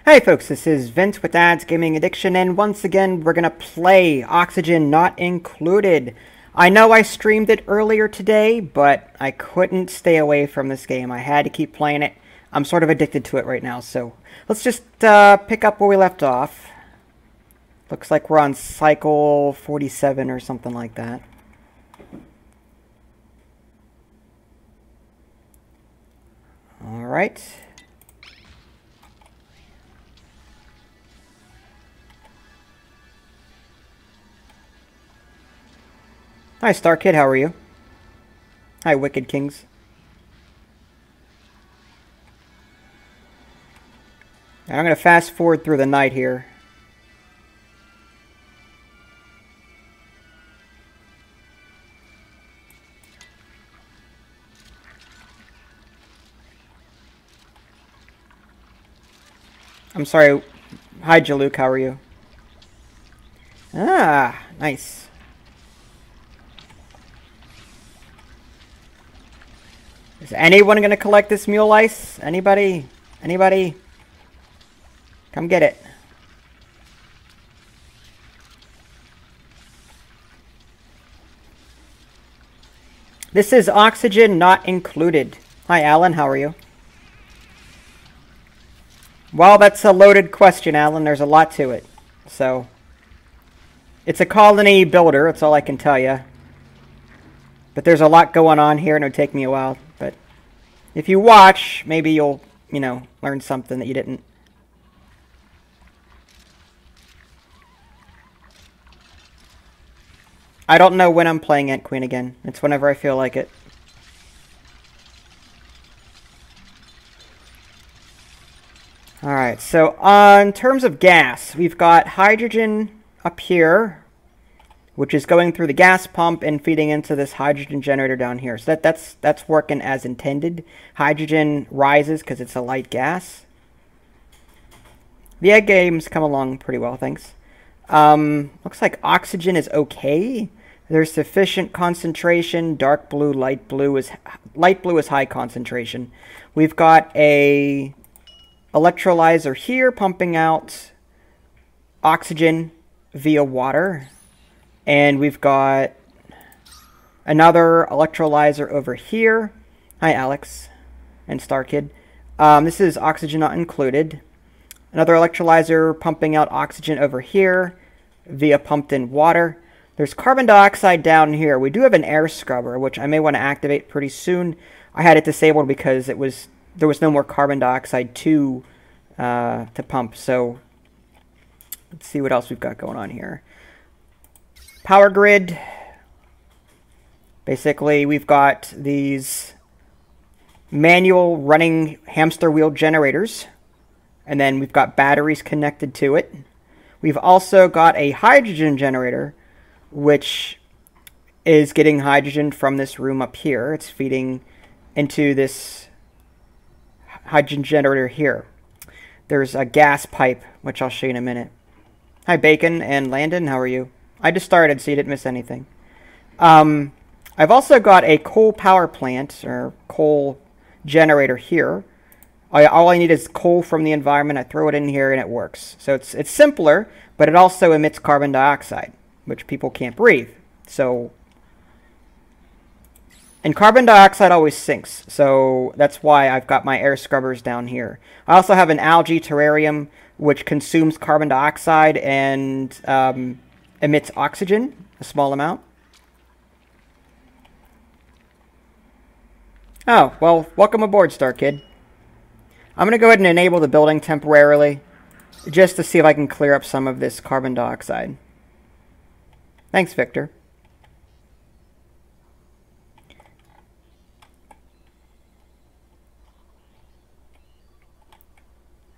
Hey folks, this is Vince with Ads Gaming Addiction, and once again we're gonna play Oxygen Not Included. I know I streamed it earlier today, but I couldn't stay away from this game. I had to keep playing it. I'm sort of addicted to it right now, so let's just pick up where we left off. Looks like we're on cycle 47 or something like that. Alright. Hi, Star Kid, how are you? Hi, Wicked Kings. I'm going to fast forward through the night here. I'm sorry. Hi, Jaluk, how are you? Ah, nice. Is anyone going to collect this mule ice? Anybody? Anybody? Come get it. This is Oxygen Not Included. Hi, Alan. How are you? Well, that's a loaded question, Alan. There's a lot to it. So, it's a colony builder. That's all I can tell you. But there's a lot going on here, and it'll take me a while. But if you watch, maybe you'll, learn something that you didn't. I don't know when I'm playing Ant Queen again. It's whenever I feel like it. Alright, so in terms of gas, we've got hydrogen up here, which is going through the gas pump and feeding into this hydrogen generator down here. So that's working as intended. Hydrogen rises because it's a light gas. The egg game's come along pretty well, thanks. Looks like oxygen is okay. There's sufficient concentration. Dark blue, light blue is high concentration. We've got a electrolyzer here pumping out oxygen via water. And we've got another electrolyzer over here. Hi, Alex and Star Kid. This is Oxygen Not Included. Another electrolyzer pumping out oxygen over here via pumped-in water. There's carbon dioxide down here. We do have an air scrubber, which I may want to activate pretty soon. I had it disabled because there was no more carbon dioxide to pump. So let's see what else we've got going on here. Power grid. Basically, we've got these manual running hamster wheel generators. And then we've got batteries connected to it. We've also got a hydrogen generator, which is getting hydrogen from this room up here. It's feeding into this hydrogen generator here. There's a gas pipe, which I'll show you in a minute. Hi, Bacon and Landon. How are you? I just started, so you didn't miss anything. I've also got a coal power plant, or coal generator here. All I need is coal from the environment. I throw it in here, and it works. So it's simpler, but it also emits carbon dioxide, which people can't breathe. So, and carbon dioxide always sinks. So that's why I've got my air scrubbers down here. I also have an algae terrarium, which consumes carbon dioxide and emits oxygen, a small amount. Oh, well, welcome aboard, Star Kid. I'm going to go ahead and enable the building temporarily, just to see if I can clear up some of this carbon dioxide. Thanks, Victor.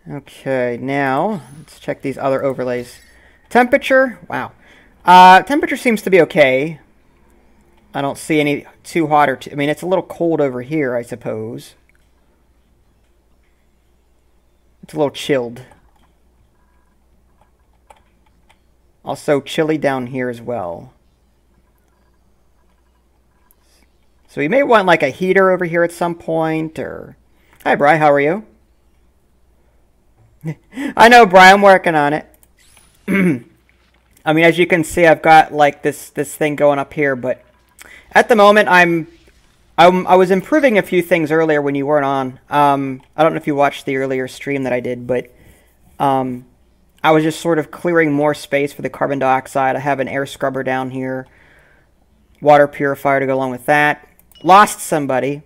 Okay, now, let's check these other overlays. Temperature, wow. Temperature seems to be okay. I don't see any too hot or too... I mean, it's a little cold over here, I suppose. It's a little chilled. Also chilly down here as well. So you may want like a heater over here at some point, or... Hi, Bri, how are you? I know, Brian, I'm working on it. I mean, as you can see, I've got like this thing going up here, but at the moment I was improving a few things earlier when you weren't on. I don't know if you watched the earlier stream that I did, but I was just sort of clearing more space for the carbon dioxide. I have an air scrubber down here, water purifier to go along with that. Lost somebody.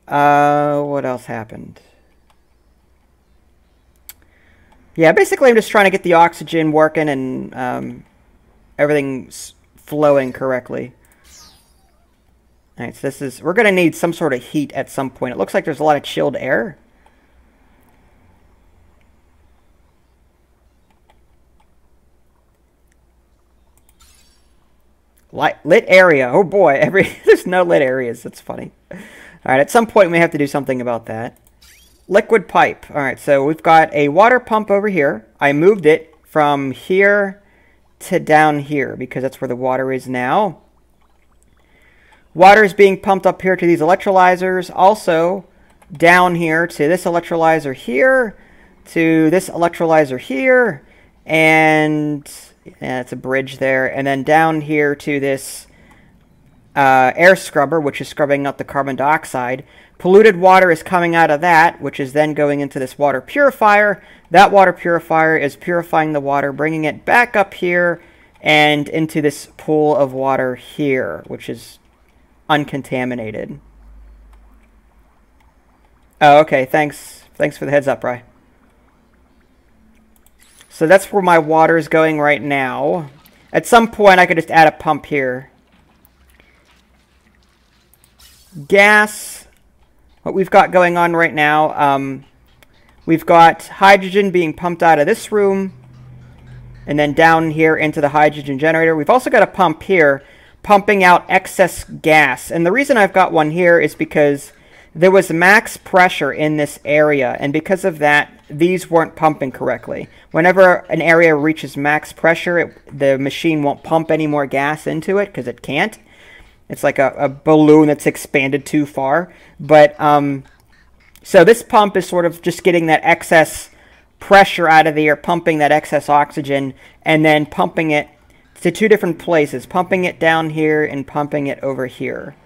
What else happened? Yeah, basically I'm just trying to get the oxygen working and everything's flowing correctly. Alright, so we're going to need some sort of heat at some point. It looks like there's a lot of chilled air. Lit area. Oh boy, there's no lit areas. That's funny. Alright, at some point we have to do something about that. Liquid pipe. Alright, so we've got a water pump over here. I moved it from here to down here because that's where the water is now. Water is being pumped up here to these electrolyzers. Also down here to this electrolyzer here, to this electrolyzer here, and it's a bridge there. And then down here to this air scrubber, which is scrubbing out the carbon dioxide. Polluted water is coming out of that, which is then going into this water purifier. That water purifier is purifying the water, bringing it back up here and into this pool of water here, which is uncontaminated. Oh, okay. Thanks for the heads up, Bri. So that's where my water is going right now. At some point, I could just add a pump here. Gas. What we've got going on right now, we've got hydrogen being pumped out of this room and then down here into the hydrogen generator. We've also got a pump here pumping out excess gas. And the reason I've got one here is because there was max pressure in this area, and because of that, these weren't pumping correctly. Whenever an area reaches max pressure, the machine won't pump any more gas into it because it can't. It's like a balloon that's expanded too far. But so this pump is sort of just getting that excess pressure out of the air, pumping that excess oxygen, and then pumping it to two different places, pumping it down here and pumping it over here.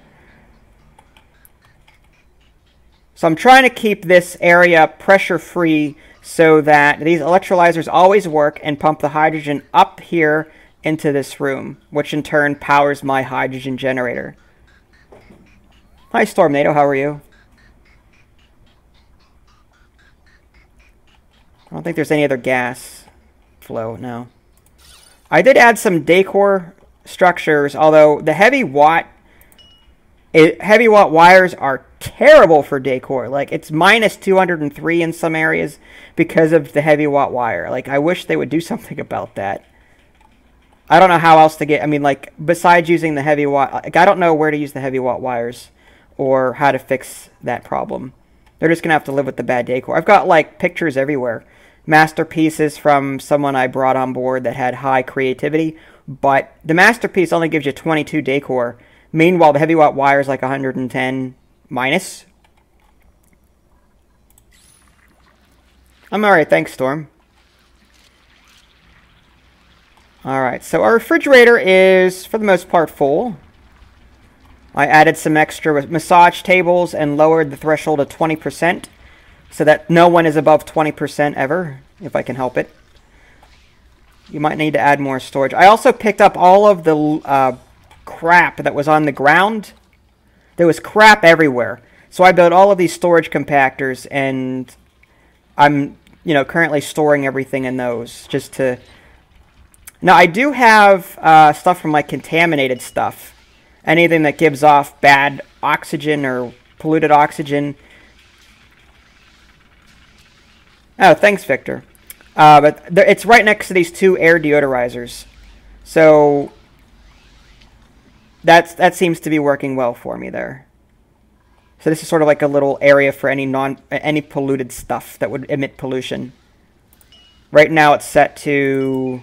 So I'm trying to keep this area pressure-free so that these electrolyzers always work and pump the hydrogen up here into this room, which in turn powers my hydrogen generator. Hi, Stormnado, how are you? I don't think there's any other gas flow, no. I did add some decor structures, although the heavy watt wires are terrible for decor. Like, it's minus 203 in some areas because of the heavy watt wire. Like, I wish they would do something about that. I don't know how else to get, I mean, like, besides using the heavy watt, like, I don't know where to use the heavy watt wires or how to fix that problem. They're just going to have to live with the bad decor. I've got, like, pictures everywhere. Masterpieces from someone I brought on board that had high creativity, but the masterpiece only gives you 22 decor. Meanwhile, the heavy watt wire is like 110 minus. I'm alright, thanks, Storm. Alright, so our refrigerator is, for the most part, full. I added some extra massage tables and lowered the threshold to 20%, so that no one is above 20% ever, if I can help it. You might need to add more storage. I also picked up all of the crap that was on the ground. There was crap everywhere. So I built all of these storage compactors, and I'm, currently storing everything in those just to... Now, I do have stuff from my contaminated stuff. Anything that gives off bad oxygen or polluted oxygen. Oh, thanks, Victor. But it's right next to these two air deodorizers. So that seems to be working well for me there. So this is sort of like a little area for any polluted stuff that would emit pollution. Right now it's set to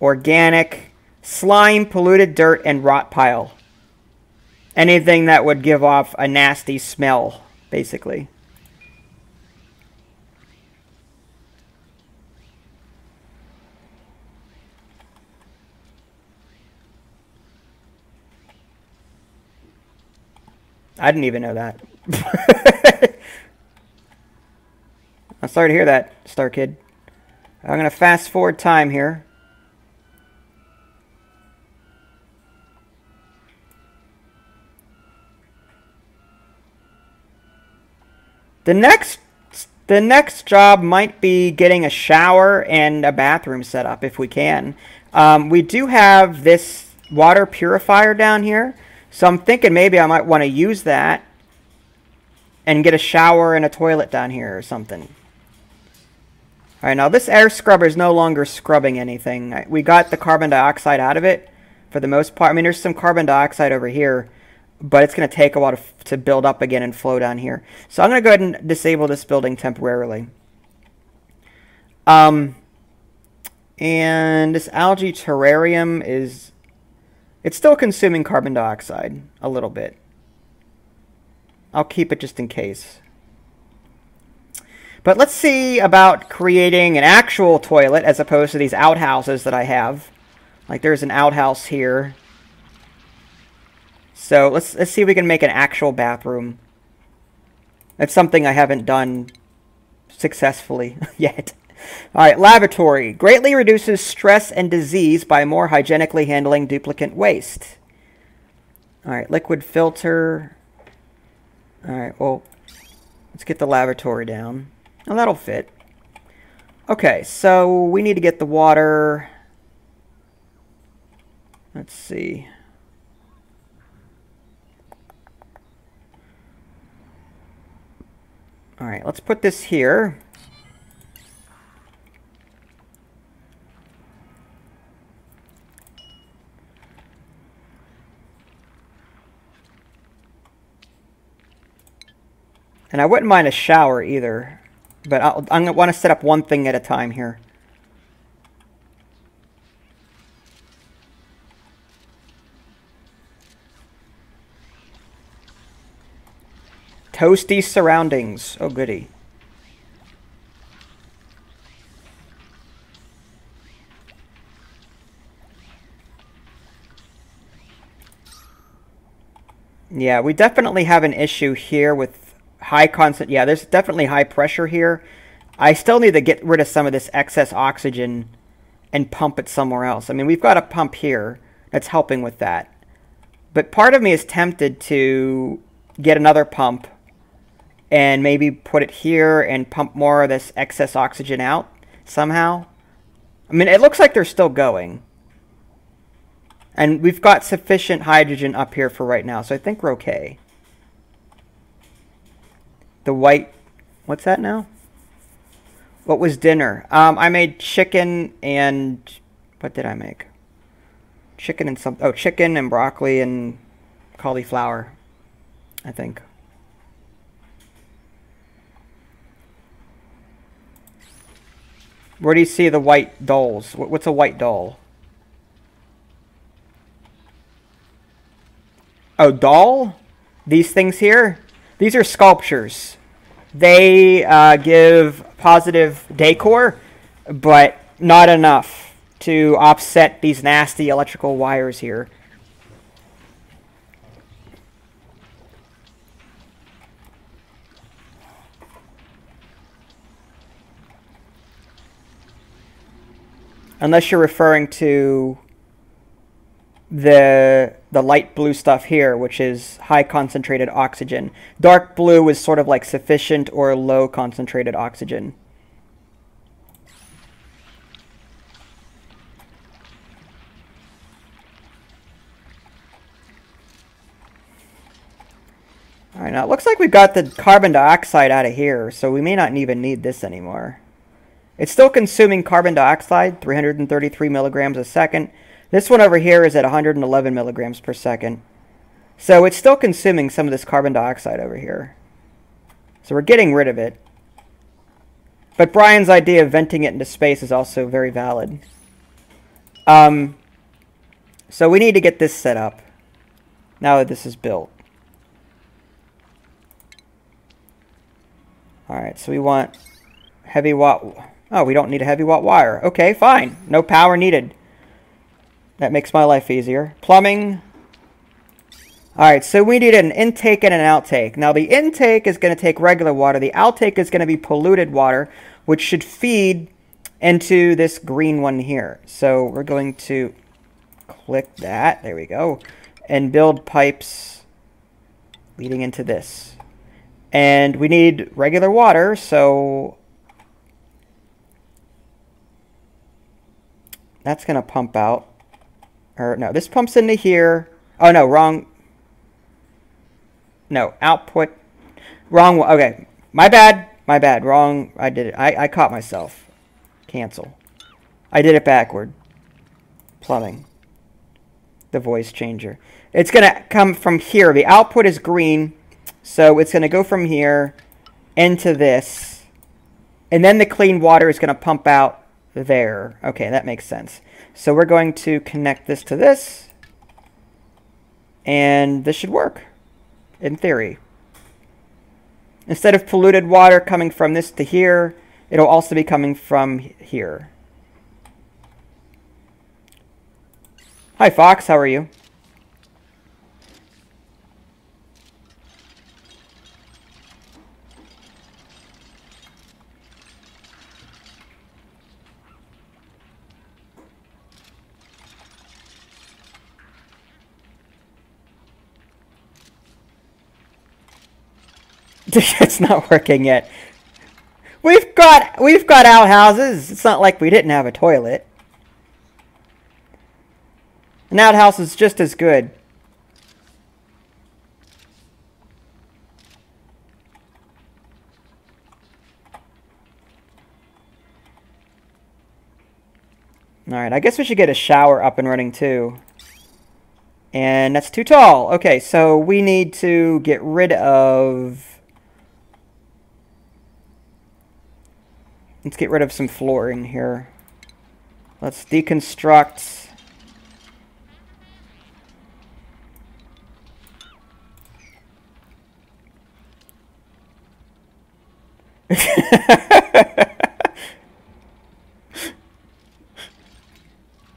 organic, slime, polluted dirt, and rot pile. Anything that would give off a nasty smell, basically. I didn't even know that. I'm sorry to hear that, Star Kid. I'm going to fast forward time here. The next job might be getting a shower and a bathroom set up if we can. We do have this water purifier down here, so I'm thinking maybe I might want to use that and get a shower and a toilet down here or something. Alright, now this air scrubber is no longer scrubbing anything. We got the carbon dioxide out of it for the most part. I mean, there's some carbon dioxide over here, but it's going to take a while to build up again and flow down here. So I'm going to go ahead and disable this building temporarily. And this algae terrarium it's still consuming carbon dioxide a little bit. I'll keep it just in case. But let's see about creating an actual toilet as opposed to these outhouses that I have. Like there's an outhouse here. So let's see if we can make an actual bathroom. That's something I haven't done successfully yet. Alright, lavatory. Greatly reduces stress and disease by more hygienically handling duplicate waste. Alright, liquid filter. Alright, well, let's get the lavatory down. Oh, that'll fit. Okay, so we need to get the water. Let's see. Alright, let's put this here. And I wouldn't mind a shower either. But I'm going to want to set up one thing at a time here. Toasty surroundings. Oh, goody. Yeah, we definitely have an issue here with high constant. Yeah, there's definitely high pressure here. I still need to get rid of some of this excess oxygen and pump it somewhere else. I mean, we've got a pump here that's helping with that. But part of me is tempted to get another pump and maybe put it here and pump more of this excess oxygen out somehow. I mean, it looks like they're still going. And we've got sufficient hydrogen up here for right now, so I think we're okay. The white, what's that now? What was dinner? I made chicken and, what did I make? Chicken and some, oh, chicken and broccoli and cauliflower, I think. Where do you see the white dolls? What's a white doll? Oh, doll? These things here? These are sculptures. They give positive decor, but not enough to offset these nasty electrical wires here. Unless you're referring to the light blue stuff here, which is high concentrated oxygen. Dark blue is sort of like sufficient or low concentrated oxygen. All right, now it looks like we got the carbon dioxide out of here, so we may not even need this anymore. It's still consuming carbon dioxide, 333 milligrams a second. This one over here is at 111 milligrams per second. So it's still consuming some of this carbon dioxide over here. So we're getting rid of it. But Brian's idea of venting it into space is also very valid. So we need to get this set up now that this is built. Alright, so we want heavy watt. Oh, we don't need a heavy watt wire. Okay, fine. No power needed. That makes my life easier. Plumbing. Alright, so we need an intake and an outtake. Now the intake is going to take regular water. The outtake is going to be polluted water, which should feed into this green one here. So we're going to click that. There we go. And build pipes leading into this. And we need regular water, so that's going to pump out. Or no, this pumps into here. Oh no, wrong. No, output. Wrong one. Okay, my bad. My bad. Wrong. I did it. I caught myself. Cancel. I did it backward. Plumbing. The voice changer. It's going to come from here. The output is green, so it's going to go from here into this. And then the clean water is going to pump out there. Okay, that makes sense. So we're going to connect this to this. And this should work. In theory. Instead of polluted water coming from this to here, it'll also be coming from here. Hi Fox, how are you? It's not working yet. We've got outhouses. It's not like we didn't have a toilet. An outhouse is just as good. Alright, I guess we should get a shower up and running too. And that's too tall. Okay, so we need to get rid of... Let's get rid of some flooring here. Let's deconstruct.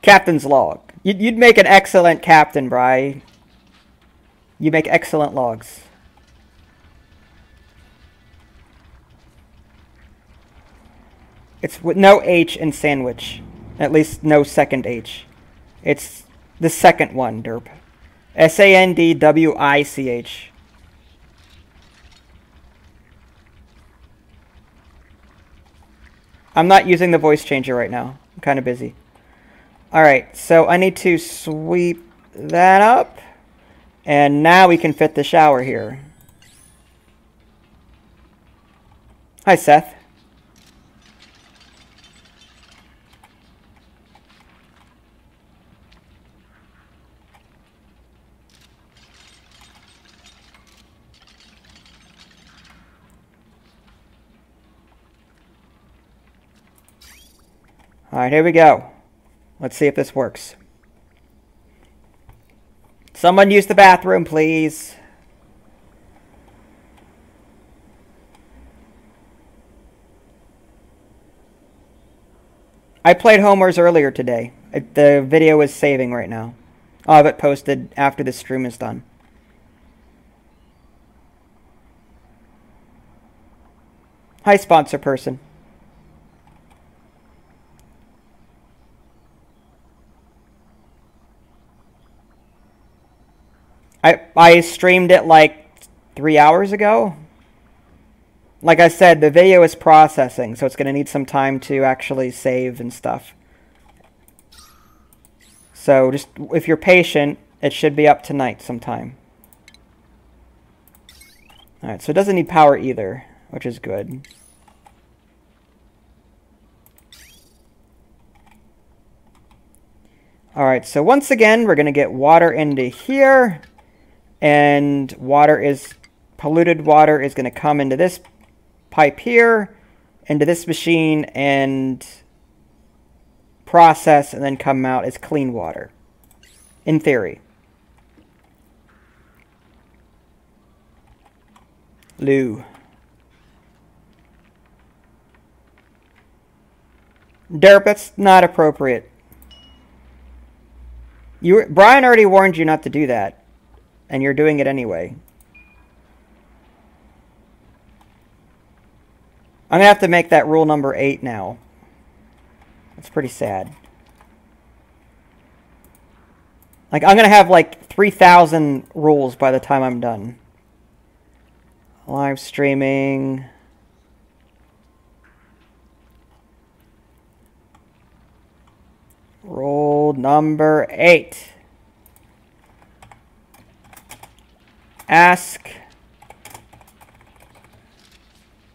Captain's log. You'd make an excellent captain, Bri. You make excellent logs. It's with no H in sandwich. At least no second H. It's the second one, derp. S-A-N-D-W-I-C-H. I'm not using the voice changer right now. I'm kind of busy. Alright, so I need to sweep that up. And now we can fit the shower here. Hi, Seth. Alright, here we go. Let's see if this works. Someone use the bathroom, please. I played Homers earlier today. The video is saving right now. I'll have it posted after the stream is done. Hi, sponsor person. I streamed it like 3 hours ago. Like I said, the video is processing, so it's going to need some time to actually save and stuff. So just, if you're patient, it should be up tonight sometime. Alright, so it doesn't need power either, which is good. Alright, so once again, we're going to get water into here. And polluted water is going to come into this pipe here, into this machine, and process, and then come out as clean water. In theory. Lou. Derp, that's not appropriate. Brian already warned you not to do that. and you're doing it anyway. I'm gonna have to make that rule number 8 now. That's pretty sad. Like, I'm gonna have like 3,000 rules by the time I'm done. Live streaming. Rule number 8. Ask.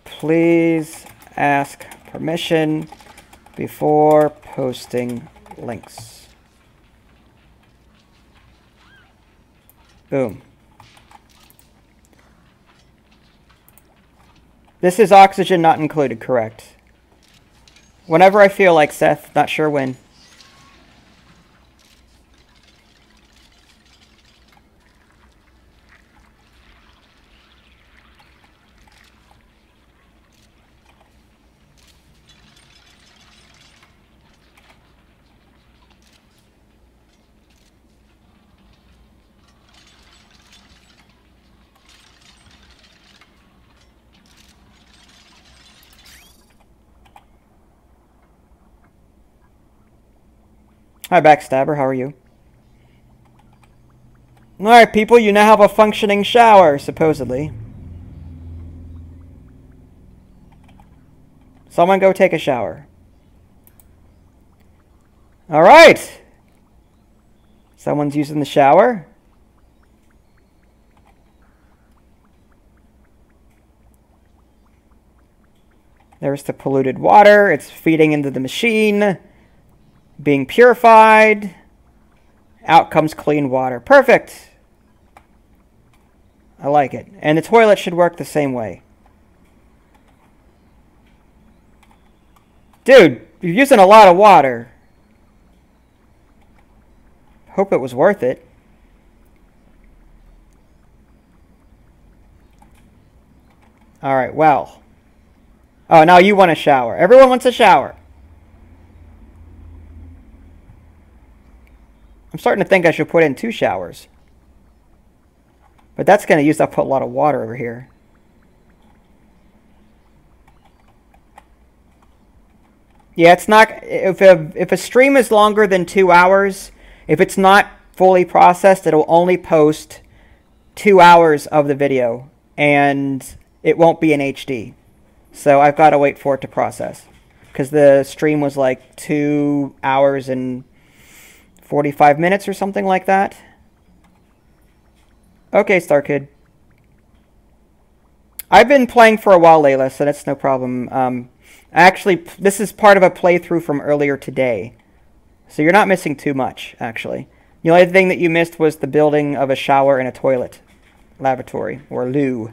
Please ask permission before posting links. Boom. This is oxygen not included, correct? Whenever I feel like, Seth, not sure when. Hi, Backstabber. How are you? Alright, people, you now have a functioning shower, supposedly. Someone go take a shower. Alright! Someone's using the shower. There's the polluted water. It's feeding into the machine. Being purified. Out comes clean water. Perfect. I like it. And the toilet should work the same way. Dude, you're using a lot of water. Hope it was worth it. Alright, well. Oh, now you want a shower. Everyone wants a shower. I'm starting to think I should put in 2 showers. But that's going to use up a lot of water over here. Yeah, it's not... If a stream is longer than 2 hours, if it's not fully processed, it'll only post 2 hours of the video. And it won't be in HD. So I've got to wait for it to process. Because the stream was like 2 hours and 45 minutes or something like that. Okay, StarKid. I've been playing for a while, Layla, so that's no problem. Actually, this is part of a playthrough from earlier today. So you're not missing too much, actually. The only thing that you missed was the building of a shower and a toilet. Lavatory, or loo.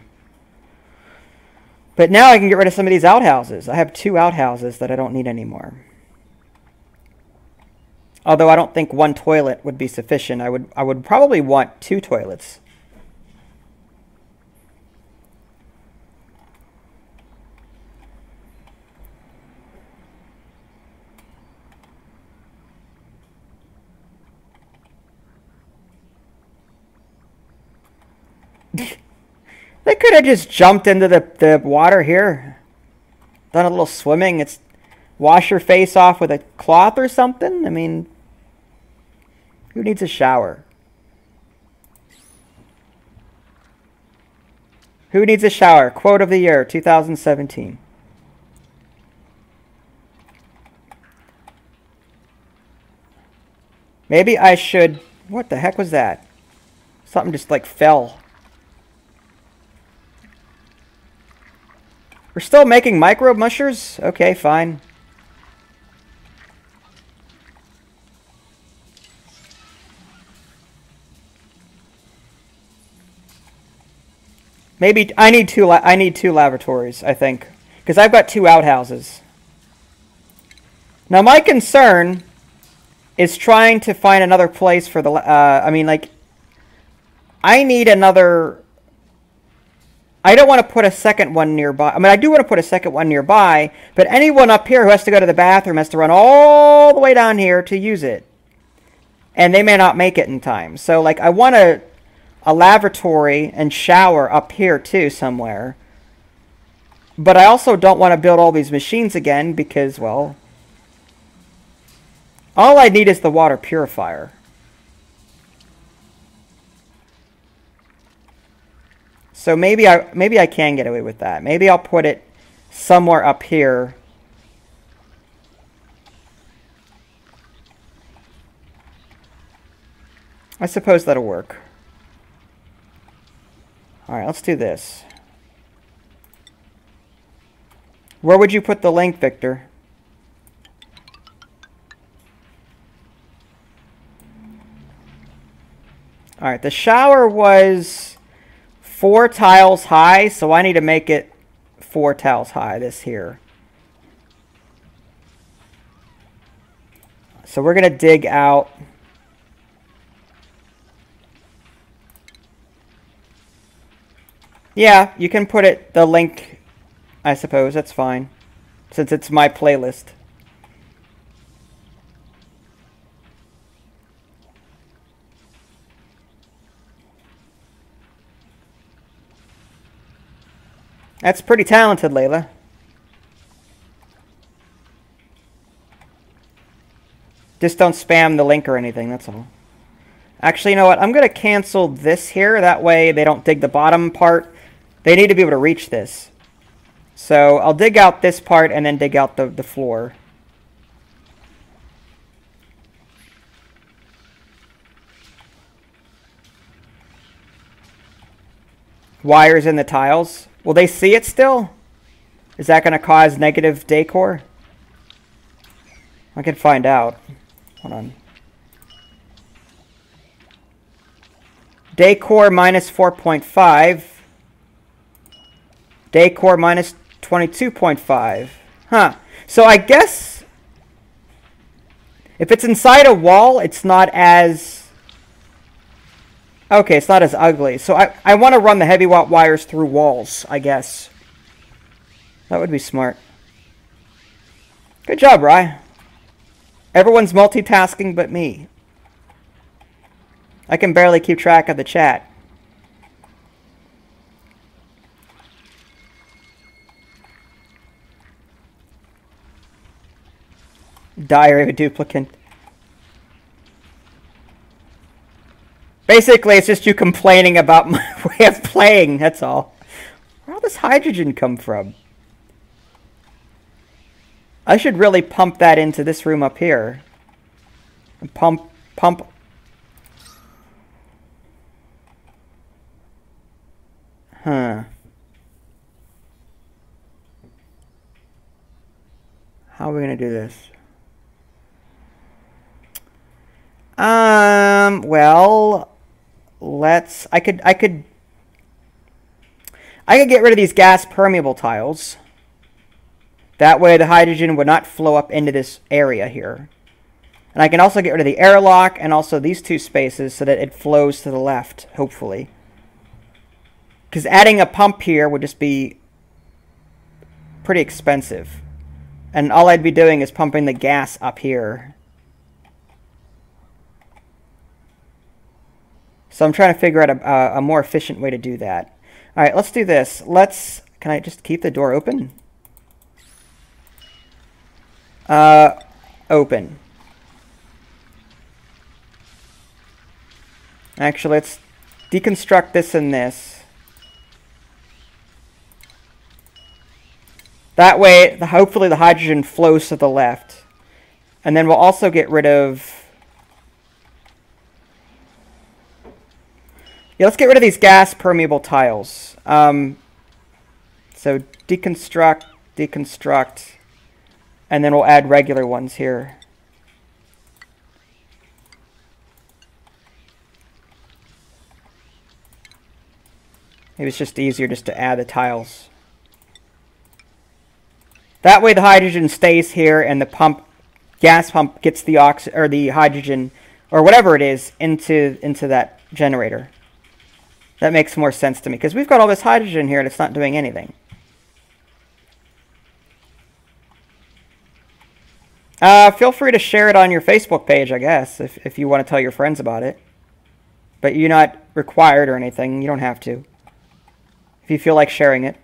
But now I can get rid of some of these outhouses. I have 2 outhouses that I don't need anymore. Although I don't think 1 toilet would be sufficient. I would probably want 2 toilets. They could have just jumped into the water here. Done a little swimming. It's wash your face off with a cloth or something. I mean, who needs a shower? Who needs a shower? Quote of the year, 2017. Maybe I should... What the heck was that? Something just like fell. We're still making micro mushers? Okay, fine. Maybe I need two lavatories, I think, because I've got 2 outhouses. Now my concern is trying to find another place for the I mean, like, I need another. I don't want to put a second one nearby. I mean, I do want to put a second one nearby, but anyone up here who has to go to the bathroom has to run all the way down here to use it. And they may not make it in time. So, like, I want to a lavatory and shower up here too somewhere. But I also don't want to build all these machines again because, well, all I need is the water purifier. So maybe I can get away with that. Maybe I'll put it somewhere up here. I suppose that'll work. All right, let's do this. Where would you put the link, Victor? All right, the shower was 4 tiles high, so I need to make it 4 tiles high, this here. So we're going to dig out. Yeah, you can put it, the link, I suppose, that's fine, since it's my playlist. That's pretty talented, Layla. Just don't spam the link or anything, that's all. Actually, you know what? I'm going to cancel this here. That way they don't dig the bottom part. They need to be able to reach this. So I'll dig out this part and then dig out the floor. Wires in the tiles. Will they see it still? Is that going to cause negative decor? I can find out. Hold on. Decor minus 4.5. Decor minus 22.5. Huh. So I guess if it's inside a wall, it's not as... Okay, it's not as ugly. So I want to run the heavy watt wires through walls, I guess. That would be smart. Good job, Rye. Everyone's multitasking but me. I can barely keep track of the chat. Diary of a Duplicant. Basically, it's just you complaining about my way of playing, that's all. Where all this hydrogen come from? I should really pump that into this room up here. And pump. Huh. How are we going to do this? Well, I could get rid of these gas permeable tiles. That way the hydrogen would not flow up into this area here. And I can also get rid of the airlock and also these 2 spaces so that it flows to the left, hopefully. Because adding a pump here would just be pretty expensive. And all I'd be doing is pumping the gas up here. So I'm trying to figure out a more efficient way to do that. All right, let's do this. Can I just keep the door open? Open. Actually, let's deconstruct this and this. That way, hopefully the hydrogen flows to the left. And then we'll also get rid of... Yeah, let's get rid of these gas permeable tiles. So deconstruct, and then we'll add regular ones here. Maybe it's just easier just to add the tiles. That way the hydrogen stays here and the gas pump gets the hydrogen, or whatever it is, into that generator. That makes more sense to me, because we've got all this hydrogen here and it's not doing anything. Feel free to share it on your Facebook page, I guess, if you want to tell your friends about it. But you're not required or anything. You don't have to. If you feel like sharing it.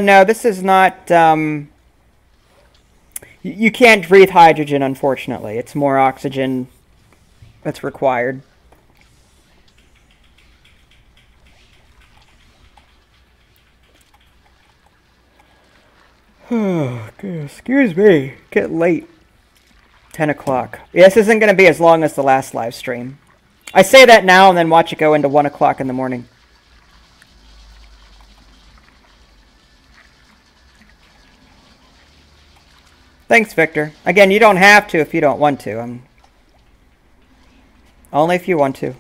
No, this is not, you can't breathe hydrogen, unfortunately. It's more oxygen that's required. Oh, excuse me. Get late. 10 o'clock. Yeah, this isn't going to be as long as the last live stream. I say that now and then watch it go into 1 o'clock in the morning. Thanks, Victor. Again, you don't have to if you don't want to. Only if you want to.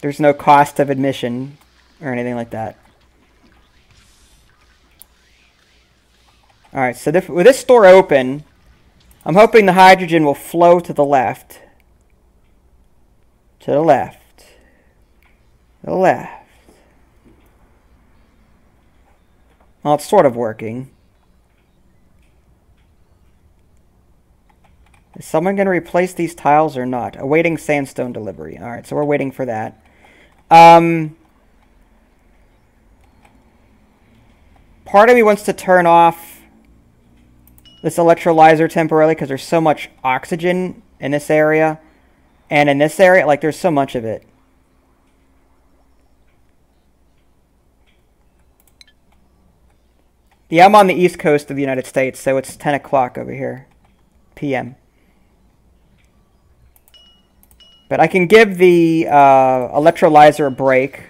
There's no cost of admission or anything like that. Alright, so with this door open, I'm hoping the hydrogen will flow to the left. To the left. To the left. Well, it's sort of working. Is someone going to replace these tiles or not? Awaiting sandstone delivery. Alright, so we're waiting for that. Part of me wants to turn off this electrolyzer temporarily because there's so much oxygen in this area. And in this area, like, there's so much of it. Yeah, I'm on the east coast of the United States, so it's 10 o'clock over here. PM. But I can give the electrolyzer a break.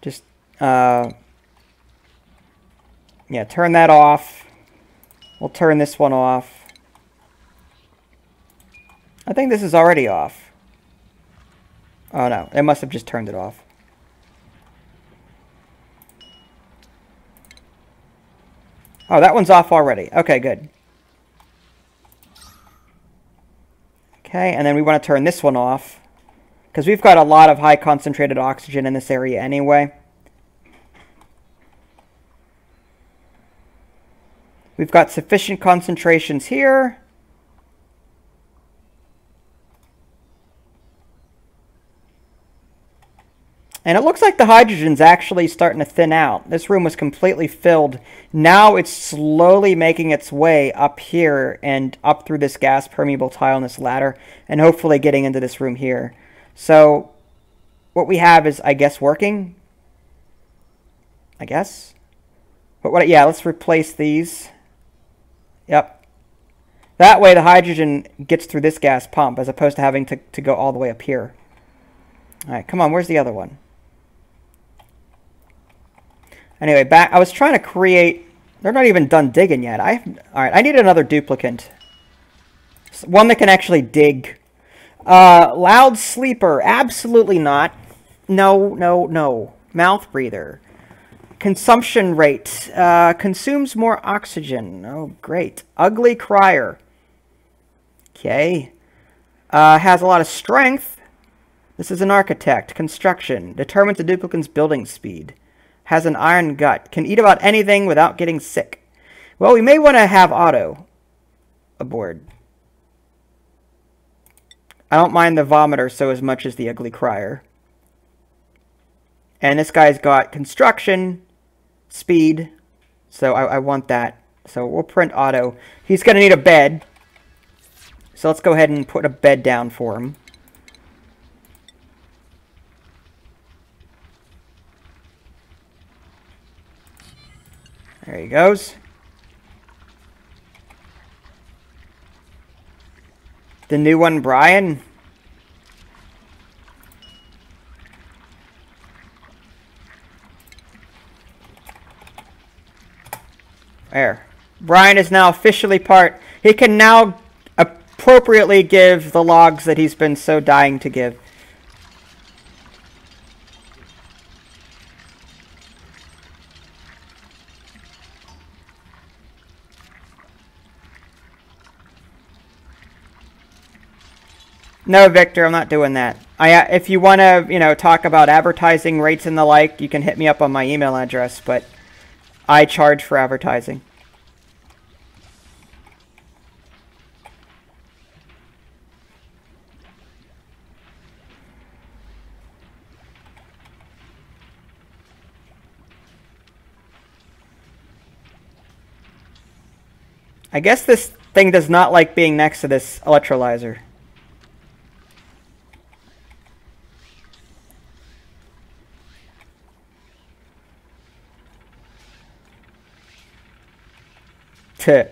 Just, yeah, turn that off. We'll turn this one off. I think this is already off. Oh no, it must have just turned it off. Oh, that one's off already. Okay, good. Okay, and then we want to turn this one off, because we've got a lot of high concentrated oxygen in this area anyway. We've got sufficient concentrations here. And it looks like the hydrogen's actually starting to thin out. This room was completely filled. Now it's slowly making its way up here and up through this gas permeable tile in this ladder, and hopefully getting into this room here. So what we have is, I guess, working. I guess. But what? Yeah, let's replace these. Yep. That way the hydrogen gets through this gas pump as opposed to having to go all the way up here. All right, come on, where's the other one? Anyway, back. I was trying to create. They're not even done digging yet. All right, I need another duplicant. One that can actually dig. Loud sleeper. Absolutely not. No, no, no. Mouth breather. Consumption rate. Consumes more oxygen. Oh, great. Ugly crier. Okay. Has a lot of strength. This is an architect. Construction. Determines the duplicant's building speed. Has an iron gut. Can eat about anything without getting sick. Well, we may want to have auto aboard. I don't mind the vomiter so as much as the ugly crier. And this guy's got construction, speed, so I want that. So we'll print auto. He's going to need a bed. So let's go ahead and put a bed down for him. There he goes. The new one, Brian. There. Brian is now officially part. He can now appropriately give the logs that he's been so dying to give. No, Victor, I'm not doing that. If you want to, talk about advertising rates and the like, you can hit me up on my email address, but I charge for advertising. I guess this thing does not like being next to this electrolyzer. Tuh.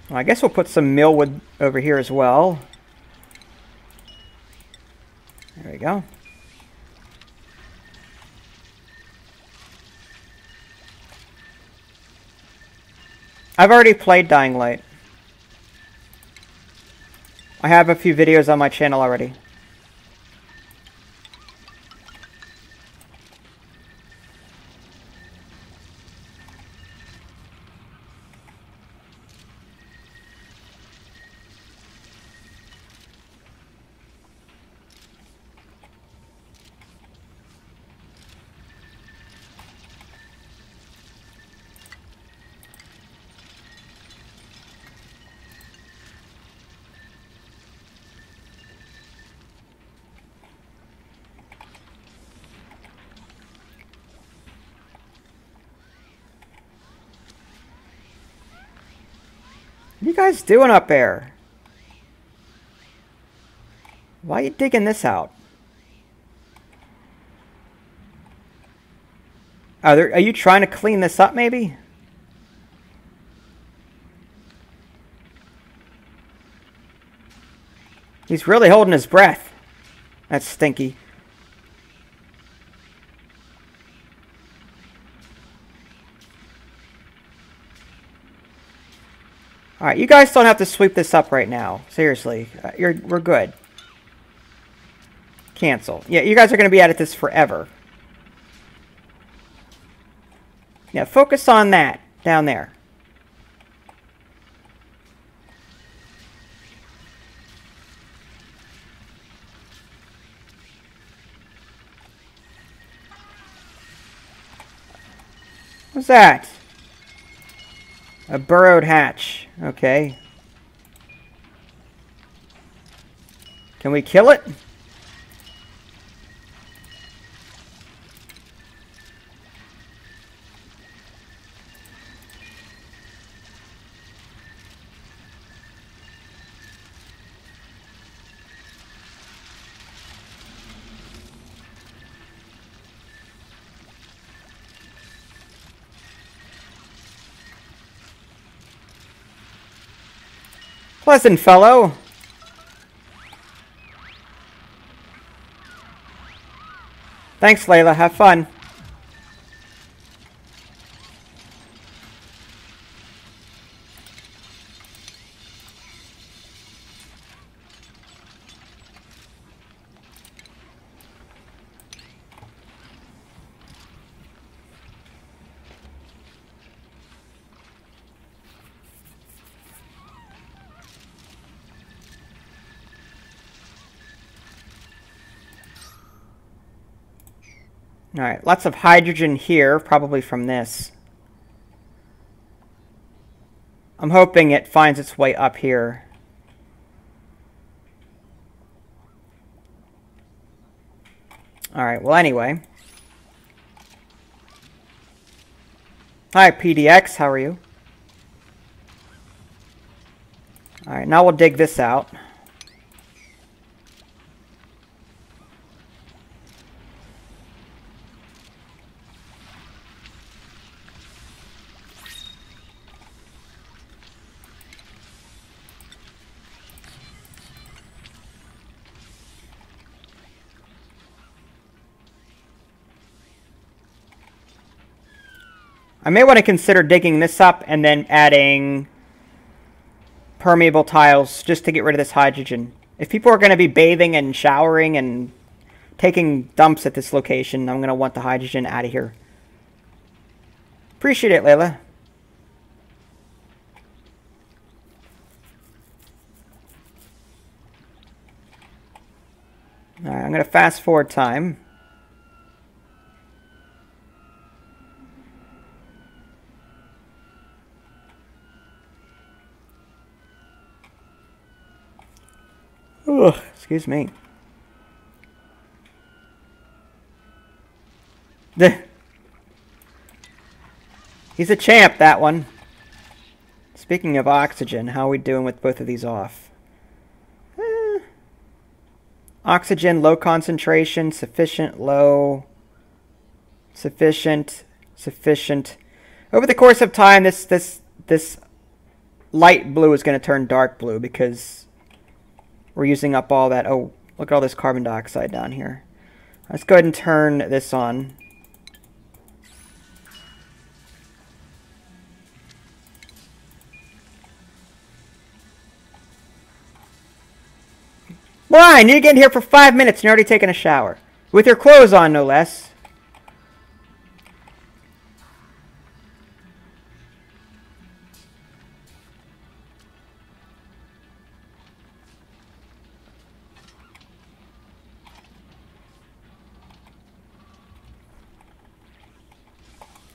Well, I guess we'll put some millwood over here as well. There we go. I've already played Dying Light. I have a few videos on my channel already. What are you guys doing up there? Why are you digging this out? Are you trying to clean this up, maybe? He's really holding his breath. That's stinky. Alright, you guys don't have to sweep this up right now. Seriously. We're good. Cancel. Yeah, you guys are going to be at this forever. Yeah, focus on that down there. What's that? A burrowed hatch. Okay. Can we kill it? Pleasant fellow. Thanks, Layla. Have fun. Alright, lots of hydrogen here, probably from this. I'm hoping it finds its way up here. Alright, well anyway. Hi PDX, how are you? Alright, now we'll dig this out. I may want to consider digging this up and then adding permeable tiles just to get rid of this hydrogen. If people are going to be bathing and showering and taking dumps at this location, I'm going to want the hydrogen out of here. Appreciate it, Layla. Alright, I'm going to fast forward time. Ugh, excuse me. He's a champ, that one. Speaking of oxygen, how are we doing with both of these off? Oxygen, low concentration, sufficient, low, sufficient, sufficient. Over the course of time, this light blue is going to turn dark blue because we're using up all that. Oh, look at all this carbon dioxide down here. Let's go ahead and turn this on. Brian, you get in here for 5 minutes and you're already taking a shower. With your clothes on, no less.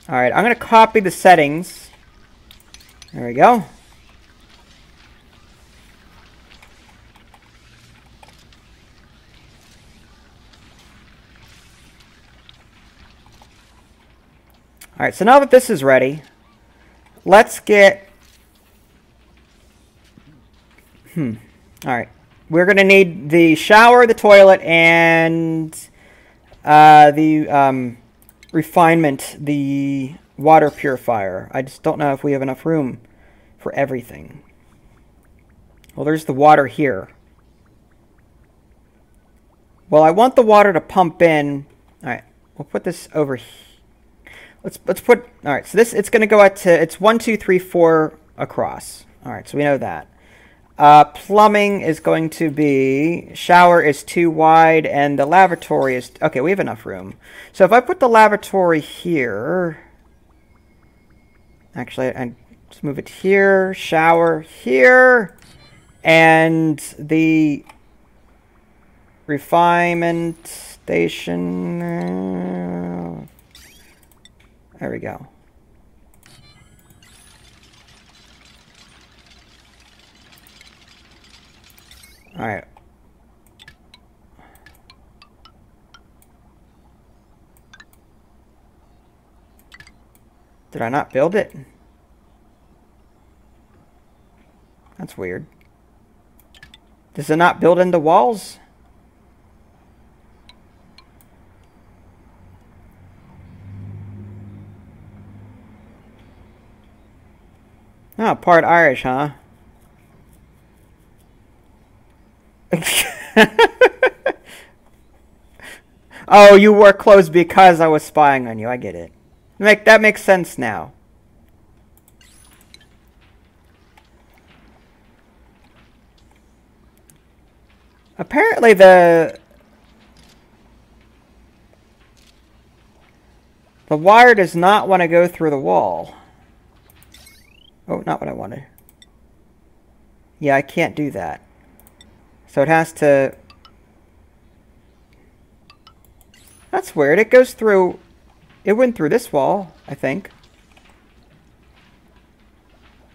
Alright, I'm going to copy the settings. There we go. Alright, so now that this is ready, let's get... Alright, we're going to need the shower, the toilet, and the refinement, the water purifier. I just don't know if we have enough room for everything. Well, there's the water here. Well, I want the water to pump in. Alright, we'll put this over here. Let's put, all right, so this, it's going to go out to, it's 1, 2, 3, 4 across. All right, so we know that. Plumbing is going to be, shower is 2 wide, and the lavatory is, okay, we have enough room. So if I put the lavatory here, actually, I just move it here, shower here, and the refinement station, there we go. All right. Did I not build it? That's weird. Does it not build into walls? Oh, part Irish, huh? Oh, you wore clothes because I was spying on you. I get it. That makes sense now. Apparently the wire does not want to go through the wall. Oh, not what I wanted. Yeah, I can't do that. So it has to... That's weird. It goes through... It went through this wall, I think.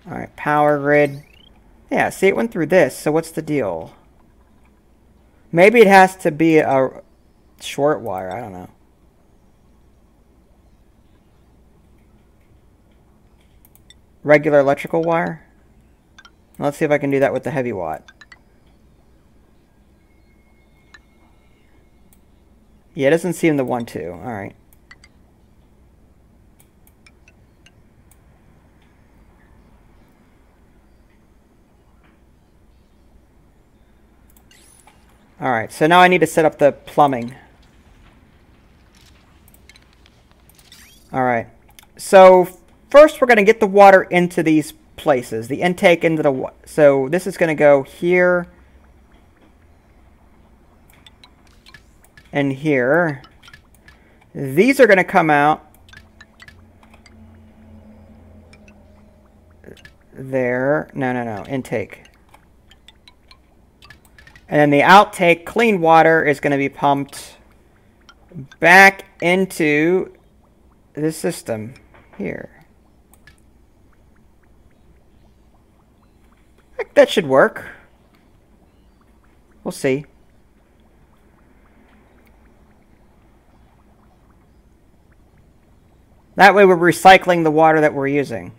Alright, power grid. Yeah, see, it went through this. So what's the deal? Maybe it has to be a short wire. I don't know. Regular electrical wire. Let's see if I can do that with the heavy watt. Yeah, it doesn't seem the 1, 2. Alright. Alright, so now I need to set up the plumbing. Alright. So first we're going to get the water into these places. The intake into the... So this is going to go here and here. These are going to come out there. No. Intake. And then the outtake, clean water, is going to be pumped back into this system here. That should work. We'll see. That way we're recycling the water that we're using.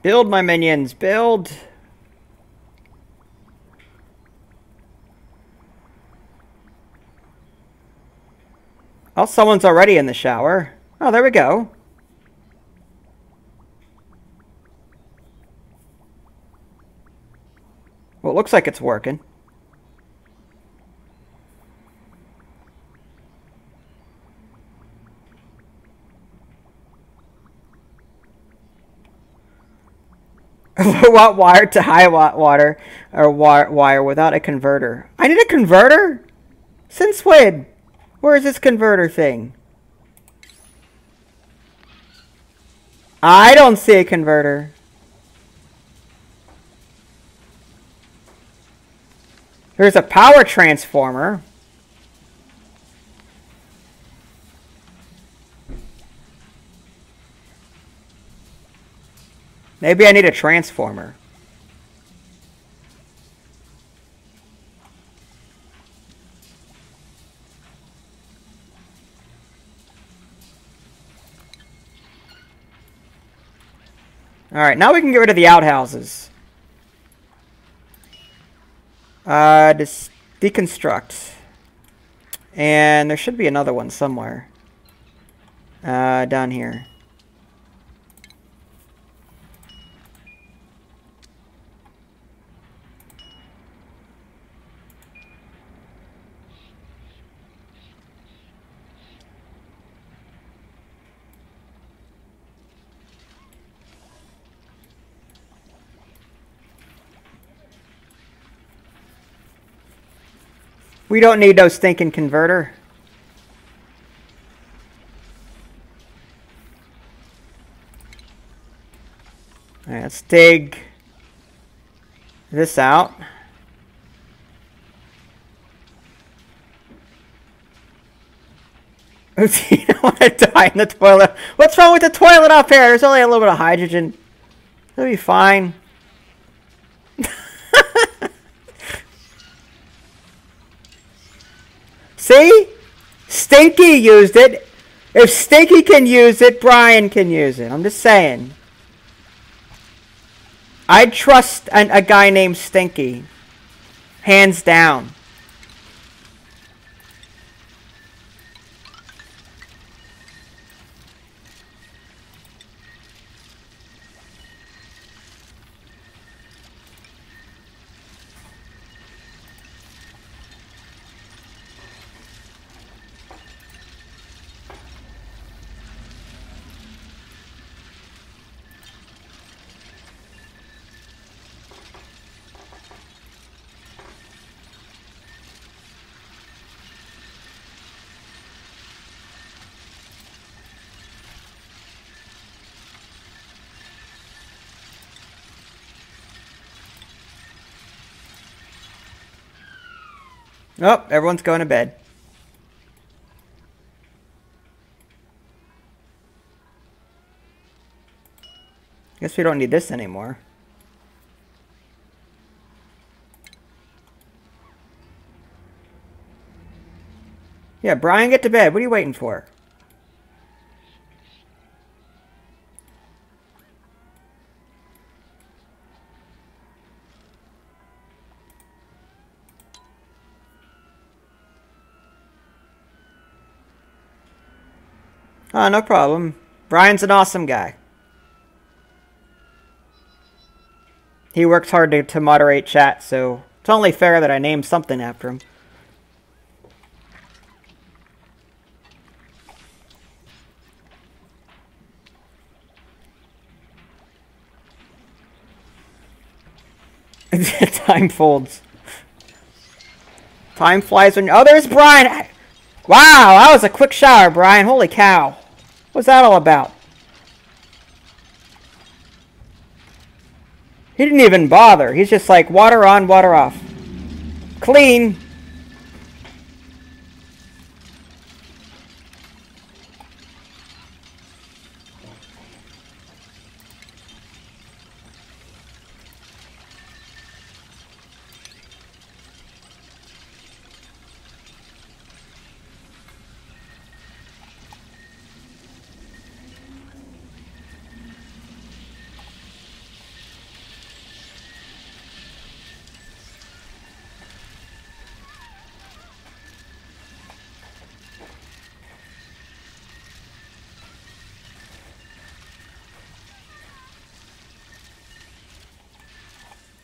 Build, my minions, build! Oh, someone's already in the shower. Oh, there we go. Well, it looks like it's working. Low watt wire to high watt water or wire without a converter. I need a converter? Since when? Where is this converter thing? I don't see a converter. There's a power transformer. Maybe I need a transformer. Alright, now we can get rid of the outhouses. Deconstruct. And there should be another one somewhere. Down here. We don't need no stinking converter. Alright, let's dig this out. You don't want to die in the toilet. What's wrong with the toilet up here? There's only a little bit of hydrogen. It'll be fine. See? Stinky used it. If Stinky can use it, Brian can use it. I'm just saying. I'd trust a guy named Stinky. Hands down. Oh, everyone's going to bed. Guess we don't need this anymore. Yeah, Brian, get to bed. What are you waiting for? Oh, no problem. Brian's an awesome guy. He works hard to moderate chat, so it's only fair that I name something after him. Time folds. Time flies when... Oh, there's Brian! Wow, that was a quick shower, Brian. Holy cow. What's that all about? He didn't even bother. He's just like, water on, water off. Clean.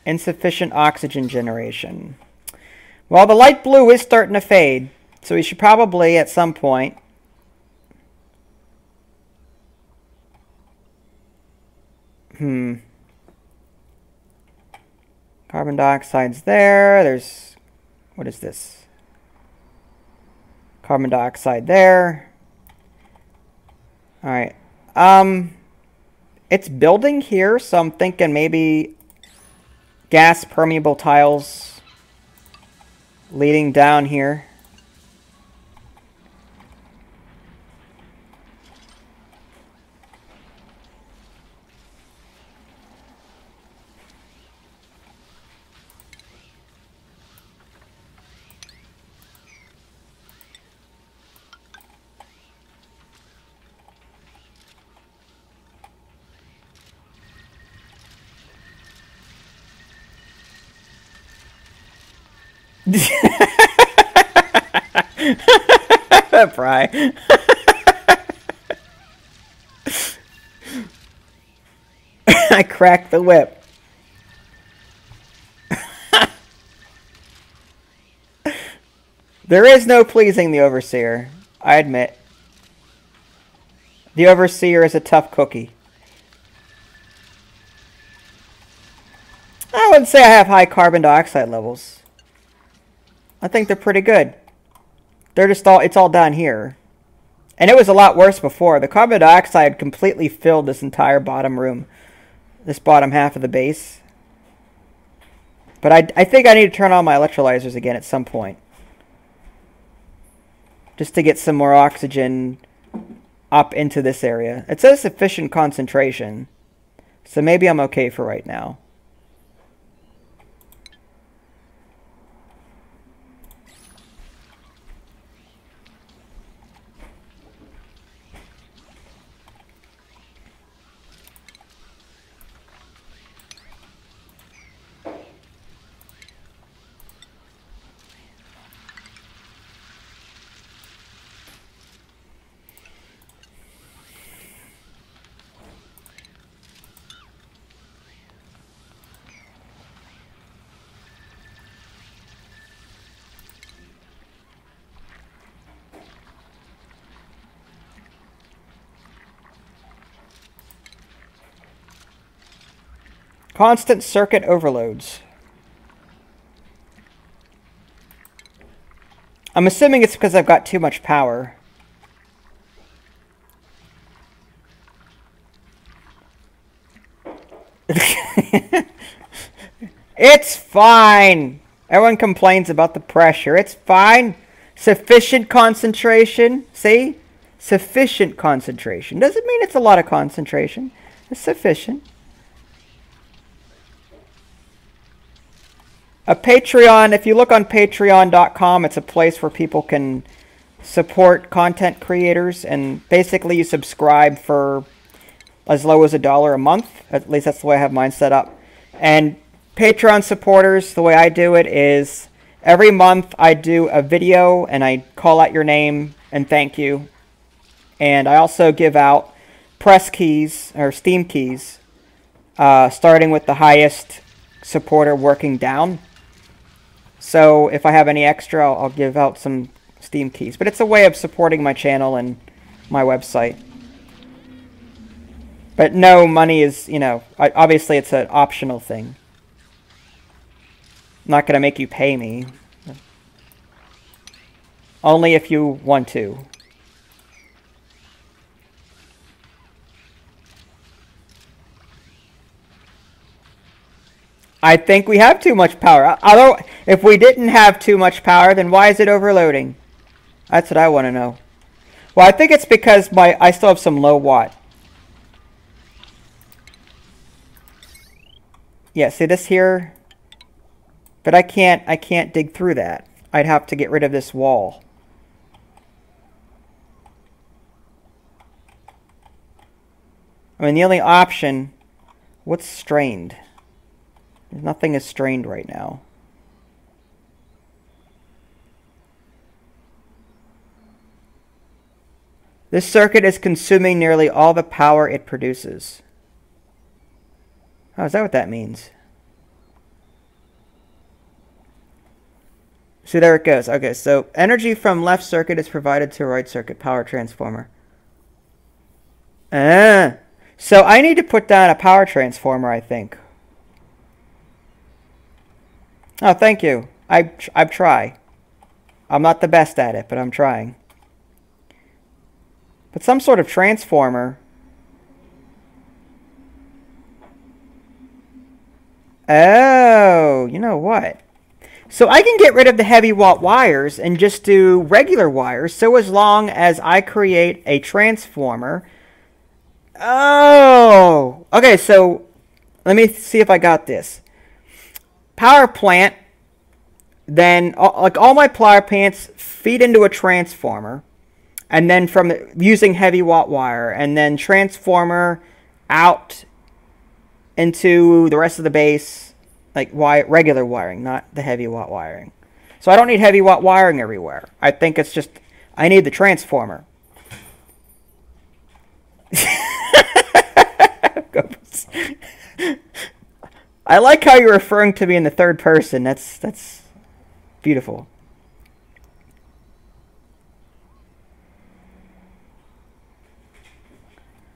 Insufficient oxygen generation. Well, the light blue is starting to fade, so we should probably, at some point... Carbon dioxide's there. There's... What is this? Carbon dioxide there. Alright. It's building here, so I'm thinking maybe... gas permeable tiles leading down here. Brian. I cracked the whip. There is no pleasing the Overseer, I admit. The Overseer is a tough cookie. I wouldn't say I have high carbon dioxide levels. I think they're pretty good. They're just all, it's all down here. And it was a lot worse before. The carbon dioxide completely filled this entire bottom room. This bottom half of the base. But I think I need to turn on my electrolyzers again at some point. Just to get some more oxygen up into this area. It says sufficient concentration. So maybe I'm okay for right now. Constant circuit overloads. I'm assuming it's because I've got too much power. It's fine. Everyone complains about the pressure. It's fine. Sufficient concentration. See? Sufficient concentration. Doesn't mean it's a lot of concentration. It's sufficient. A Patreon, if you look on patreon.com, it's a place where people can support content creators, and basically you subscribe for as low as $1 a month. At least that's the way I have mine set up. And Patreon supporters, the way I do it is every month I do a video and I call out your name and thank you. And I also give out press keys or Steam keys, starting with the highest supporter working down. So if I have any extra, I'll give out some Steam keys. But it's a way of supporting my channel and my website. But no, money is, you know, obviously it's an optional thing. I'm not going to make you pay me. Only if you want to. I think we have too much power. Although, if we didn't have too much power, then why is it overloading? That's what I want to know. Well, I think it's because I still have some low watt. Yeah, see this here? But I can't dig through that. I'd have to get rid of this wall. I mean, the only option... What's strained? Nothing is strained right now. This circuit is consuming nearly all the power it produces. Oh, is that what that means? See, there it goes. Okay, so energy from left circuit is provided to right circuit power transformer. So I need to put down a power transformer, I think. Oh, thank you. I try. I'm not the best at it, but I'm trying. But some sort of transformer. Oh, you know what? So I can get rid of the heavy watt wires and just do regular wires, so as long as I create a transformer. Oh! Okay, so let me see if I got this. Power plant, then like all my power plants feed into a transformer, and then from using heavy watt wire, and then transformer out into the rest of the base, like regular wiring, not the heavy watt wiring. So I don't need heavy watt wiring everywhere. I think it's just I need the transformer. I like how you're referring to me in the third person. That's beautiful.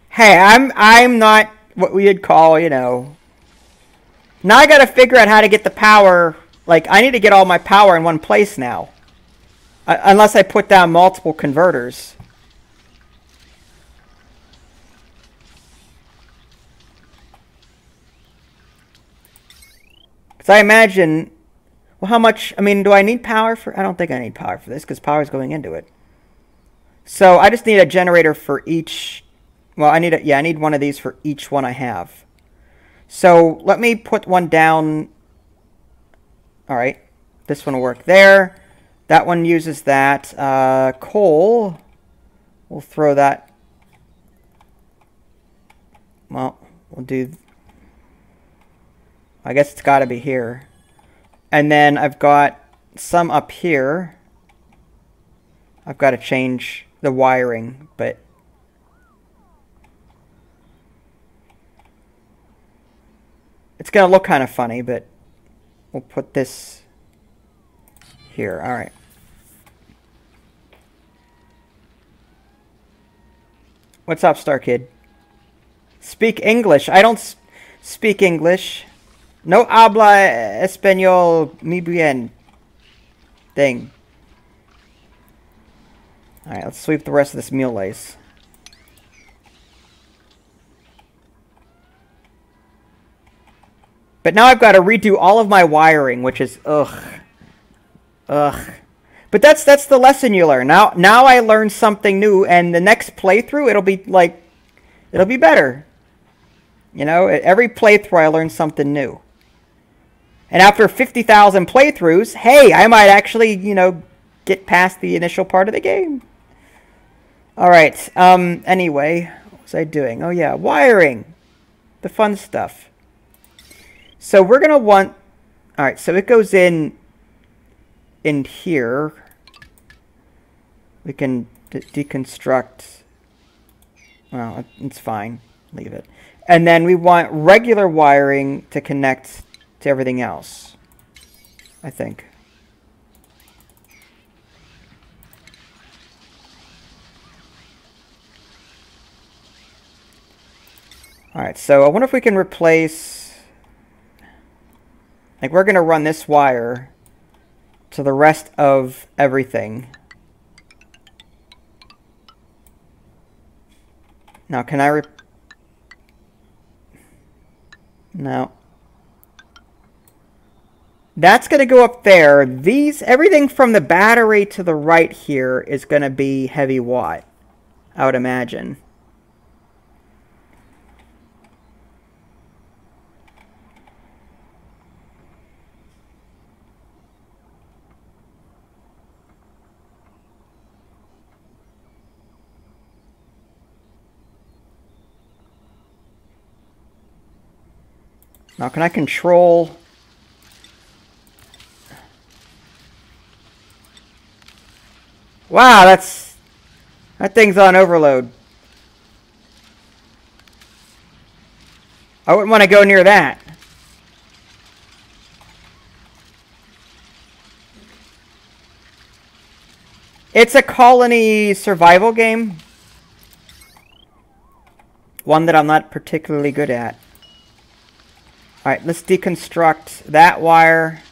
Hey, I'm not what we would call, you know. Now I gotta figure out how to get the power. Like, I need to get all my power in one place now. Unless I put down multiple converters. Because I imagine, well, how much, I mean, do I need power for, I don't think I need power for this because power is going into it. So I just need a generator for each, well, I need one of these for each one I have. So let me put one down. All right, this one will work there. That one uses that. Coal, we'll throw that. Well, we'll do, I guess it's got to be here. And then I've got some up here. I've got to change the wiring, but it's going to look kind of funny, but we'll put this here. All right. What's up, Star Kid? Speak English. I don't speak English. No habla español muy bien. Thing. Alright, let's sweep the rest of this meal lace. But now I've got to redo all of my wiring, which is ugh. But that's the lesson you learn. Now I learned something new, and the next playthrough it'll be better. You know, every playthrough I learn something new. And after 50,000 playthroughs, hey, I might actually, you know, get past the initial part of the game. Alright, anyway, what was I doing? Oh yeah, wiring. The fun stuff. So we're going to want, alright, so it goes in here. We can deconstruct, well, it's fine, leave it. And then we want regular wiring to connect to everything else, I think. Alright, so I wonder if we can replace... Like, we're going to run this wire to the rest of everything. Now, can I... No. That's going to go up there. Everything from the battery to the right here is going to be heavy watt, I would imagine. Now, can I control... Wow, that thing's on overload. I wouldn't want to go near that. It's a colony survival game. One that I'm not particularly good at. Alright, let's deconstruct that wire.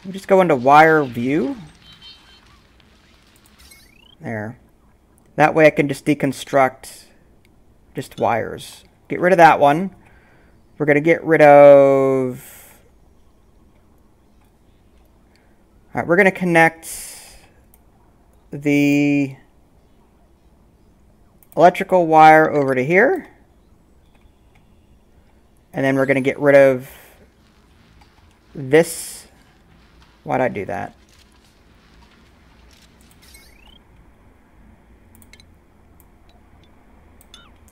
We'll just go into wire view. There. That way I can just deconstruct just wires. Get rid of that one. We're going to get rid of... Alright, we're going to connect the electrical wire over to here. And then we're going to get rid of this. Why'd I do that?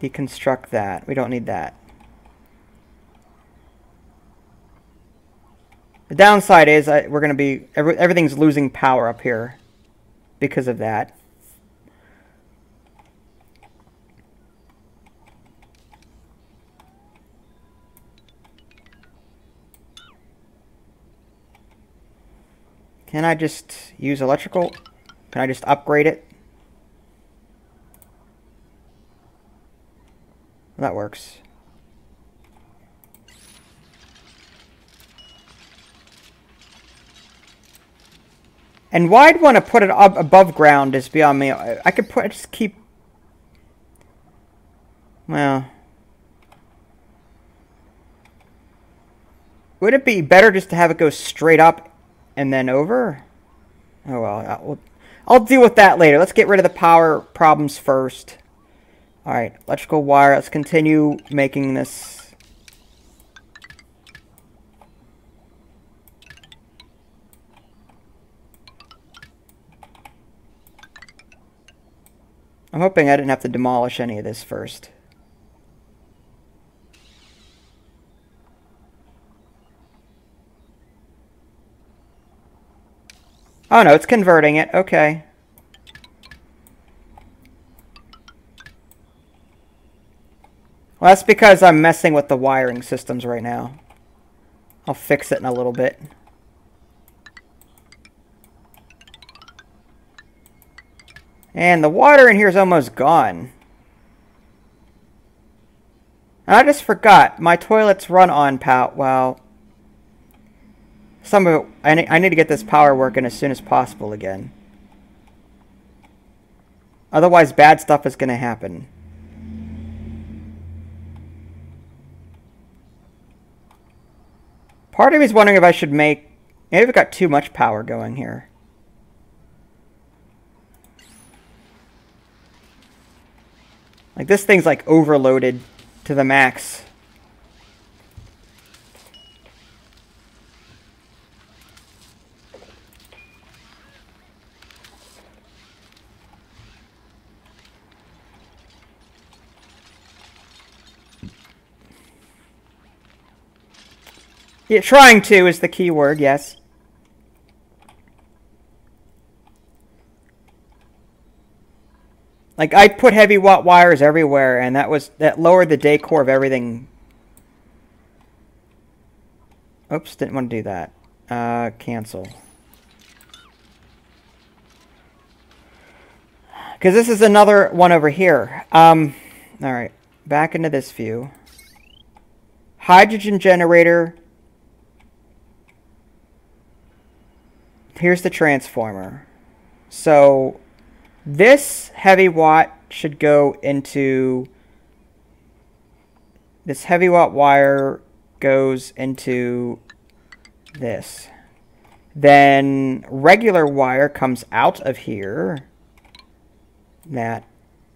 Deconstruct that. We don't need that. The downside is we're going to be... everything's losing power up here because of that. Can I just use electrical? Can I just upgrade it? That works. And why I'd want to put it up above ground is beyond me. I could just keep... Well... Would it be better just to have it go straight up and then over? Oh well, I'll deal with that later. Let's get rid of the power problems first. Alright, electrical wire. Let's continue making this. I'm hoping I didn't have to demolish any of this first. Oh no, it's converting it. Okay. Well, that's because I'm messing with the wiring systems right now. I'll fix it in a little bit. And the water in here is almost gone. And I just forgot. My toilets run on power. Well, some of it, I need to get this power working as soon as possible again. Otherwise, bad stuff is going to happen. Part of me is wondering if I should make... Maybe we've got too much power going here. Like, this thing's like overloaded to the max. Yeah, trying to is the key word, yes. Like, I put heavy watt wires everywhere, and that lowered the decor of everything. Oops, didn't want to do that. Cancel. Because this is another one over here. Alright, back into this view. Hydrogen generator. Here's the transformer. So this heavy watt should go into... This heavy watt wire goes into this. Then regular wire comes out of here. That.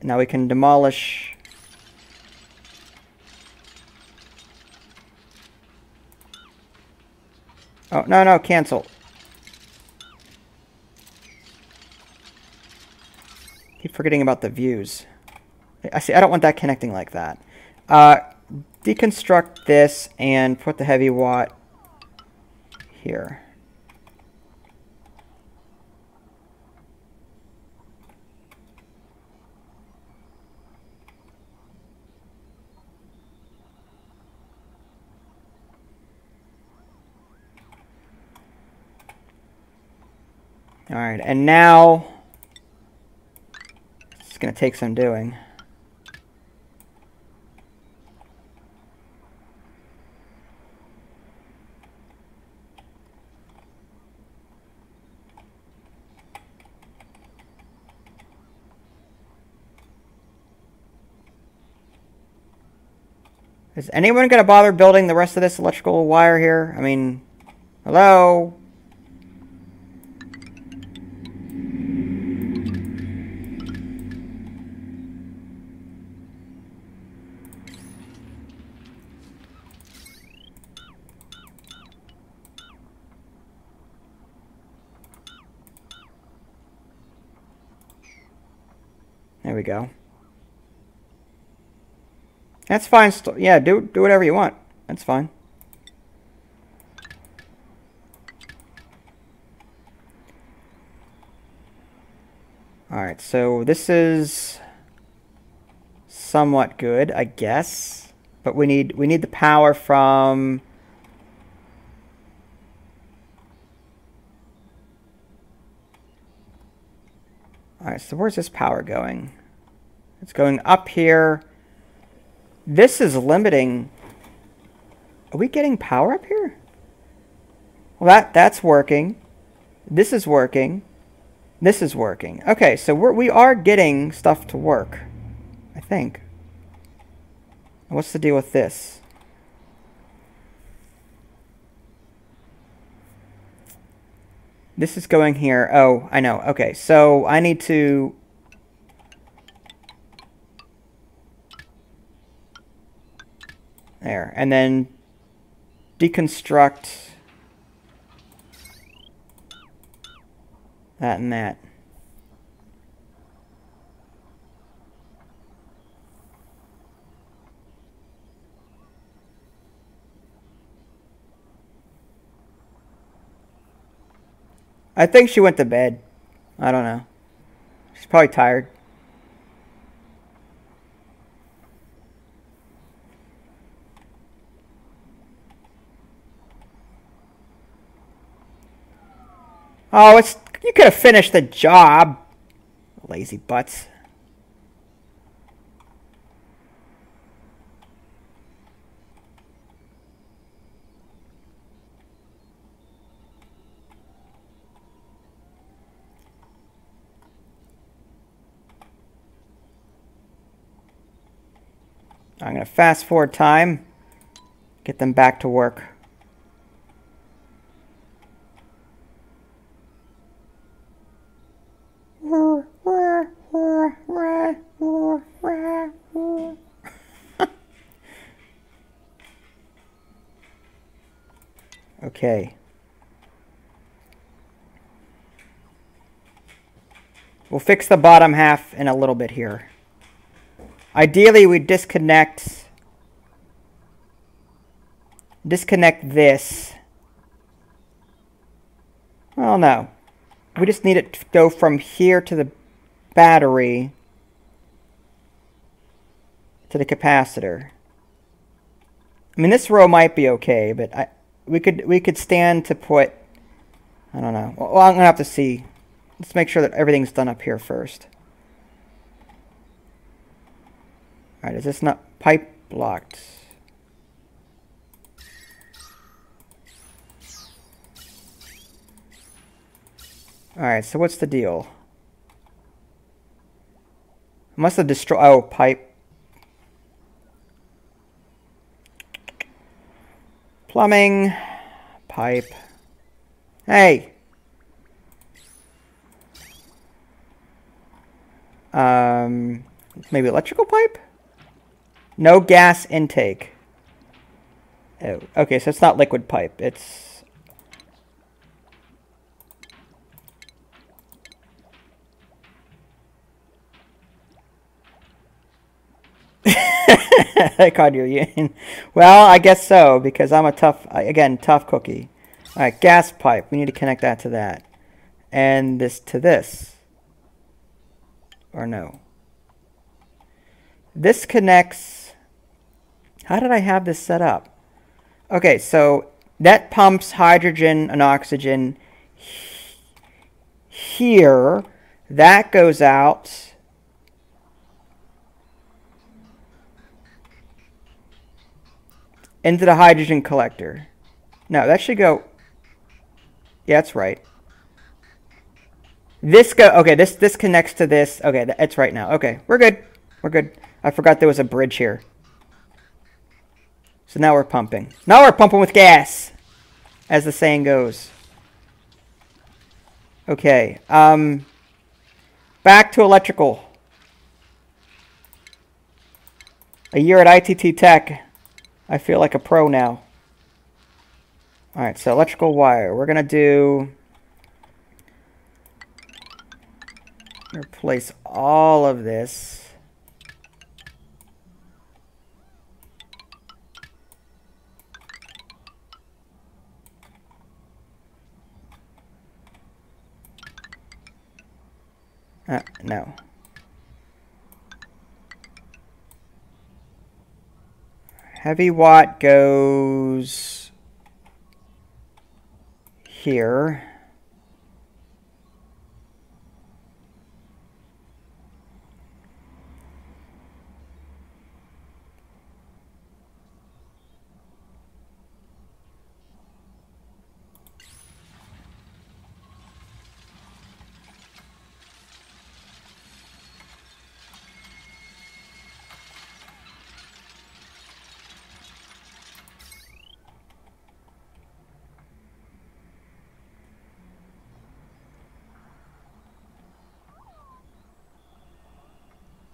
Now we can demolish. Oh, no, no, cancel. Keep forgetting about the views. I see, I don't want that connecting like that. Deconstruct this and put the heavy watt here. All right, and now it's going to take some doing. Is anyone going to bother building the rest of this electrical wire here? I mean, hello? There we go. That's fine. Yeah, do whatever you want. That's fine. All right, so this is somewhat good, I guess. But we need the power from All right, so where's this power going? It's going up here. This is limiting. Are we getting power up here? Well, that's working. This is working. This is working. Okay, so we are getting stuff to work, I think. What's the deal with this? This is going here. Oh, I know. Okay, so I need to... There. And then deconstruct that and that. I think she went to bed. I don't know. She's probably tired. Oh, you could have finished the job. Lazy butts. I'm going to fast forward time, get them back to work. Okay. We'll fix the bottom half in a little bit here. Ideally, we disconnect this. Well, no. We just need it to go from here to the battery to the capacitor. I mean, this row might be okay, but we could stand to put, I don't know. Well, I'm gonna have to see. Let's make sure that everything's done up here first. All right, is this not pipe blocked? All right, so what's the deal? I must have destroyed. Oh, pipe. Plumbing. Pipe. Hey. Maybe electrical pipe? No gas intake. Oh, okay, so it's not liquid pipe. It's... I called you in. Well, I guess so, because I'm a tough, again, tough cookie. All right, gas pipe. We need to connect that to that. And this to this. Or no. This connects... How did I have this set up? Okay, so that pumps hydrogen and oxygen here. That goes out... into the hydrogen collector. No, that should go... Yeah, that's right. This go... Okay, this connects to this. Okay, that's right now. Okay, we're good. We're good. I forgot there was a bridge here. So now we're pumping. Now we're pumping with gas, as the saying goes. Okay. Back to electrical. A year at ITT Tech. I feel like a pro now. Alright, so electrical wire. We're going to do... replace all of this. No. Heavy watt goes here.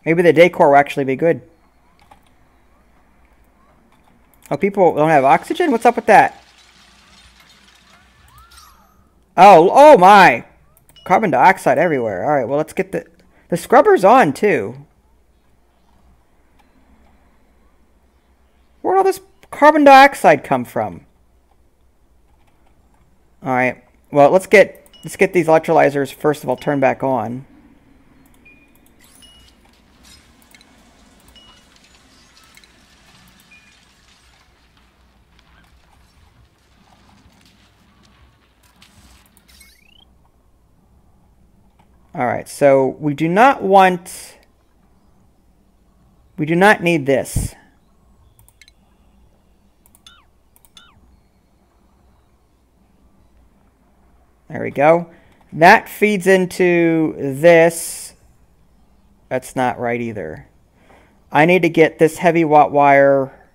Maybe the decor will actually be good. Oh, people don't have oxygen? What's up with that? Oh my! Carbon dioxide everywhere. Alright, well let's get the scrubber's on too. Where'd all this carbon dioxide come from? Alright, well let's get these electrolyzers first of all turned back on. Alright, so we do not need this. There we go. That feeds into this. That's not right either. I need to get this heavy watt wire.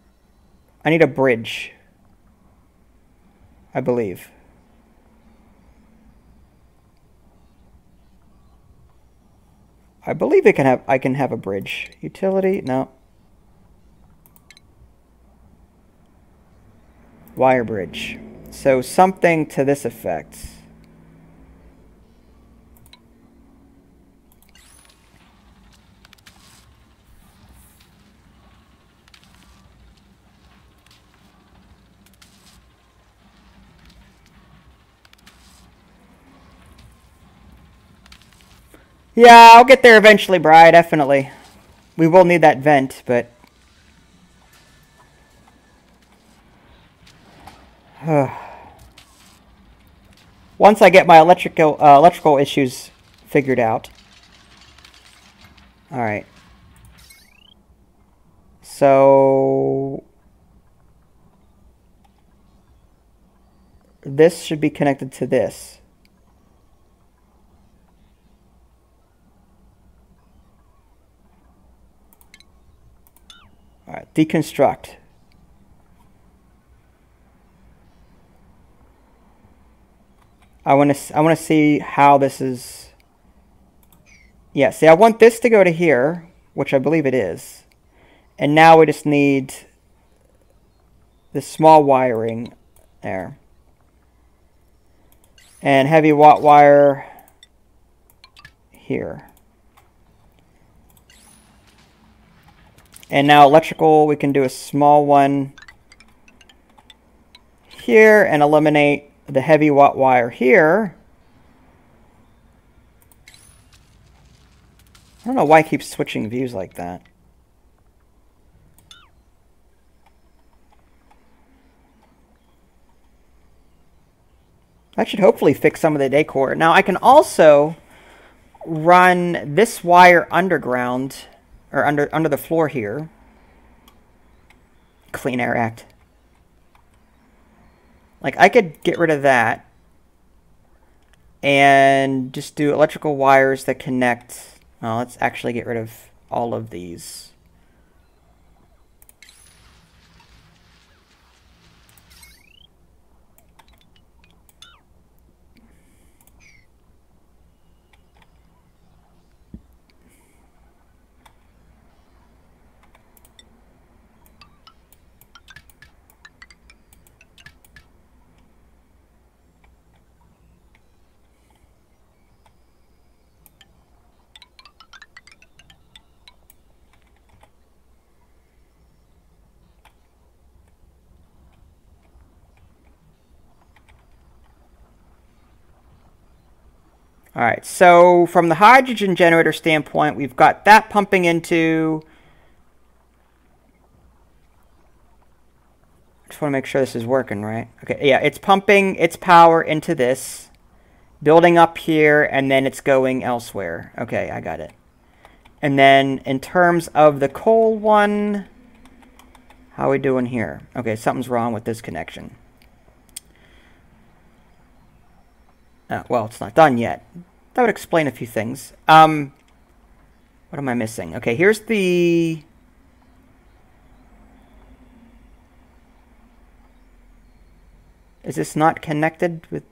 I need a bridge, I believe. I believe I can have a bridge. Utility? No. Wire bridge. So something to this effect. Yeah, I'll get there eventually, Bri, definitely. We will need that vent, but... Once I get my electrical issues figured out. All right. So this should be connected to this. All right, deconstruct. I want to see how this is. Yeah, see, I want this to go to here, which I believe it is. And now we just need this small wiring there. And heavy watt wire here. And now electrical, we can do a small one here and eliminate the heavy watt wire here. I don't know why it keeps switching views like that. That should hopefully fix some of the decor. Now I can also run this wire underground, or under the floor here. Clean Air Act. Like, I could get rid of that and just do electrical wires that connect. Well, let's actually get rid of all of these. All right, so from the hydrogen generator standpoint, we've got that pumping into... I just want to make sure this is working right. Okay, yeah, it's pumping its power into this, building up here, and then it's going elsewhere. Okay, I got it. And then in terms of the coal one, how are we doing here? Okay, something's wrong with this connection. Well, it's not done yet. That would explain a few things. What am I missing? Okay, here's the... Is this not connected with...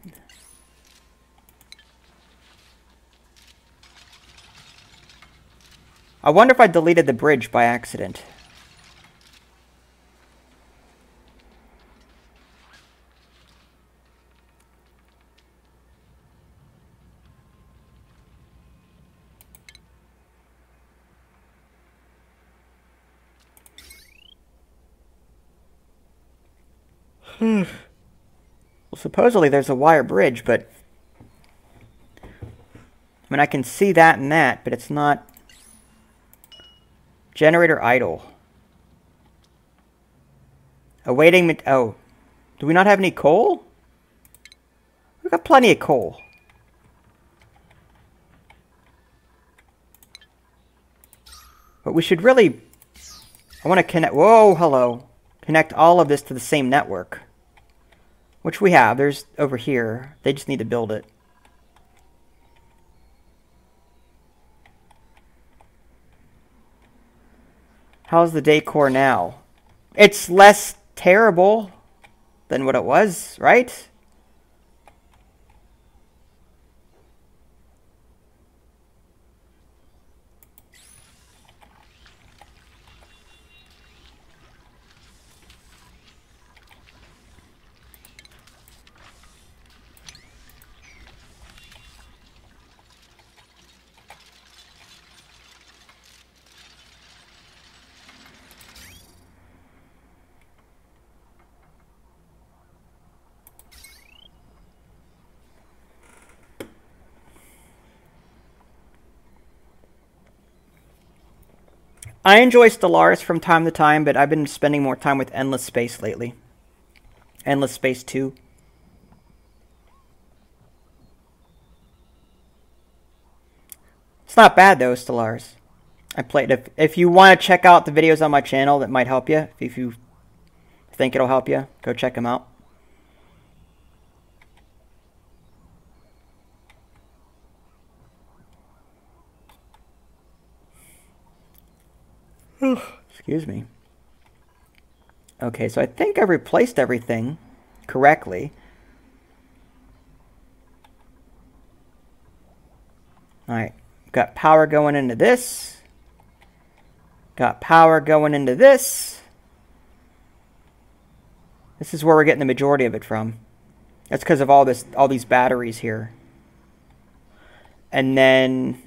I wonder if I deleted the bridge by accident. Well, supposedly there's a wire bridge, but... I mean, I can see that and that, but it's not... Generator idle. Awaiting... Oh. Do we not have any coal? We've got plenty of coal. But we should really... I want to connect... Whoa, hello. Connect all of this to the same network. Which we have. There's over here. They just need to build it. How's the decor now? It's less terrible than what it was, right? I enjoy Stellaris from time to time, but I've been spending more time with Endless Space lately. Endless Space 2. It's not bad though, Stellaris. I played. If you want to check out the videos on my channel, that might help you. If you think it'll help you, go check them out. Excuse me. Okay, so I think I've replaced everything correctly. Alright, got power going into this. Got power going into this. This is where we're getting the majority of it from. That's because of all these batteries here. And then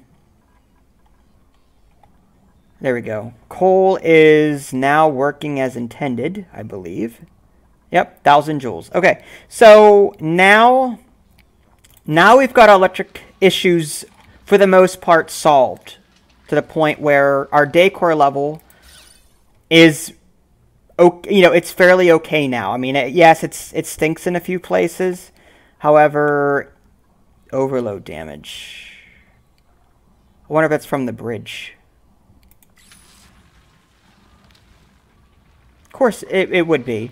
there we go. Coal is now working as intended, I believe. Yep, 1,000 joules. Okay, so now we've got our electric issues for the most part solved to the point where our decor level is, you know, it's fairly okay now. I mean, yes, it stinks in a few places. However, overload damage. I wonder if that's from the bridge. Of course, it would be.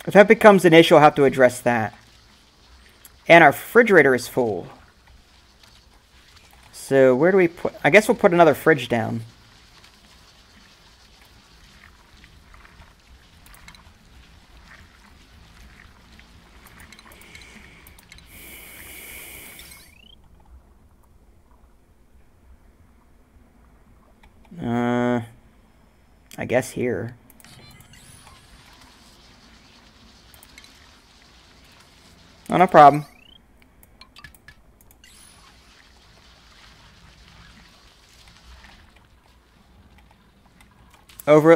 If that becomes an issue, I'll have to address that. And our refrigerator is full. So where do we put... I guess we'll put another fridge down. I guess here. Oh, no problem.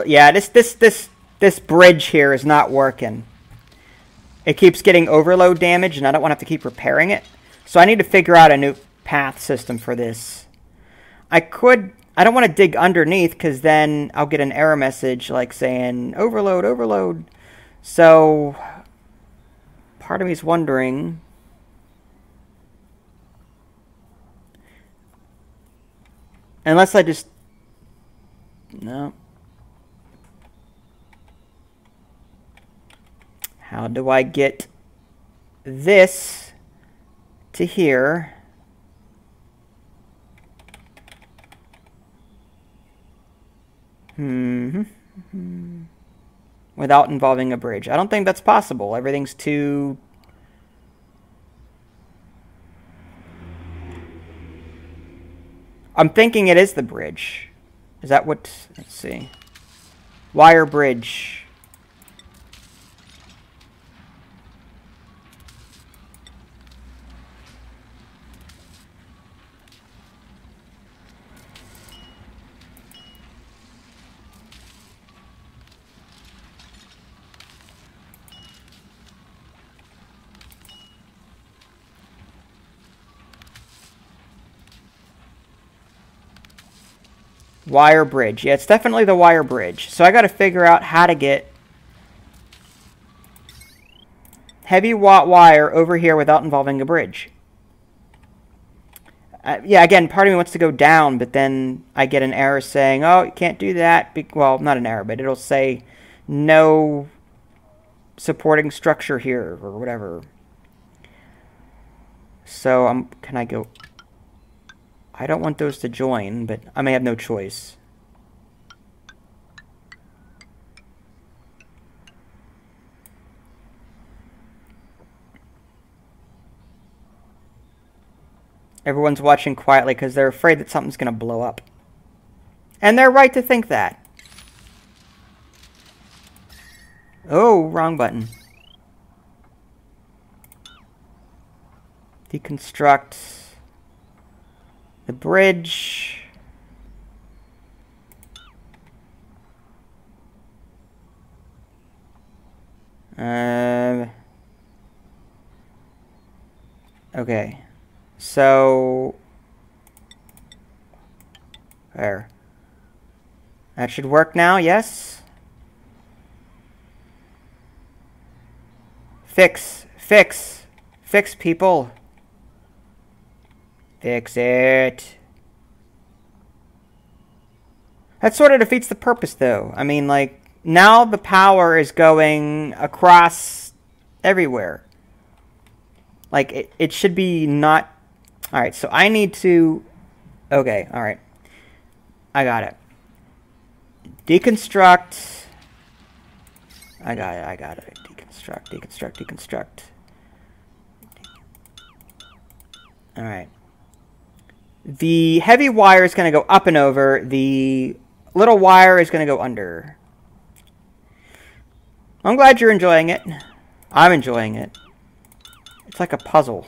Yeah, this bridge here is not working. It keeps getting overload damage, and I don't want to have to keep repairing it. So I need to figure out a new path system for this. I don't want to dig underneath, because then I'll get an error message like saying overload, overload. So part of me is wondering, unless I just, no. How do I get this to here? Without involving a bridge. I don't think that's possible. Everything's too... I'm thinking it is the bridge. Is that what... Let's see. Wire bridge. Wire bridge. Yeah, it's definitely the wire bridge. So I got to figure out how to get heavy watt wire over here without involving a bridge. Yeah, again, part of me wants to go down, but then I get an error saying, oh, you can't do that. Well, not an error, but it'll say no supporting structure here or whatever. So can I go... I don't want those to join, but I may have no choice. Everyone's watching quietly because they're afraid that something's going to blow up. And they're right to think that. Oh, wrong button. Deconstruct the bridge. Okay. So there. That should work now, yes? Fix. Fix. Fix, people. Fix it. That sort of defeats the purpose, though. I mean, like, now the power is going across everywhere. Like, it should be not... Alright, so I need to... Okay, alright. I got it. Deconstruct. I got it. Deconstruct. Alright. The heavy wire is going to go up and over. The little wire is going to go under. I'm glad you're enjoying it. I'm enjoying it. It's like a puzzle.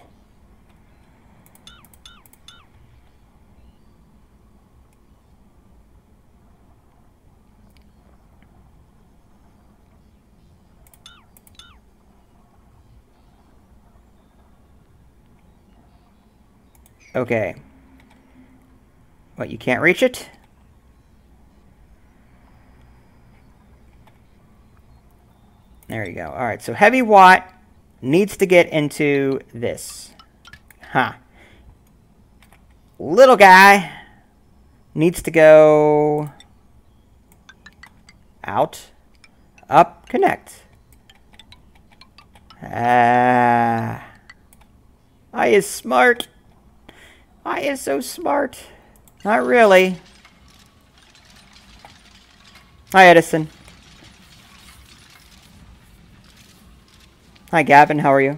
Okay. What, you can't reach it? There you go. Alright, so heavy watt needs to get into this. Huh. Little guy needs to go out, up, connect. I is smart. I is so smart. Not really. Hi, Edison. Hi, Gavin. How are you?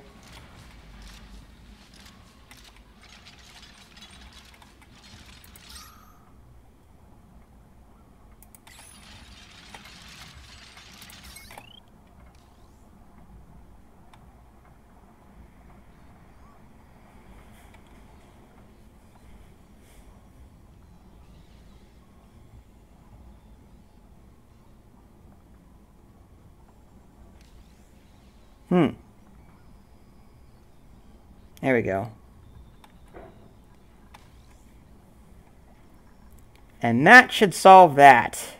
There we go. And that should solve that.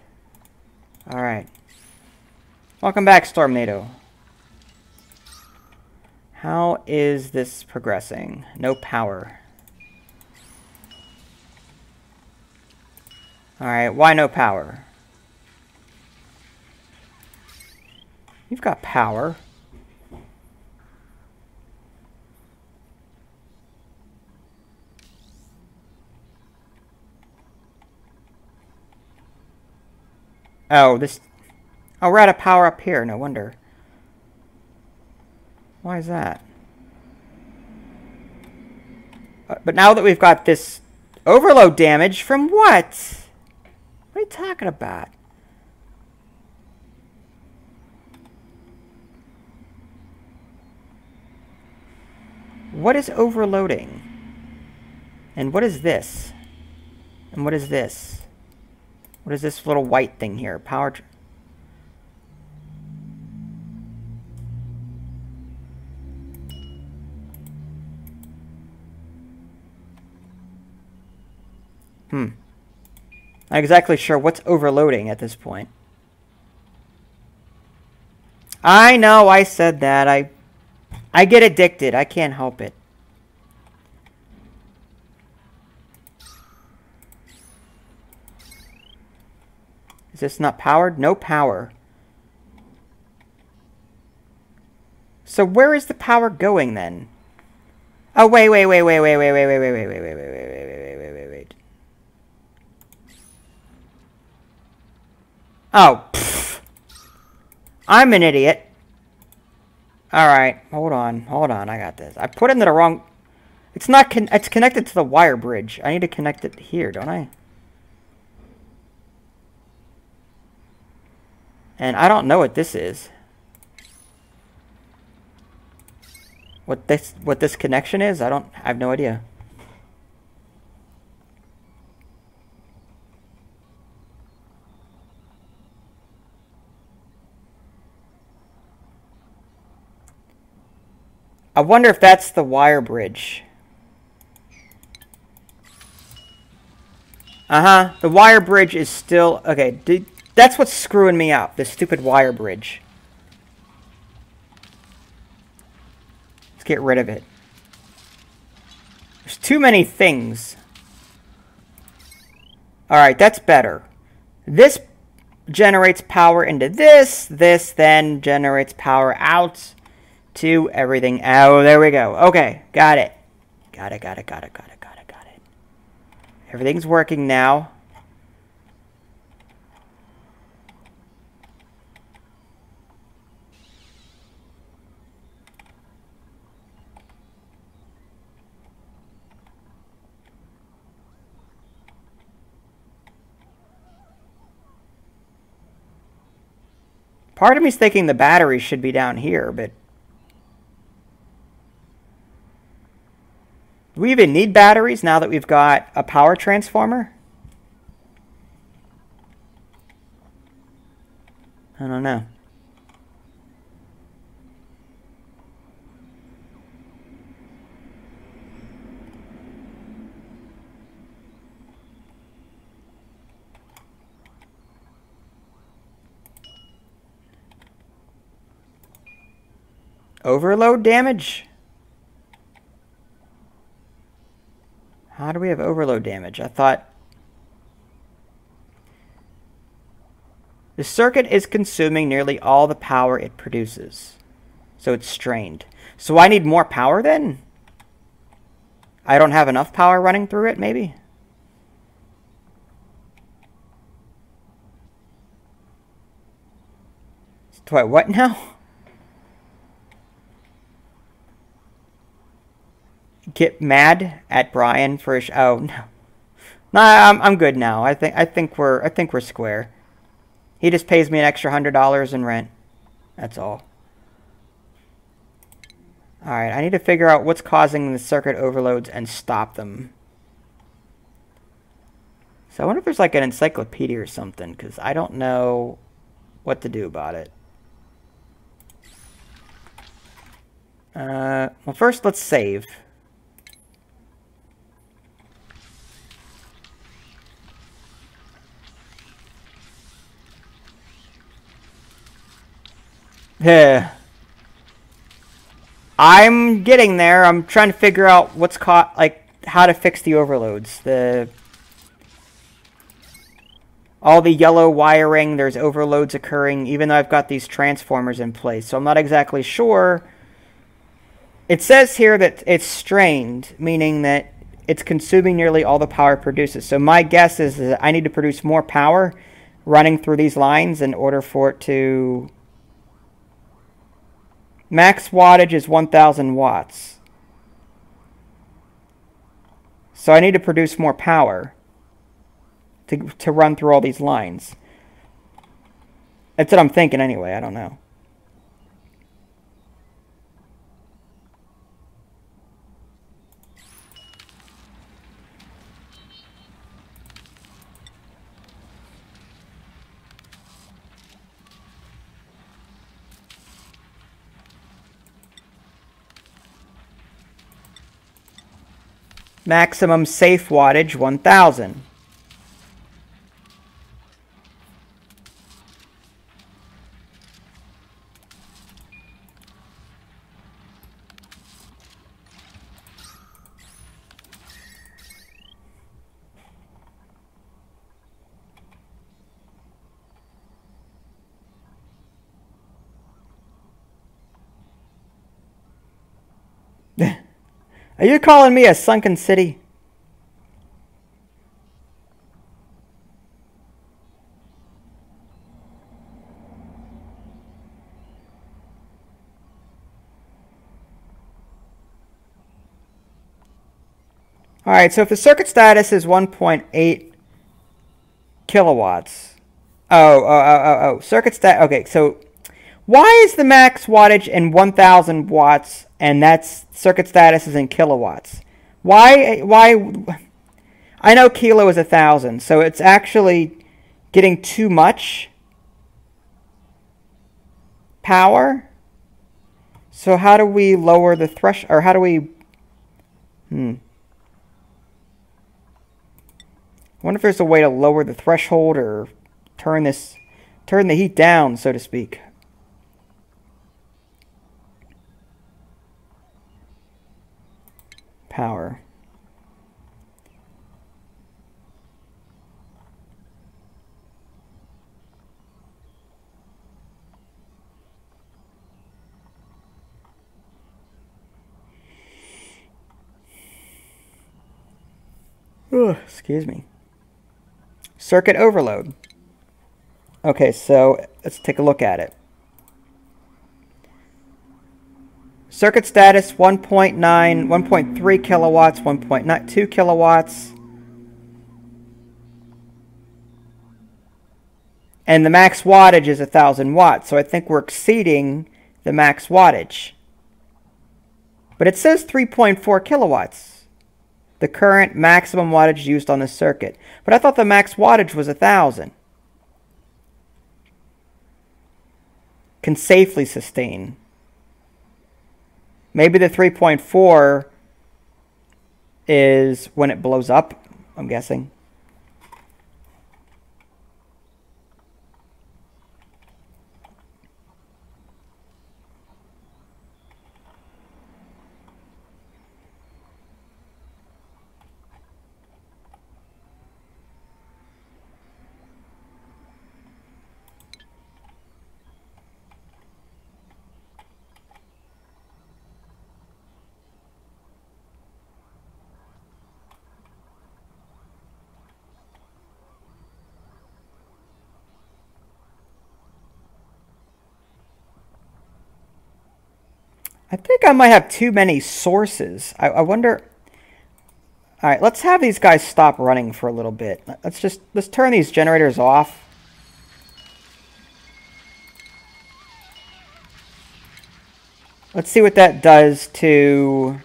Alright. Welcome back, Stormnado. How is this progressing? No power. Alright, why no power? You've got power. Oh, this... Oh, we're out of power up here. No wonder. Why is that? But now that we've got this overload damage, from what? What are you talking about? What is overloading? And what is this? And what is this? What is this little white thing here? Power... Not exactly sure what's overloading at this point. I know I said that. I get addicted. I can't help it. Is this not powered? No power. So where is the power going then? Oh, wait. Oh, pfft. I'm an idiot. Alright, hold on, I got this. I put in the wrong... It's not it's connected to the wire bridge. I need to connect it here, don't I? And I don't know what this is. What this connection is? I have no idea. I wonder if that's the wire bridge. Uh-huh. The wire bridge is still... Okay, that's what's screwing me up. This stupid wire bridge. Let's get rid of it. There's too many things. Alright, that's better. This generates power into this. This then generates power out to everything. Oh, there we go. Okay, got it. Got it. Everything's working now. Part of me's thinking the batteries should be down here, but do we even need batteries now that we've got a power transformer? I don't know. Overload damage? How do we have overload damage? I thought the circuit is consuming nearly all the power it produces. So it's strained. So I need more power then? I don't have enough power running through it, maybe? Wait, what now? Get mad at Brian for his... Oh, no. No, I'm good now. I think we're square. He just pays me an extra $100 in rent. That's all. Alright, I need to figure out what's causing the circuit overloads and stop them. So I wonder if there's like an encyclopedia or something, because I don't know what to do about it. Well, first let's save. I'm getting there. I'm trying to figure out what's caught, like how to fix the overloads. All the yellow wiring, there's overloads occurring, even though I've got these transformers in place. So I'm not exactly sure. It says here that it's strained, meaning that it's consuming nearly all the power it produces. So my guess is that I need to produce more power running through these lines in order for it to... Max wattage is 1,000 watts. So I need to produce more power to run through all these lines. That's what I'm thinking anyway. I don't know. Maximum safe wattage, 1,000. Are you calling me a sunken city? Alright, so if the circuit status is 1.8 kilowatts. Circuit stat. Okay, so why is the max wattage in 1,000 watts and that's circuit status is in kilowatts? Why? I know kilo is 1,000, so it's actually getting too much power. So how do we lower the threshold, or how do we... I wonder if there's a way to lower the threshold or turn the heat down, so to speak. power. Ugh, excuse me. Circuit overload. Okay, so let's take a look at it. Circuit status 1.9, 1.3 kilowatts, 1.2 kilowatts. And the max wattage is 1,000 watts, so I think we're exceeding the max wattage. But it says 3.4 kilowatts. The current maximum wattage used on this circuit. But I thought the max wattage was 1,000. Can safely sustain. Maybe the 3.4 is when it blows up, I'm guessing. I think I might have too many sources. I wonder... All right, let's have these guys stop running for a little bit. Let's turn these generators off. Let's see what that does to...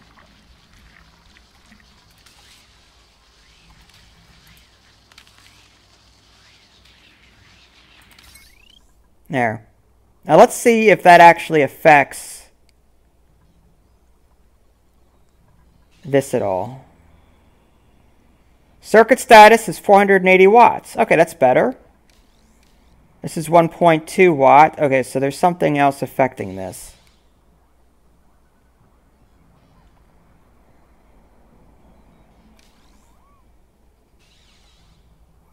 There. Now let's see if that actually affects this at all. Circuit status is 480 watts. Okay, that's better. This is 1.2 watt. Okay, so there's something else affecting this.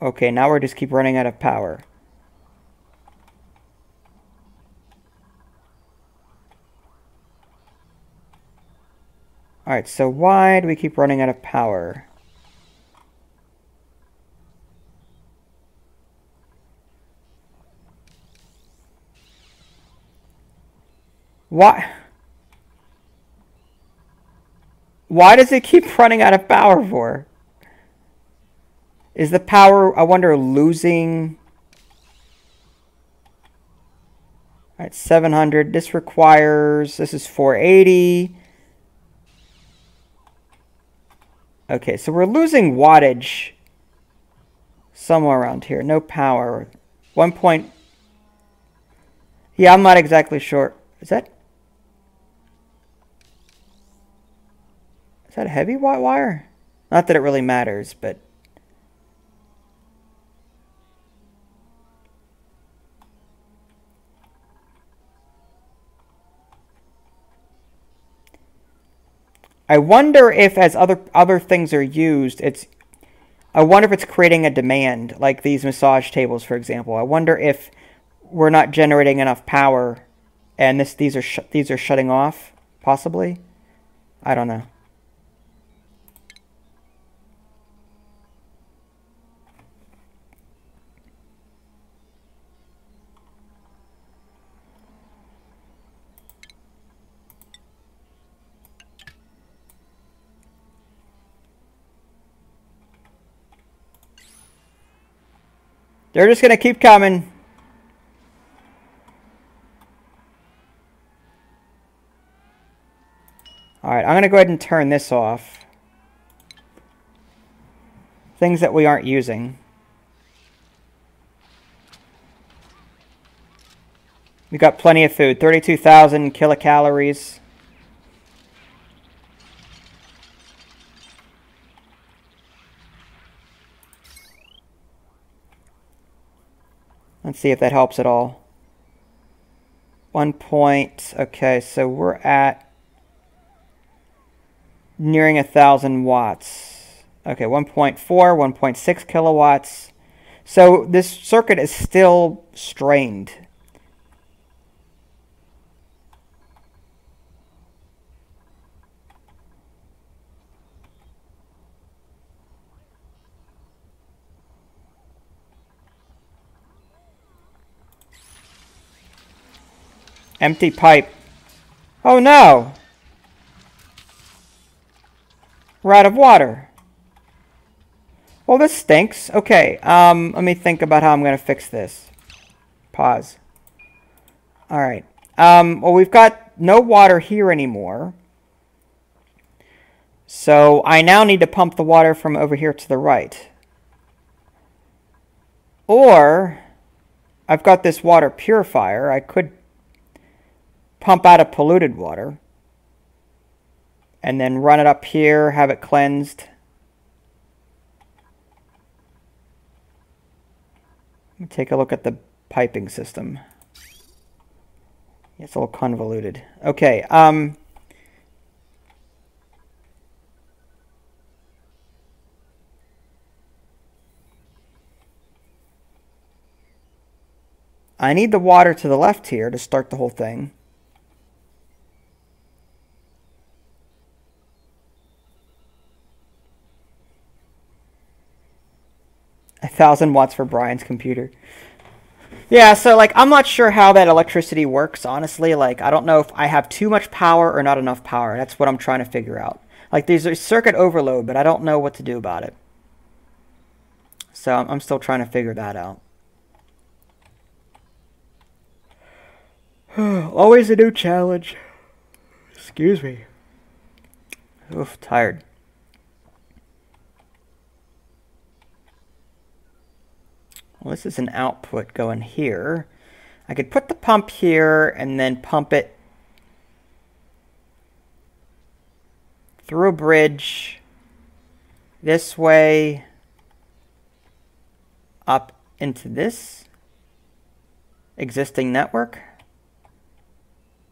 Okay, now we're just keep running out of power. Alright, so why do we keep running out of power? Why does it keep running out of power for? Is the power, I wonder, losing? Alright, 700. This is 480. Okay, so we're losing wattage somewhere around here. No power. Yeah, I'm not exactly sure. Is that a heavy wire? Not that it really matters, but... I wonder if, as other things are used, I wonder if it's creating a demand, like these massage tables, for example. I wonder if we're not generating enough power, and these are shutting off, possibly. I don't know. They're just going to keep coming. Alright, I'm going to go ahead and turn this off. Things that we aren't using. We've got plenty of food. 32,000 kilocalories. Let's see if that helps at all. 1 point. Okay, so we're at nearing 1,000 watts. Okay, 1.4, 1.6 kilowatts. So this circuit is still strained. Empty pipe. Oh no! We're out of water. Well, this stinks. Okay, let me think about how I'm going to fix this. Pause. Alright. Well, we've got no water here anymore. So I now need to pump the water from over here to the right. Or, I've got this water purifier. I could pump out of polluted water. And then run it up here, have it cleansed. Let me take a look at the piping system. It's a little convoluted. Okay, I need the water to the left here to start the whole thing. A 1,000 watts for Brian's computer. Yeah, so like I'm not sure how that electricity works, honestly. Like I don't know if I have too much power or not enough power. That's what I'm trying to figure out. Like there's a circuit overload, but I don't know what to do about it. So I'm still trying to figure that out. Always a new challenge. Excuse me. Oof, tired. Well, this is an output going here. I could put the pump here and then pump it through a bridge this way up into this existing network.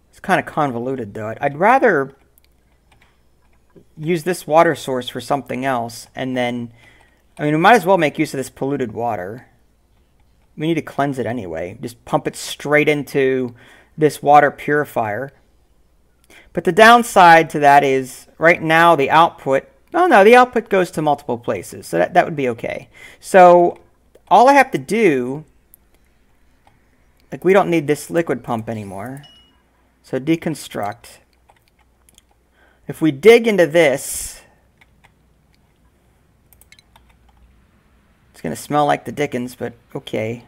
It's kind of convoluted though. I'd rather use this water source for something else and then, I mean, we might as well make use of this polluted water. We need to cleanse it anyway. Just pump it straight into this water purifier. But the downside to that is right now the output, oh no, the output goes to multiple places. So that would be okay. So all I have to do, like we don't need this liquid pump anymore. So deconstruct. If we dig into this, it's going to smell like the Dickens, but okay.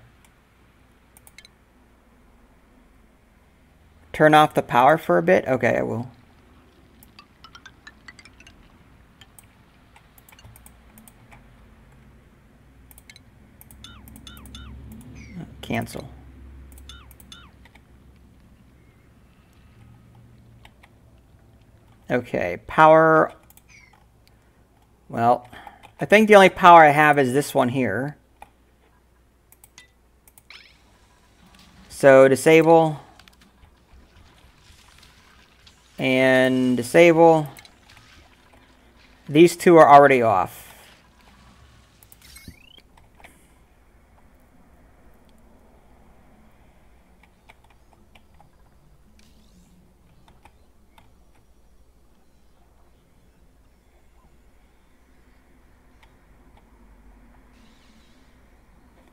Turn off the power for a bit? Okay, I will. Cancel. Okay, power. Well, I think the only power I have is this one here. So disable. And disable. These two are already off.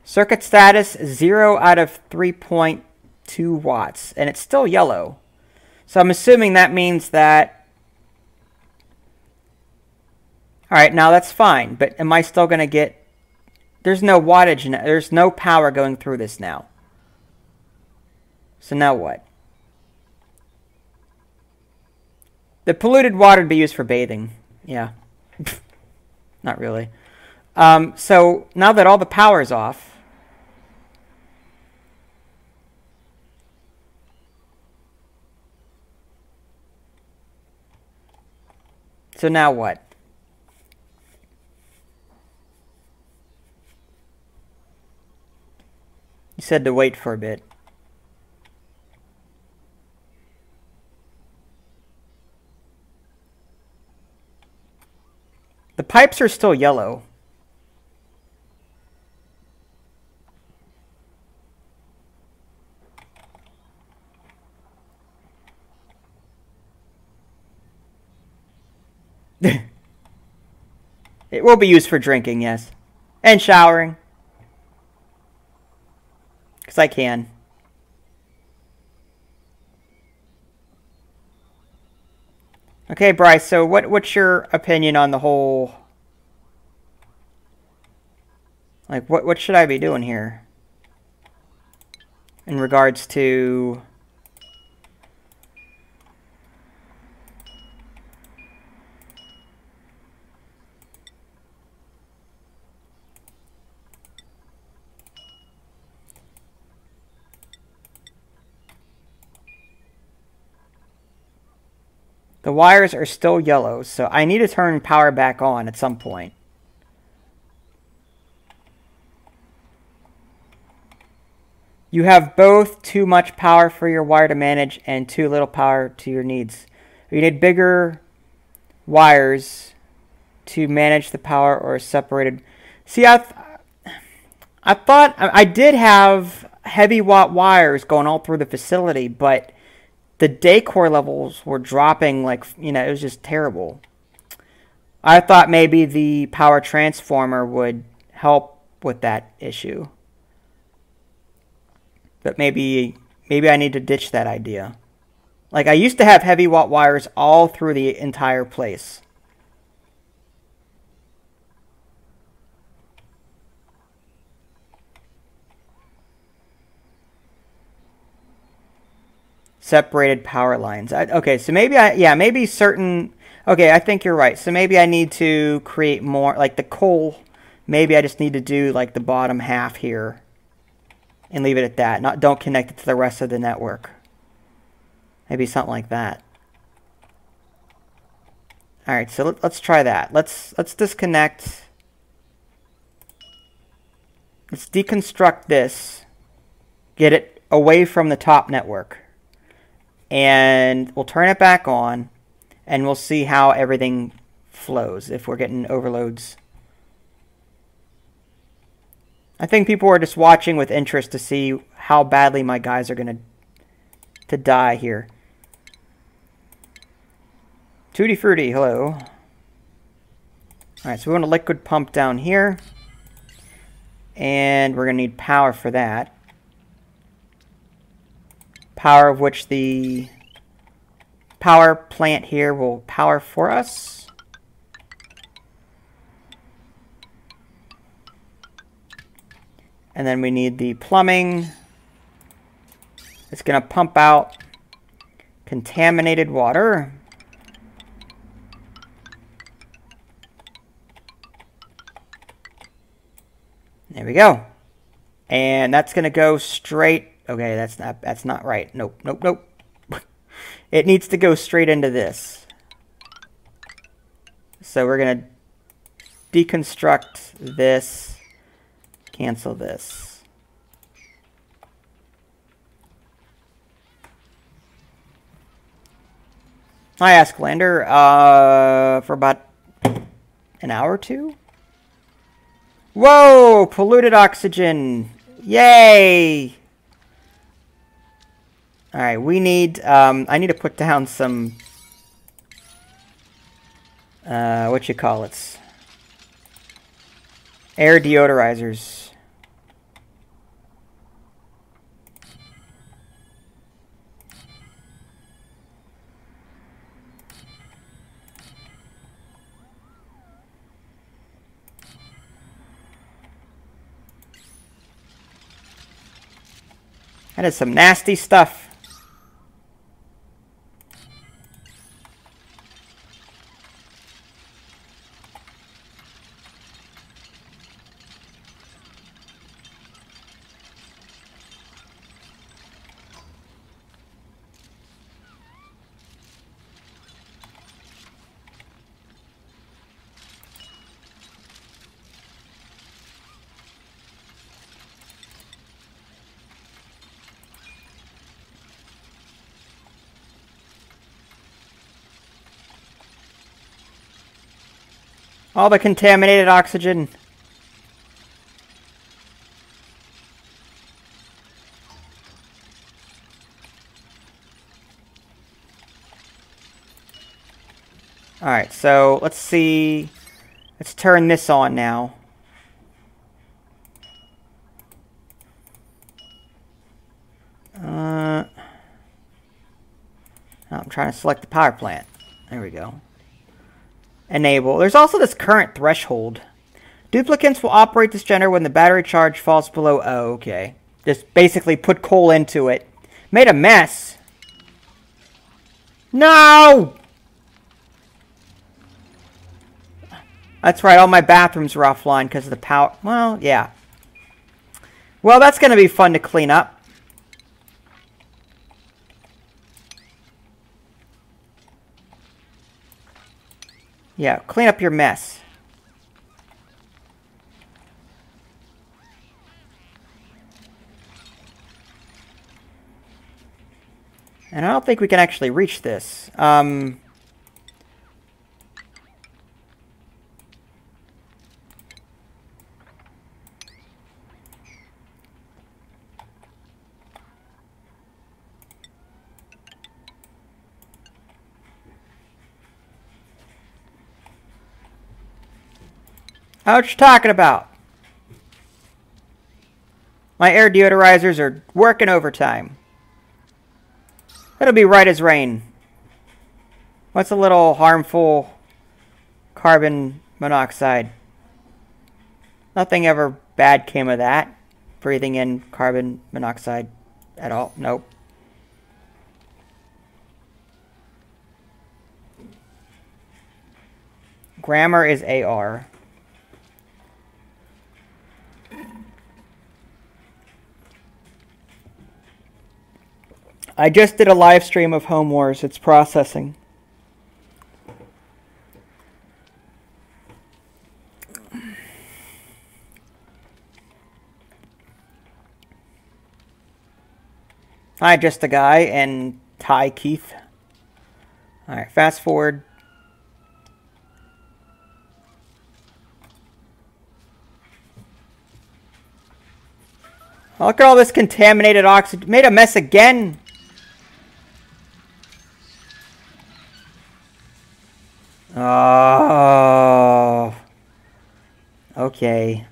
Circuit status 0 out of 3.2 watts, and it's still yellow. So I'm assuming that means that... Alright, now that's fine, but am I still going to get... There's no wattage, there's no power going through this now. So now what? The polluted water would be used for bathing. Yeah. Not really. So now that all the power is off... So now what? You said to wait for a bit. The pipes are still yellow. It will be used for drinking, yes. And showering. Because I can. Okay, Bryce, so what's your opinion on the whole... Like, what should I be doing here? In regards to... The wires are still yellow, so I need to turn power back on at some point. You have both too much power for your wire to manage and too little power to your needs. You need bigger wires to manage the power or separated. See, I thought I did have heavy watt wires going all through the facility, but the decor levels were dropping like, it was just terrible. I thought maybe the power transformer would help with that issue. But maybe I need to ditch that idea. Like, I used to have heavy watt wires all through the entire place. Separated power lines. Okay, so maybe maybe certain... Okay, I think you're right. So maybe I need to create more, like the coal. Maybe I just need to do like the bottom half here and leave it at that. Don't connect it to the rest of the network. Maybe something like that. All right, so let's try that. Let's disconnect. Let's deconstruct this. Get it away from the top network. And we'll turn it back on, and we'll see how everything flows if we're getting overloads. I think people are just watching with interest to see how badly my guys are going to die here. Tutti Frutti, hello. Alright, so we want a liquid pump down here. And we're going to need power for that. Power of which the power plant here will power for us. And then we need the plumbing. It's going to pump out contaminated water. There we go. And that's going to go straight. Okay, that's not right. Nope. It needs to go straight into this. So we're going to deconstruct this, cancel this. Hi, Asklander. For about an hour or two? Whoa! Polluted oxygen! Yay! Alright, we need, I need to put down some, air deodorizers. That is some nasty stuff. All the contaminated oxygen. Alright, so let's see. Let's turn this on now. I'm trying to select the power plant. There we go. Enable. There's also this current threshold. Duplicants will operate this generator when the battery charge falls below... Oh, okay. Just basically put coal into it. Made a mess. No! That's right, all my bathrooms were offline because of the power... Well, yeah. Well, that's going to be fun to clean up. Yeah, clean up your mess. And I don't think we can actually reach this. What you talking about? My air deodorizers are working overtime. It'll be right as rain. What's a little harmful carbon monoxide? Nothing ever bad came of that. Breathing in carbon monoxide at all. Nope. Grammar is AR. I just did a live stream of Home Wars. It's processing. Hi, Just a Guy and Ty Keith. Alright, fast forward. Look at all this contaminated oxygen. Made a mess again. Oh. Okay.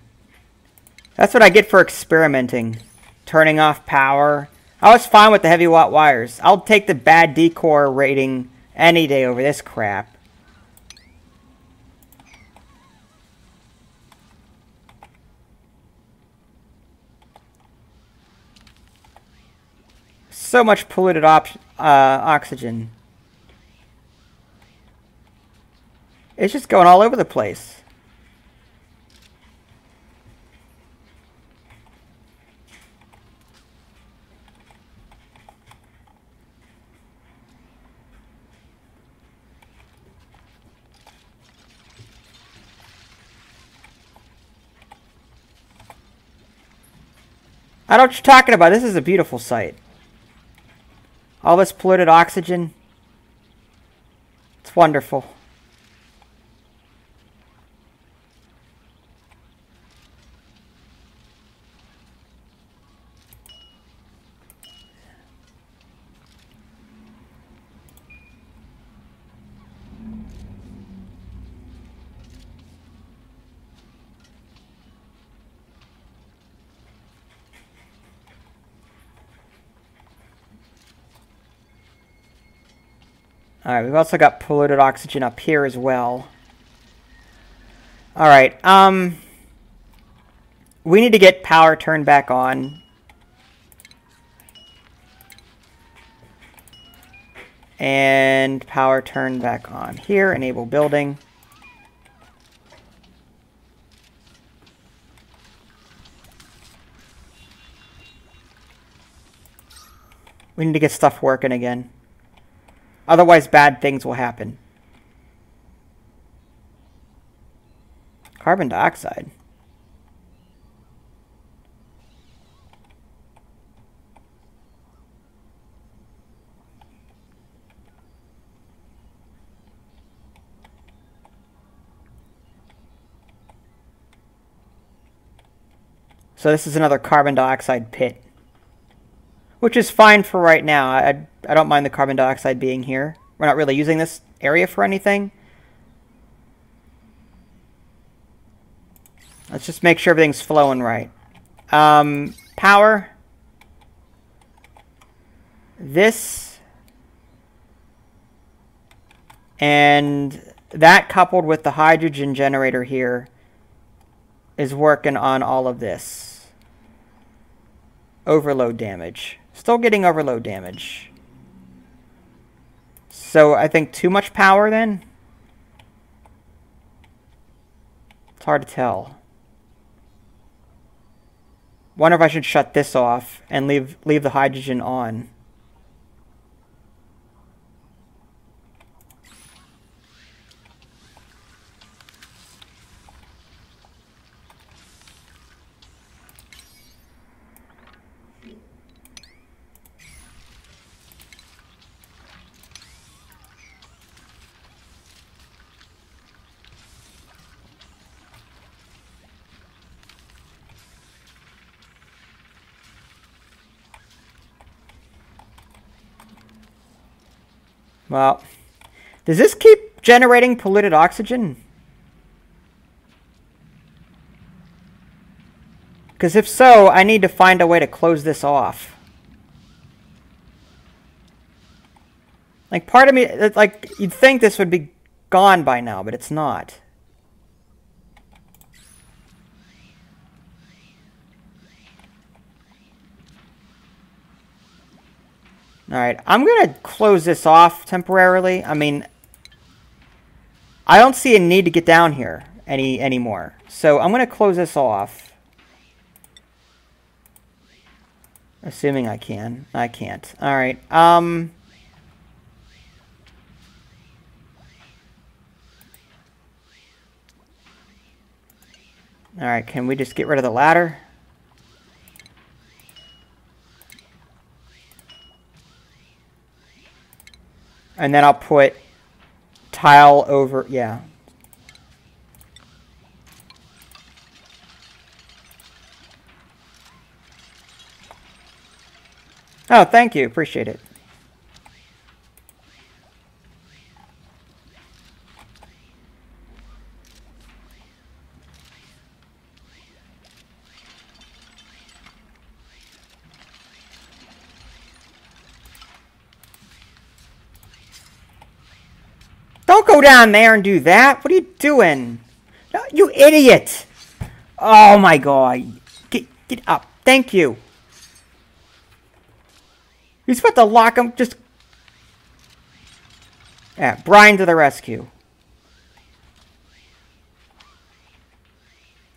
That's what I get for experimenting. Turning off power. I was fine with the heavy watt wires. I'll take the bad decor rating any day over this crap. So much polluted oxygen. It's just going all over the place. I don't know what you're talking about. This is a beautiful site. All this polluted oxygen. It's wonderful. Alright, we've also got polluted oxygen up here as well. Alright, we need to get power turned back on. And power turned back on here. Enable building. We need to get stuff working again. Otherwise, bad things will happen. Carbon dioxide. So this is another carbon dioxide pit, which is fine for right now. I don't mind the carbon dioxide being here. We're not really using this area for anything. Let's just make sure everything's flowing right. Power. This. And that coupled with the hydrogen generator here is working on all of this. Overload damage. Still getting overload damage. So I think too much power then? It's hard to tell. Wonder if I should shut this off and leave the hydrogen on. Well, does this keep generating polluted oxygen? Because if so, I need to find a way to close this off. Like, part of me, like, you'd think this would be gone by now, but it's not. Alright, I'm going to close this off temporarily. I mean, I don't see a need to get down here anymore. So I'm going to close this off. Assuming I can. I can't. Alright, Alright, can we just get rid of the ladder? And then I'll put tile over, yeah. Oh, thank you. Appreciate it. Don't go down there and do that. What are you doing? No, you idiot. Oh my god. Get up. Thank you. You're supposed to lock him. Just... Yeah, Brian to the rescue.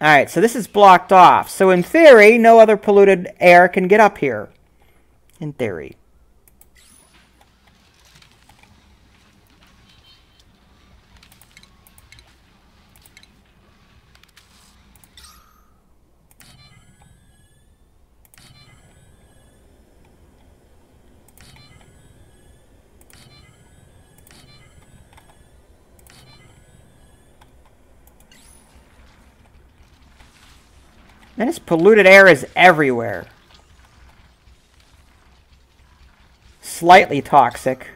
Alright, so this is blocked off. So in theory, no other polluted air can get up here. In theory. And this polluted air is everywhere. Slightly toxic.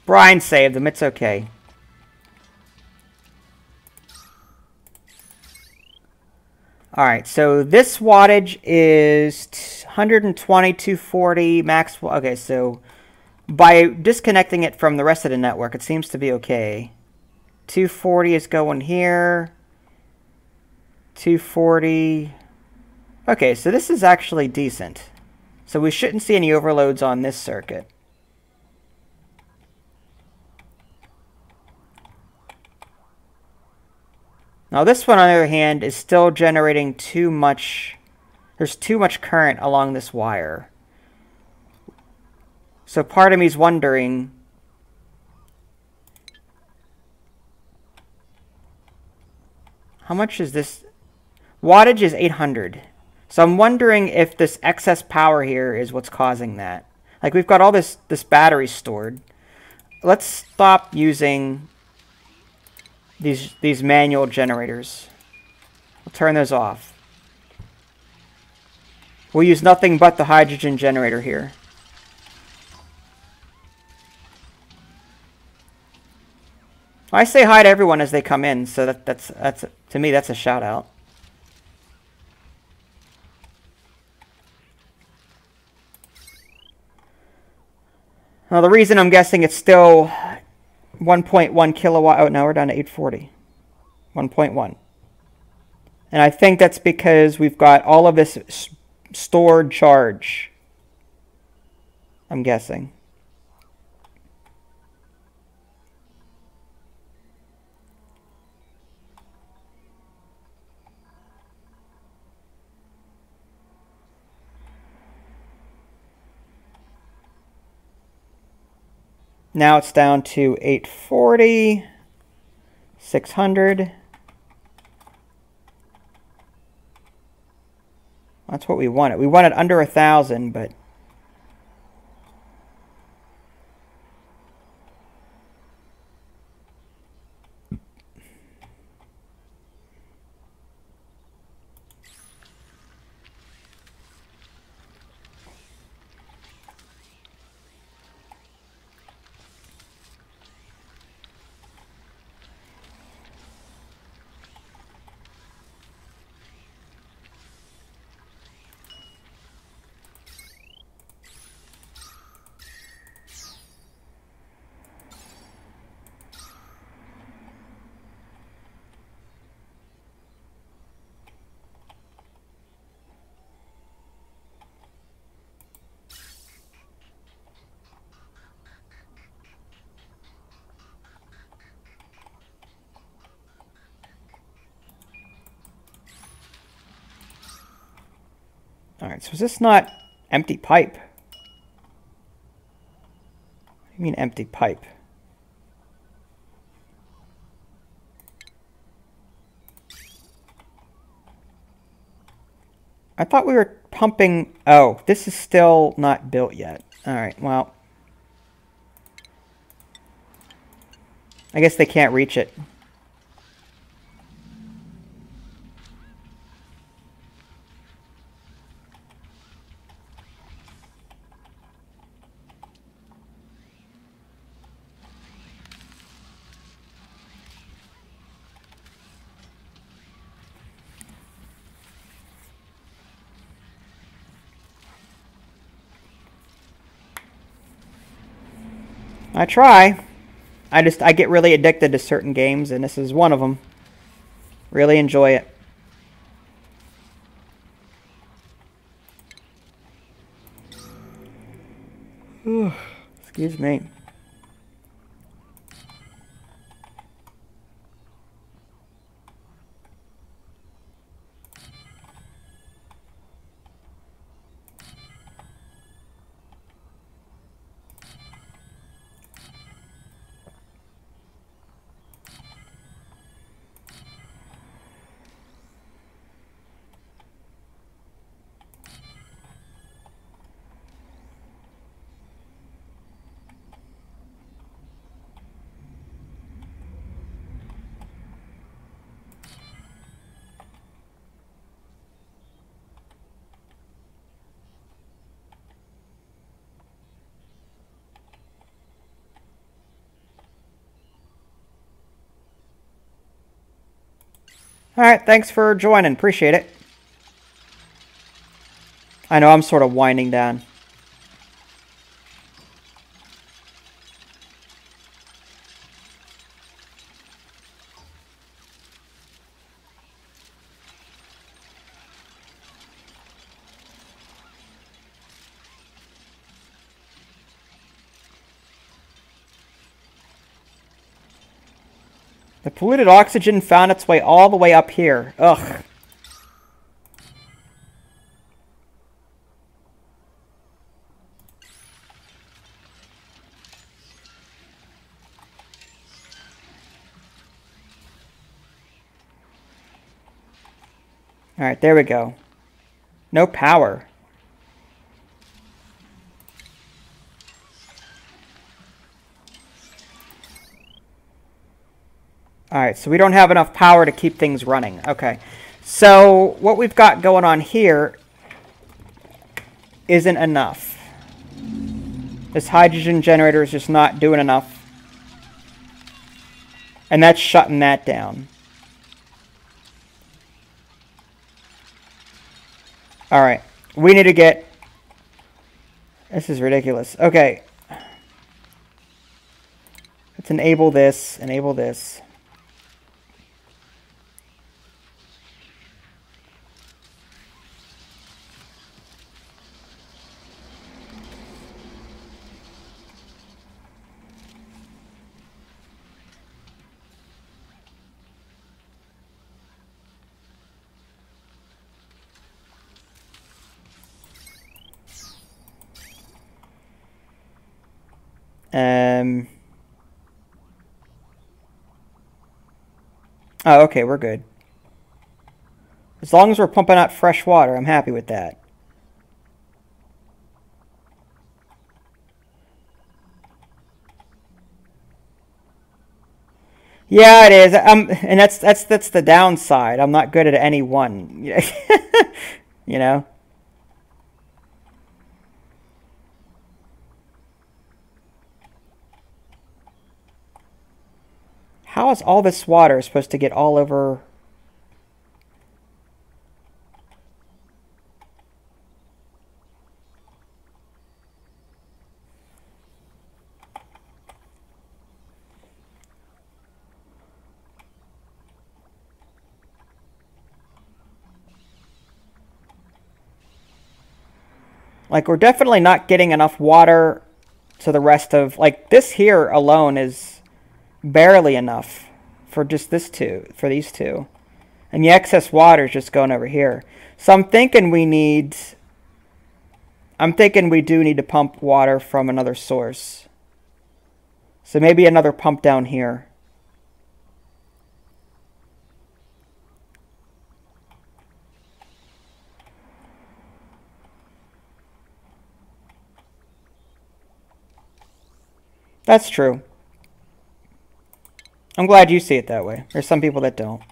Brian saved them. It's okay. Alright, so this wattage is 120, 240, max. Okay, so by disconnecting it from the rest of the network, it seems to be okay. 240 is going here. 240. Okay, so this is actually decent. So we shouldn't see any overloads on this circuit. Now this one, on the other hand, is still generating too much. There's too much current along this wire. So part of me is wondering, how much is this? Wattage is 800. So I'm wondering if this excess power here is what's causing that. Like, we've got all this battery stored. Let's stop using these manual generators. We'll turn those off. We'll use nothing but the hydrogen generator here. I say hi to everyone as they come in, so that's to me that's a shout out. Now the reason I'm guessing it's still 1.1 kilowatt. Oh, now we're down to 840. 1.1. And I think that's because we've got all of this stored charge. I'm guessing. Now it's down to 840, 600. That's what we wanted. We wanted under 1,000, but all right, so is this not empty pipe? What do you mean empty pipe? I thought we were pumping. Oh, this is still not built yet. All right, well, I guess they can't reach it. I try. I get really addicted to certain games, and this is one of them. Really enjoy it. Excuse me. All right, thanks for joining. Appreciate it. I know I'm sort of winding down. The polluted oxygen found its way all the way up here. Ugh. Alright, there we go. No power. Alright, so we don't have enough power to keep things running. Okay. So, what we've got going on here isn't enough. This hydrogen generator is just not doing enough. And that's shutting that down. Alright, we need to get... This is ridiculous. Okay. Let's enable this, enable this. Oh, okay, we're good. As long as we're pumping out fresh water, I'm happy with that. Yeah, it is. And that's the downside. I'm not good at any one. You know? How is all this water supposed to get all over? Like, we're definitely not getting enough water to the rest of... Like, this here alone is barely enough for just these two. And the excess water is just going over here. So I'm thinking we do need to pump water from another source. So maybe another pump down here. That's true. I'm glad you see it that way. There's some people that don't.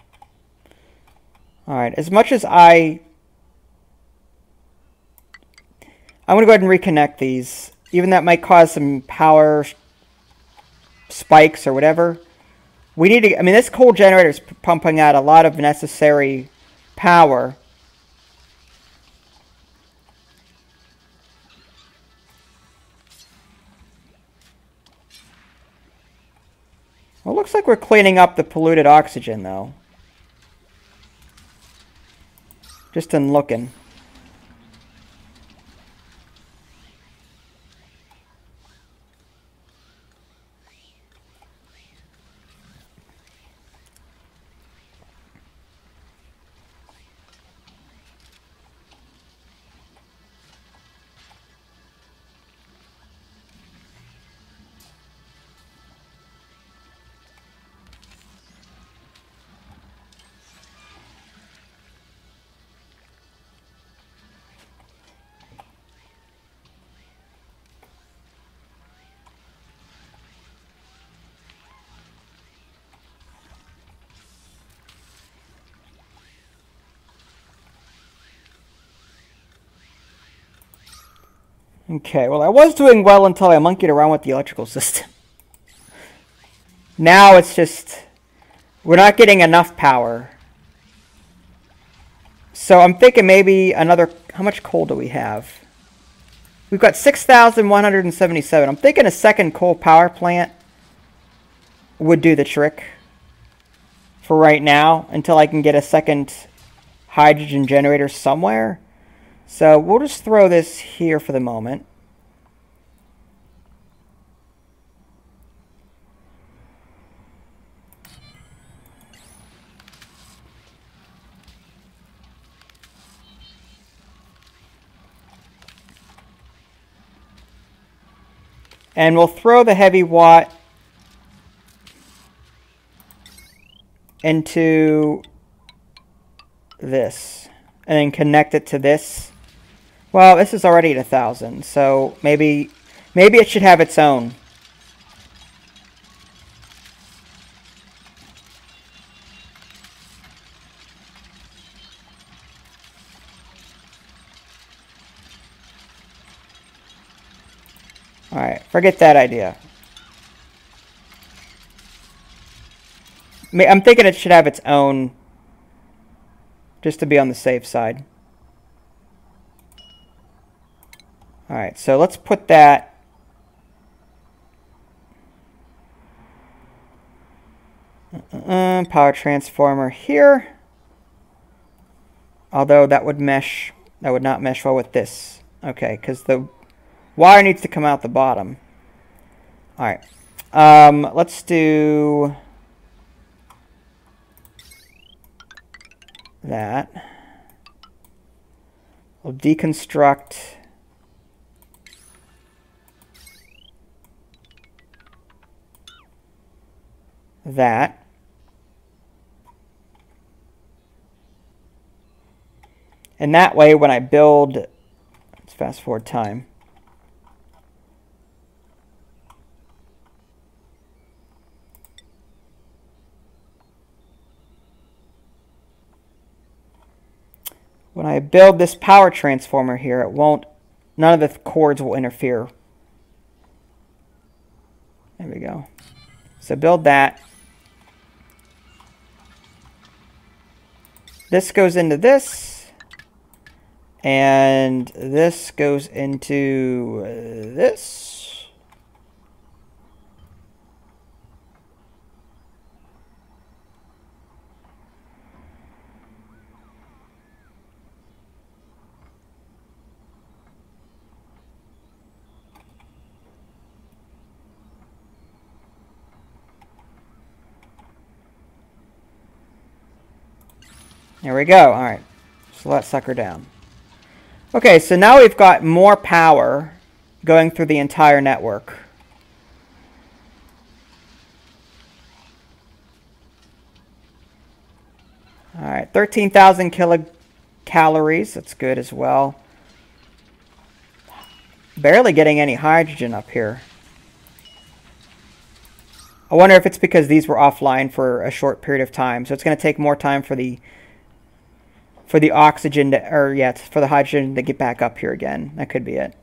Alright, as much as I'm going to go ahead and reconnect these. Even that might cause some power spikes or whatever. We need to... I mean, this coal generator is pumping out a lot of necessary power. Well, it looks like we're cleaning up the polluted oxygen, though. Just in looking. Okay, well, I was doing well until I monkeyed around with the electrical system. Now it's just... We're not getting enough power. So I'm thinking maybe another... How much coal do we have? We've got 6,177. I'm thinking a second coal power plant would do the trick for right now until I can get a second hydrogen generator somewhere. So we'll just throw this here for the moment. And we'll throw the heavy watt into this. And then connect it to this. Well, this is already at 1,000, so maybe it should have its own. Alright, forget that idea. I'm thinking it should have its own, just to be on the safe side. Alright, so let's put that power transformer here. Although that would not mesh well with this. Okay, because the wire needs to come out the bottom. Alright. Let's do that. We'll deconstruct that. And that way when I build, let's fast forward time. When I build this power transformer here, it won't, none of the cords will interfere. There we go. So build that. This goes into this. And this goes into this. There we go. All right. Slow that sucker down. Okay, so now we've got more power going through the entire network. All right, 13,000 kilocalories. That's good as well. Barely getting any hydrogen up here. I wonder if it's because these were offline for a short period of time. So it's going to take more time for the oxygen to, or yeah, for the hydrogen to get back up here again. That could be it.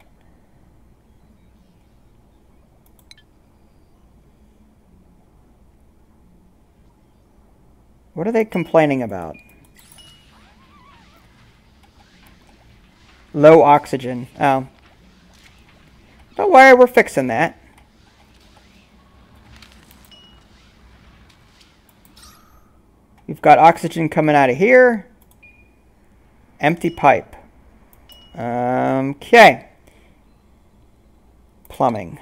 What are they complaining about? Low oxygen. Oh. Don't worry, we're fixing that. You've got oxygen coming out of here. Empty pipe. Okay. Plumbing.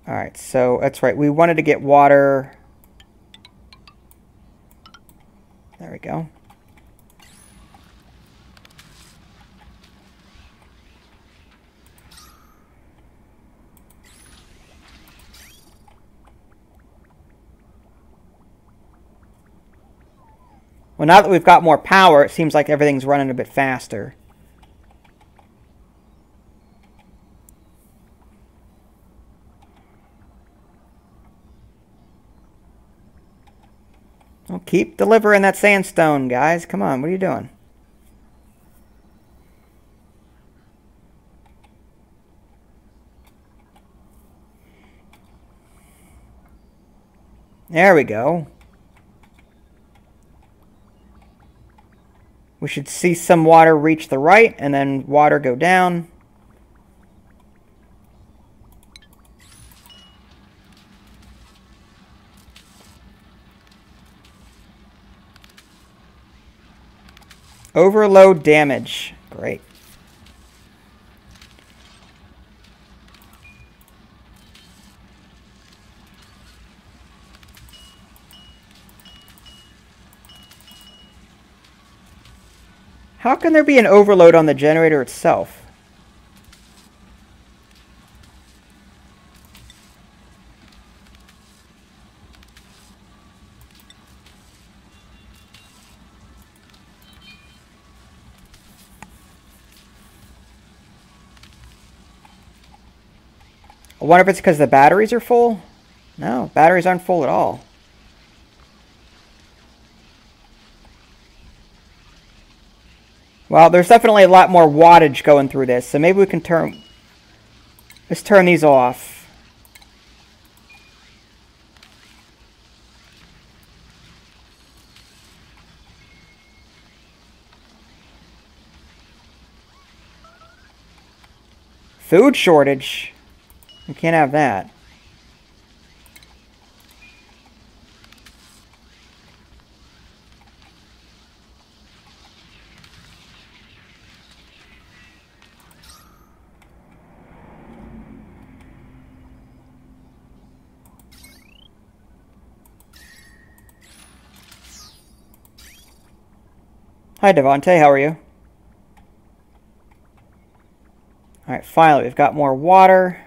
Alright, so that's right. We wanted to get water. There we go. Well, now that we've got more power, it seems like everything's running a bit faster. Well, keep delivering that sandstone, guys. Come on, what are you doing? There we go. We should see some water reach the right and then water go down. Overload damage. Great. How can there be an overload on the generator itself? wonder if it's because the batteries are full? No, batteries aren't full at all. Well, there's definitely a lot more wattage going through this, so maybe we can let's turn these off. Food shortage. We can't have that. Hi, Devontae. How are you? All right, finally, we've got more water.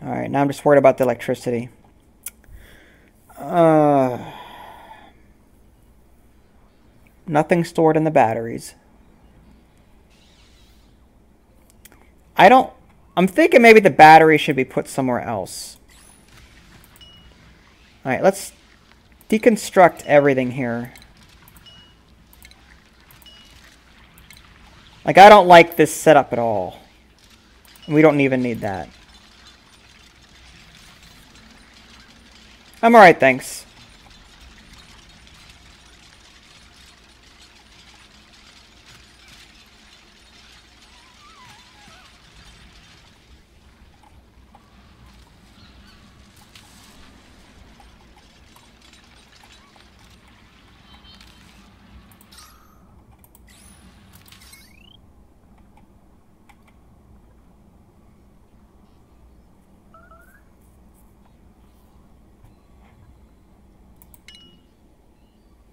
All right, now I'm just worried about the electricity. Nothing stored in the batteries. I'm thinking maybe the battery should be put somewhere else. All right, let's deconstruct everything here. Like, I don't like this setup at all. We don't even need that. I'm all right, thanks.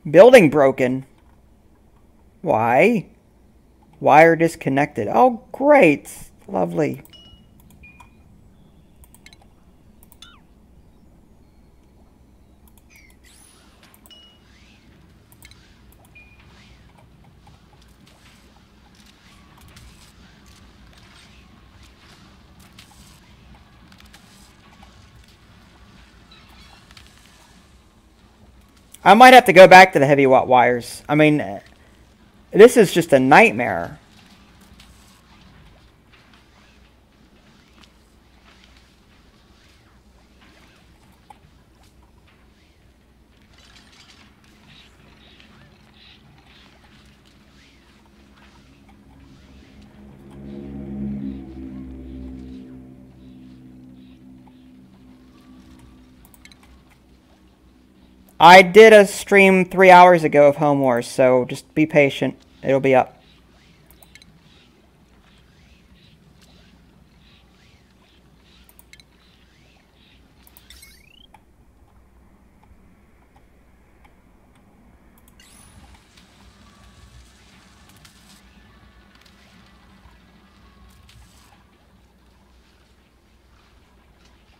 Building broken. Why? Wire disconnected. Oh, great. Lovely. I might have to go back to the heavy watt wires. I mean, this is just a nightmare. I did a stream 3 hours ago of Home Wars, so just be patient. It'll be up.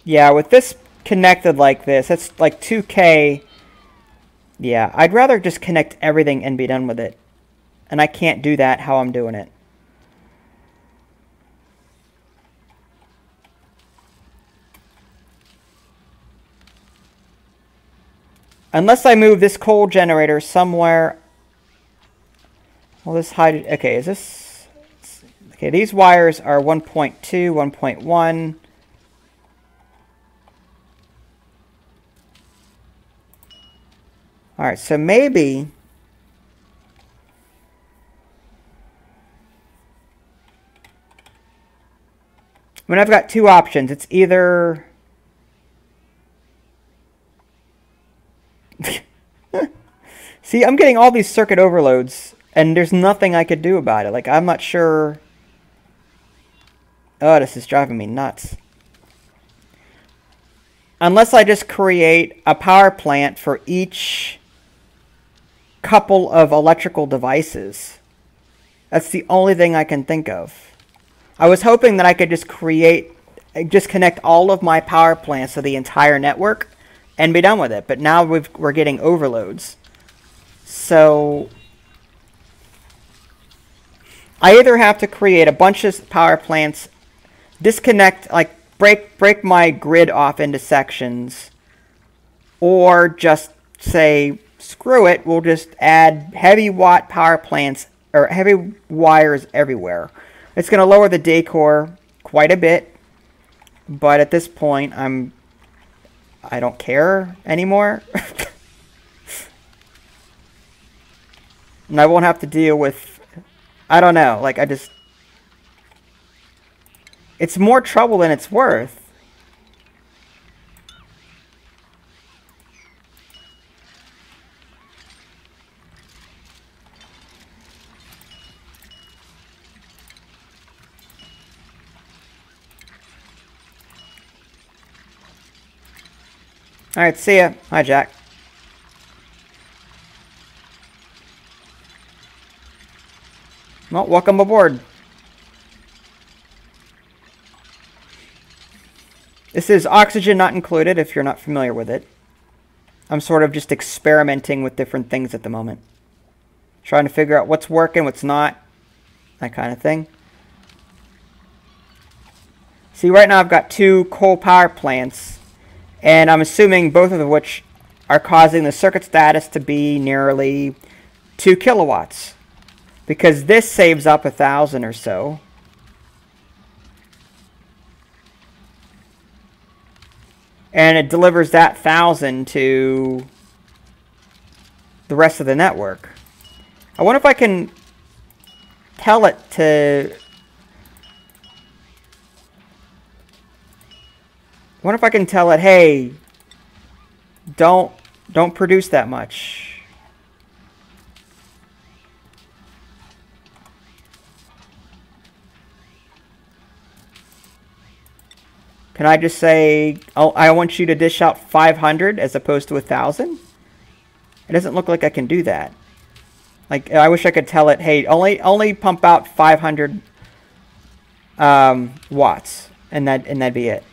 Yeah, with this connected like this, it's like 2K. Yeah, I'd rather just connect everything and be done with it. And I can't do that how I'm doing it. Unless I move this coal generator somewhere. Well, this hydrogen. Okay, is this. Okay, these wires are 1.2, 1.1. Alright, so maybe. I mean, I've got two options. It's either. See, I'm getting all these circuit overloads, and there's nothing I could do about it. Like, I'm not sure. Oh, this is driving me nuts. Unless I just create a power plant for each couple of electrical devices. That's the only thing I can think of. I was hoping that I could just create just connect all of my power plants to the entire network and be done with it. But now we're getting overloads. So I either have to create a bunch of power plants, disconnect, like break my grid off into sections, or just say, screw it, we'll just add heavy watt power plants or heavy wires everywhere. It's going to lower the decor quite a bit, but at this point I don't care anymore. And I won't have to deal with, I don't know, like it's more trouble than it's worth. Alright, see ya. Hi, Jack. Well, welcome aboard. This is oxygen not included, if you're not familiar with it. I'm sort of just experimenting with different things at the moment. Trying to figure out what's working, what's not. That kind of thing. See, right now I've got 2 coal power plants, and I'm assuming both of which are causing the circuit status to be nearly 2 kilowatts. Because this saves up 1,000 or so. And it delivers that 1,000 to the rest of the network. I wonder if I can tell it to... I wonder if I can tell it, hey, don't produce that much. Can I just say, oh, I want you to dish out 500 as opposed to 1,000? It doesn't look like I can do that. Like, I wish I could tell it, hey, only pump out 500 watts, and that'd be it.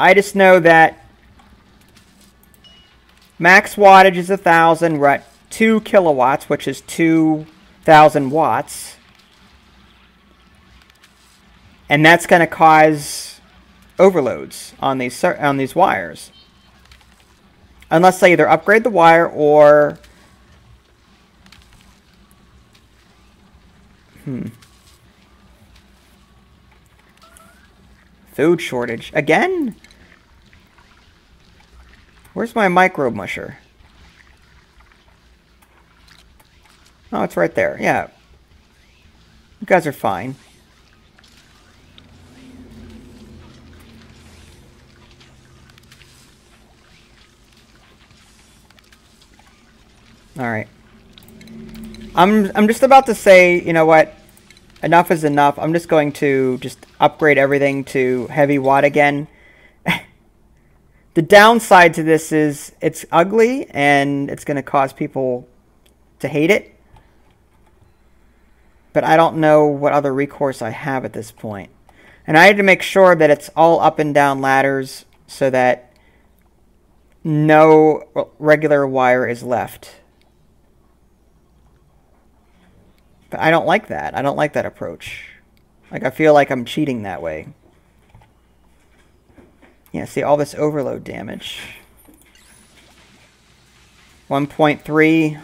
I just know that max wattage is 1,000. We're at 2 kilowatts, which is 2,000 watts. And that's going to cause overloads on these wires. Unless I either upgrade the wire or... Food shortage. Again? Where's my micro musher? Oh, it's right there. Yeah. You guys are fine. Alright. I'm just about to say, you know what? Enough is enough. I'm just going to just upgrade everything to heavy watt again. The downside to this is it's ugly and it's going to cause people to hate it. But I don't know what other recourse I have at this point. And I had to make sure that it's all up and down ladders so that no regular wire is left. But I don't like that. I don't like that approach. Like, I feel like I'm cheating that way. Yeah, see all this overload damage. 1.3.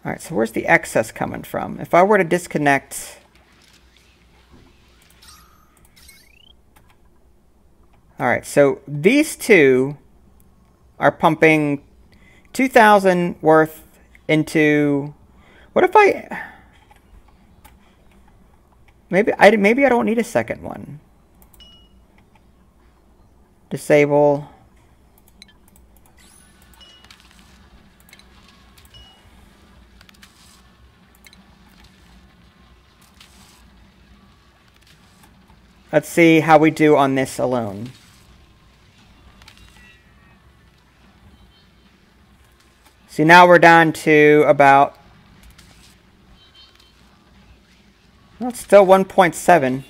Alright, so where's the excess coming from? If I were to disconnect... All right, so these two are pumping 2,000 worth into... What if I... Maybe I don't need a second one. Disable. Let's see how we do on this alone. See, now we're down to about... Well, it's still 1.7.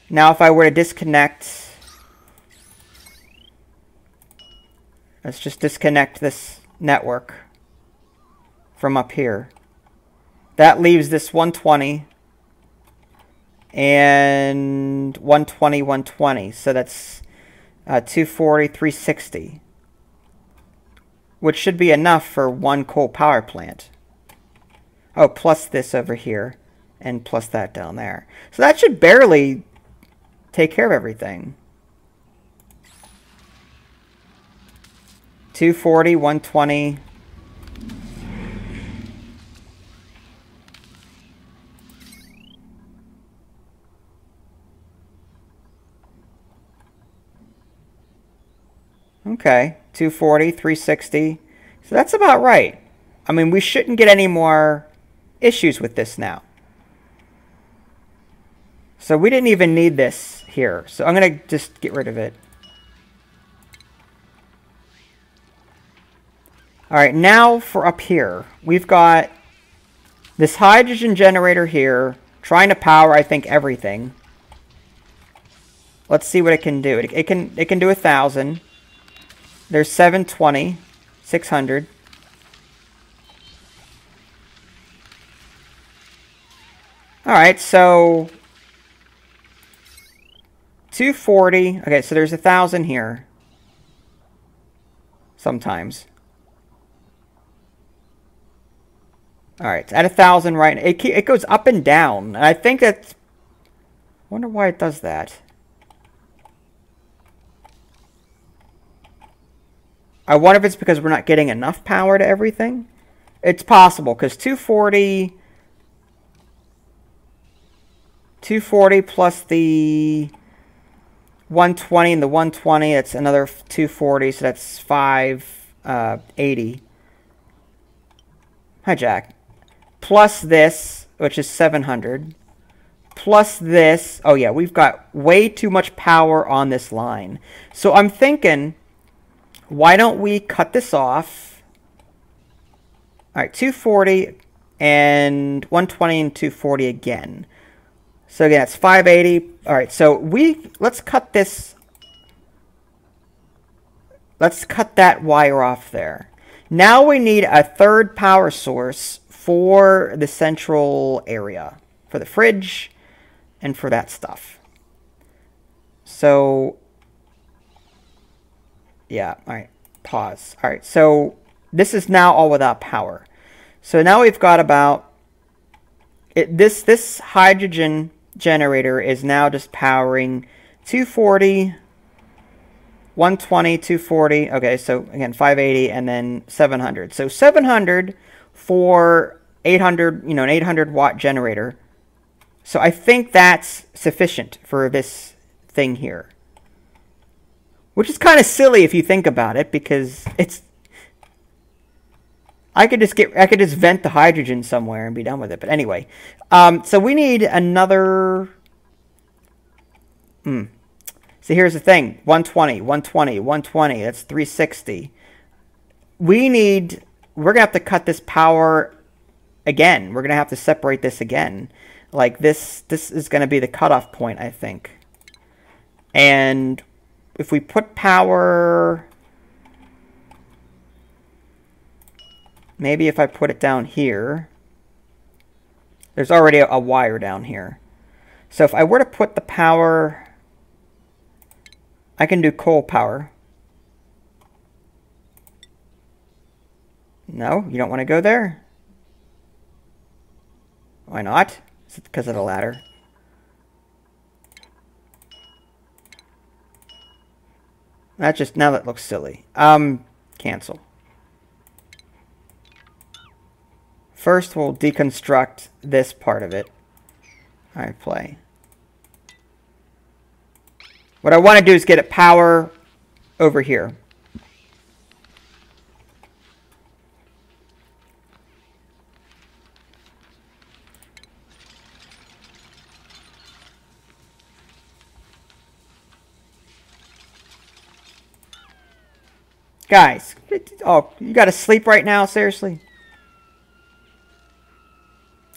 Now if I were to disconnect... Let's just disconnect this network from up here. That leaves this 120 and 120, 120. So that's 240, 360. Which should be enough for one coal power plant. Oh, plus this over here. And plus that down there. So that should barely take care of everything. 240, 120. Okay, 240, 360. So that's about right. I mean, we shouldn't get any more issues with this now. So we didn't even need this here. So I'm going to just get rid of it. All right, now for up here. We've got this hydrogen generator here trying to power, I think, everything. Let's see what it can do. It can do 1,000. There's 720, 600. All right, so 240. Okay, so there's 1,000 here. Sometimes. All right, it's at 1,000 right now. It goes up and down. And I think that's... I wonder why it does that. I wonder if it's because we're not getting enough power to everything. It's possible, because 240 plus the 120 and the 120, that's another 240, so that's 580. Hi, Jack. Plus this, which is 700. Plus this. Oh, yeah, we've got way too much power on this line. So I'm thinking... Why don't we cut this off? All right, 240 and 120 and 240 again. So again, that's 580. All right, so let's cut this. Let's cut that wire off there. Now we need a third power source for the central area, for the fridge and for that stuff. So... Yeah, all right, pause. All right, so this is now all without power. So now we've got about... This hydrogen generator is now just powering 240, 120, 240. Okay, so again, 580 and then 700. So 700 for 800, an 800 watt generator. So I think that's sufficient for this thing here. Which is kind of silly if you think about it, because it's... I could just vent the hydrogen somewhere and be done with it. But anyway, so we need another... So here's the thing. 120, 120, 120. That's 360. We're going to have to cut this power again. We're going to have to separate this again. Like this is going to be the cutoff point, I think. And... if we put power, maybe if I put it down here, there's already a wire down here. So if I were to put the power, I can do coal power. No, you don't want to go there? Why not? Is it because of the ladder? Now that looks silly. Cancel. First, we'll deconstruct this part of it. All right, play. What I want to do is get it power over here. Guys, oh, you gotta sleep right now? Seriously?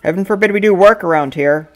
Heaven forbid we do work around here.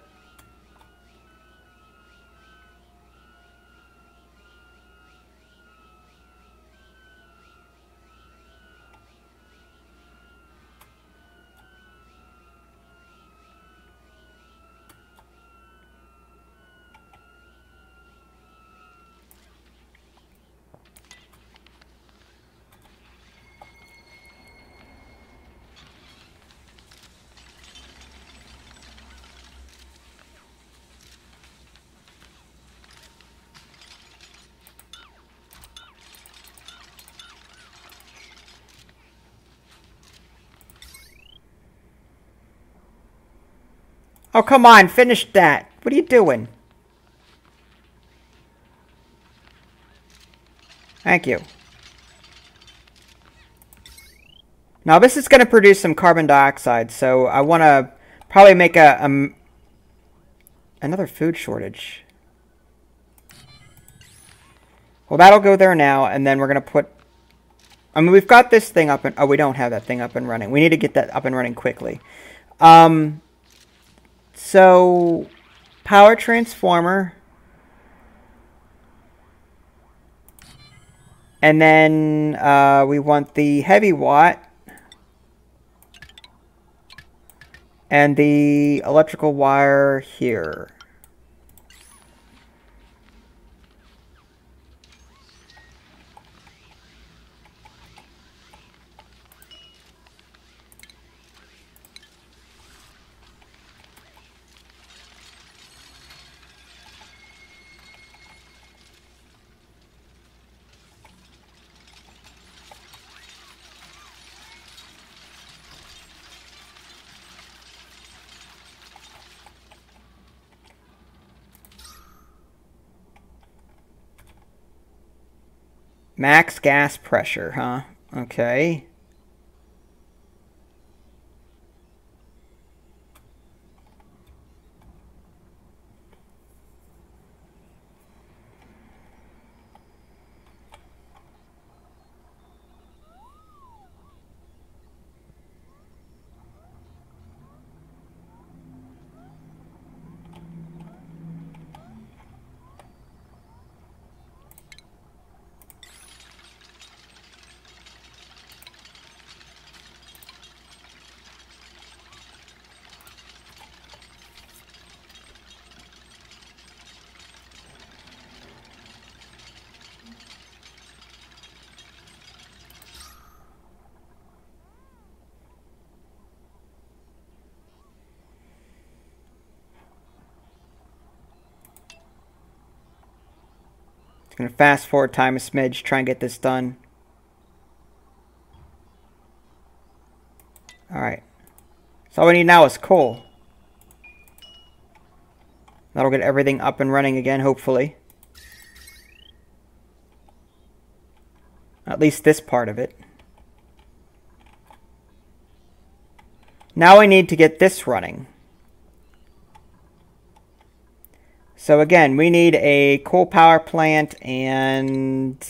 Oh, come on, finish that. What are you doing? Thank you. Now this is going to produce some carbon dioxide, so I want to probably make another food shortage. Well, that'll go there now, and then we're going to put... I mean, we've got this thing up and... Oh, we don't have that thing up and running. We need to get that up and running quickly. So, power transformer. And then we want the heavy watt. And the electrical wire here. Max gas pressure, huh? Okay. Gonna fast forward time a smidge, try and get this done. Alright. So all we need now is coal. That'll get everything up and running again, hopefully. At least this part of it. Now we need to get this running. So again, we need a coal power plant and...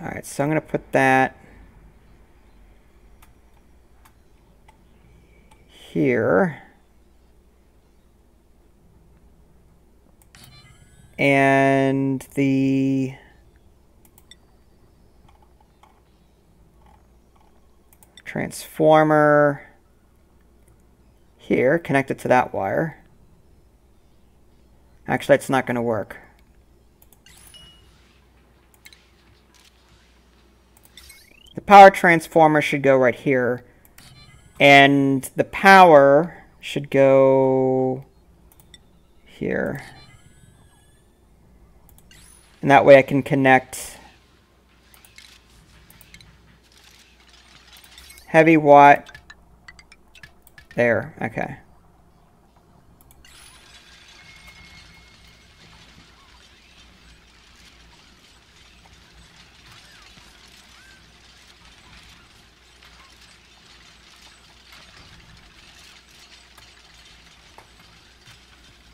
Alright, so I'm going to put that here. And the transformer here, connected to that wire. Actually, it's not going to work. The power transformer should go right here. And the power should go here. And that way I can connect heavy watt there. Okay.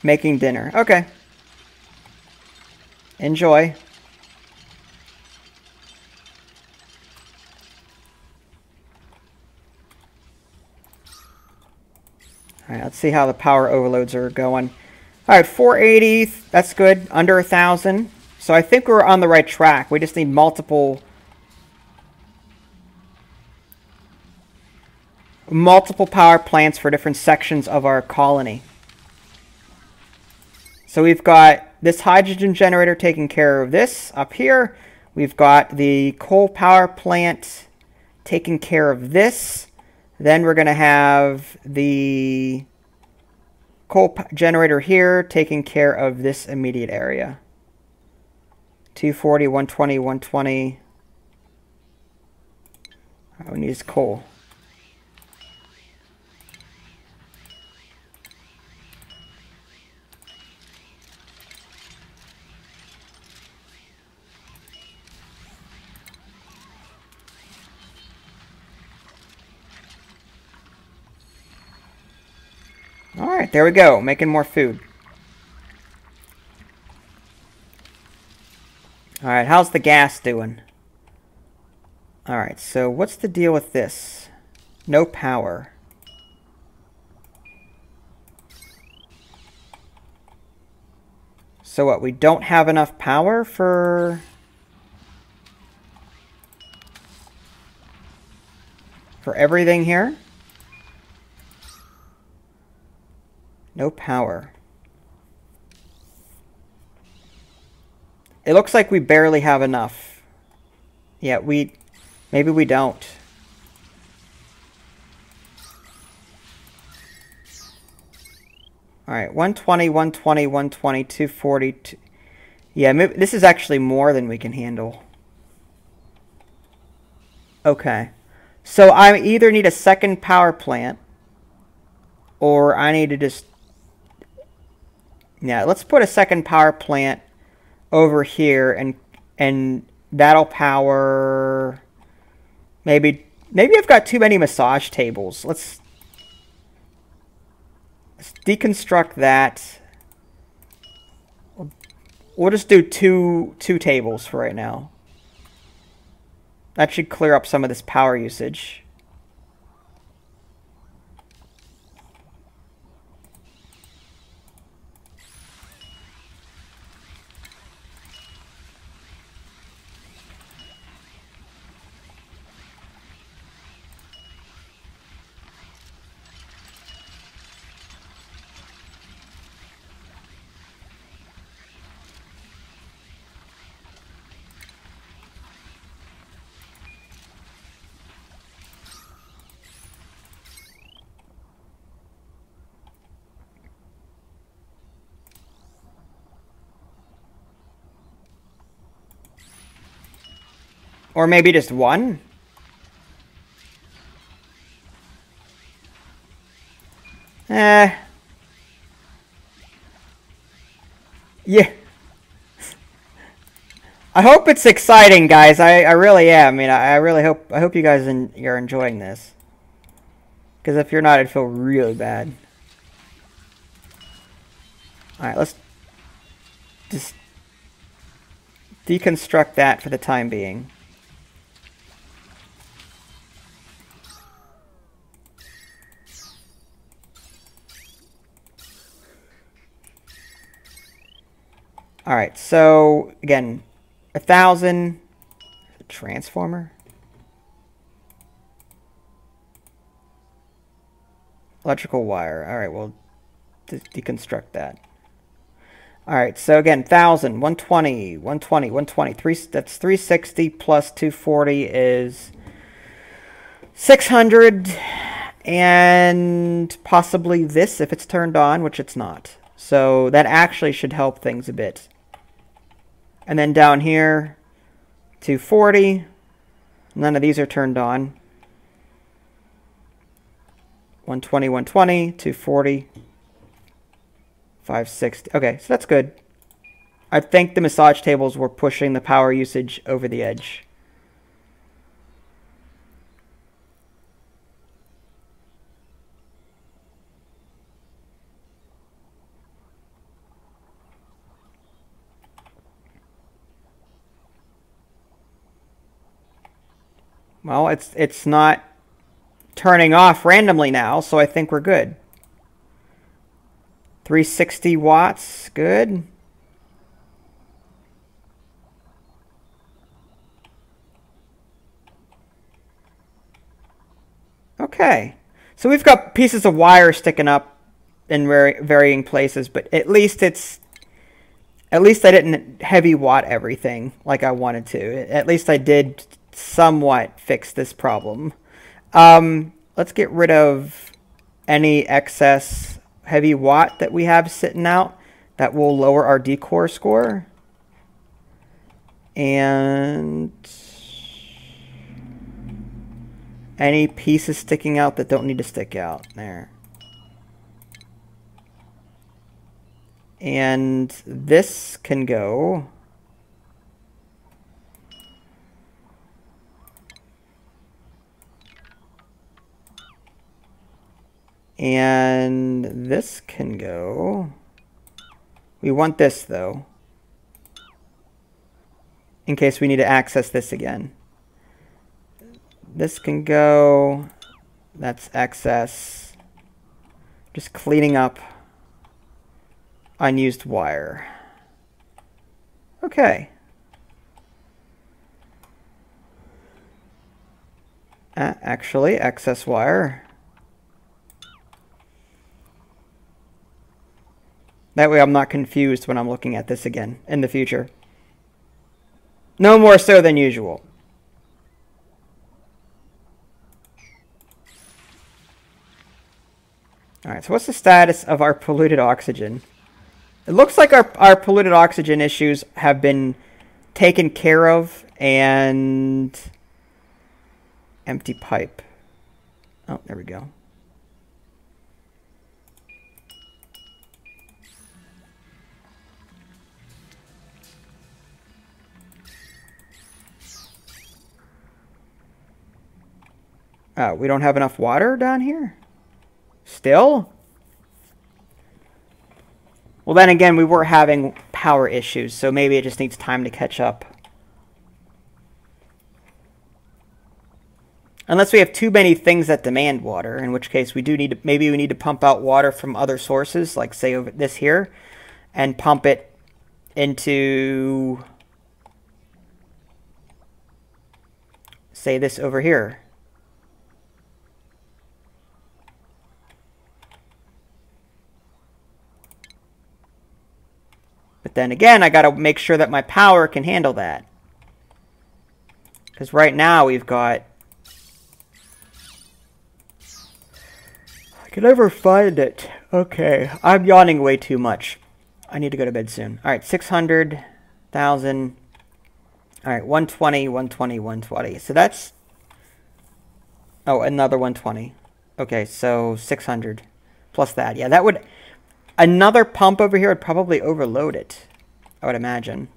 Making dinner. Okay. Enjoy. Alright, let's see how the power overloads are going. Alright, 480. That's good. Under 1,000. So I think we're on the right track. We just need multiple power plants for different sections of our colony. So we've got this hydrogen generator taking care of this up here. We've got the coal power plant taking care of this. Then we're going to have the coal generator here taking care of this immediate area. 240, 120, 120. Oh, we need is coal. Alright, there we go. Making more food. Alright, how's the gas doing? Alright, so what's the deal with this? No power. So what, we don't have enough power for everything here? No power. It looks like we barely have enough. Yeah, maybe we don't. Alright, 120, 120, 120, 240. Yeah, maybe, this is actually more than we can handle. Okay. So I either need a second power plant, or I need to just... Yeah, let's put a second power plant over here, and that'll power... Maybe I've got too many massage tables. Let's deconstruct that. We'll just do two tables for right now. That should clear up some of this power usage. Or maybe just one? Yeah. I hope it's exciting, guys. I really am. I mean, I really hope you guys are enjoying this. Because if you're not, I'd feel really bad. Alright, let's just deconstruct that for the time being. Alright, so, again, 1,000... Transformer? Electrical wire. Alright, we'll deconstruct that. Alright, so again, 1,000, 120, 120, 120. That's 360 plus 240 is 600 and possibly this if it's turned on, which it's not. So that actually should help things a bit. And then down here, 240. None of these are turned on. 120, 120, 240, 560. Okay, so that's good. I think the massage tables were pushing the power usage over the edge. Well, it's not turning off randomly now, so I think we're good. 360 watts, good. Okay, so we've got pieces of wire sticking up in varying places, but at least I didn't heavy watt everything like I wanted to. At least I did somewhat fix this problem. Let's get rid of any excess heavy watt that we have sitting out. That will lower our decor score. And any pieces sticking out that don't need to stick out. There. And this can go. And this can go. We want this, though, in case we need to access this again. This can go. That's excess. Just cleaning up unused wire. Okay. Actually, excess wire. That way I'm not confused when I'm looking at this again in the future. No more so than usual. Alright, so what's the status of our polluted oxygen? It looks like our polluted oxygen issues have been taken care of, and empty pipe. Oh, there we go. We don't have enough water down here? Still? Well, then again, we were having power issues, so maybe it just needs time to catch up. Unless we have too many things that demand water, in which case we do need to, maybe we need to pump out water from other sources, like say over this here, and pump it into, say, this over here. But then again, I got to make sure that my power can handle that. Because right now we've got... I can never find it. Okay, I'm yawning way too much. I need to go to bed soon. All right, 600,000. All right, 120, 120, 120. So that's... Oh, another 120. Okay, so 600 plus that. Yeah, that would... Another pump over here would probably overload it, I would imagine.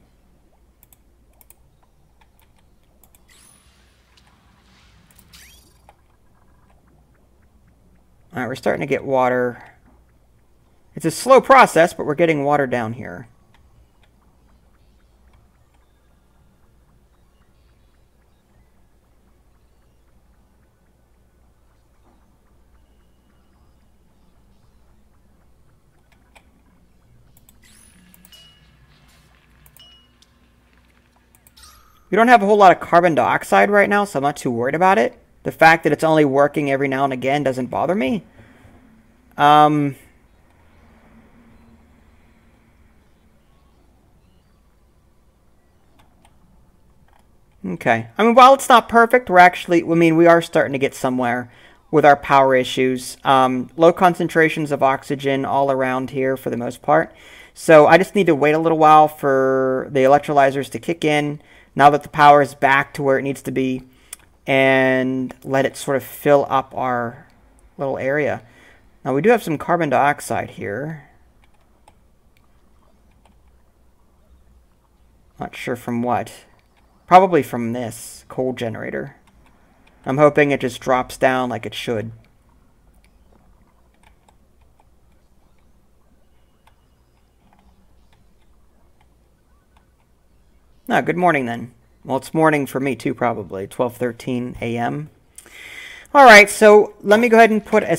All right, we're starting to get water. It's a slow process, but we're getting water down here. We don't have a whole lot of carbon dioxide right now, so I'm not too worried about it. The fact that it's only working every now and again doesn't bother me. Okay. I mean, while it's not perfect, we are starting to get somewhere with our power issues. Low concentrations of oxygen all around here for the most part. So I just need to wait a little while for the electrolyzers to kick in now that the power is back to where it needs to be, and let it sort of fill up our little area. Now we do have some carbon dioxide here. Not sure from what. Probably from this coal generator. I'm hoping it just drops down like it should. No, good morning then. Well, it's morning for me too, probably. 12:13 a.m. Alright, so let me go ahead and put a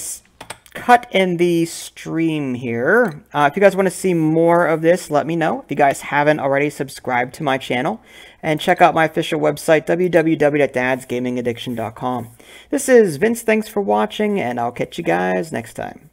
cut in the stream here. If you guys want to see more of this, let me know. If you guys haven't already, subscribe to my channel. And check out my official website, www.dadsgamingaddiction.com. This is Vince, thanks for watching, and I'll catch you guys next time.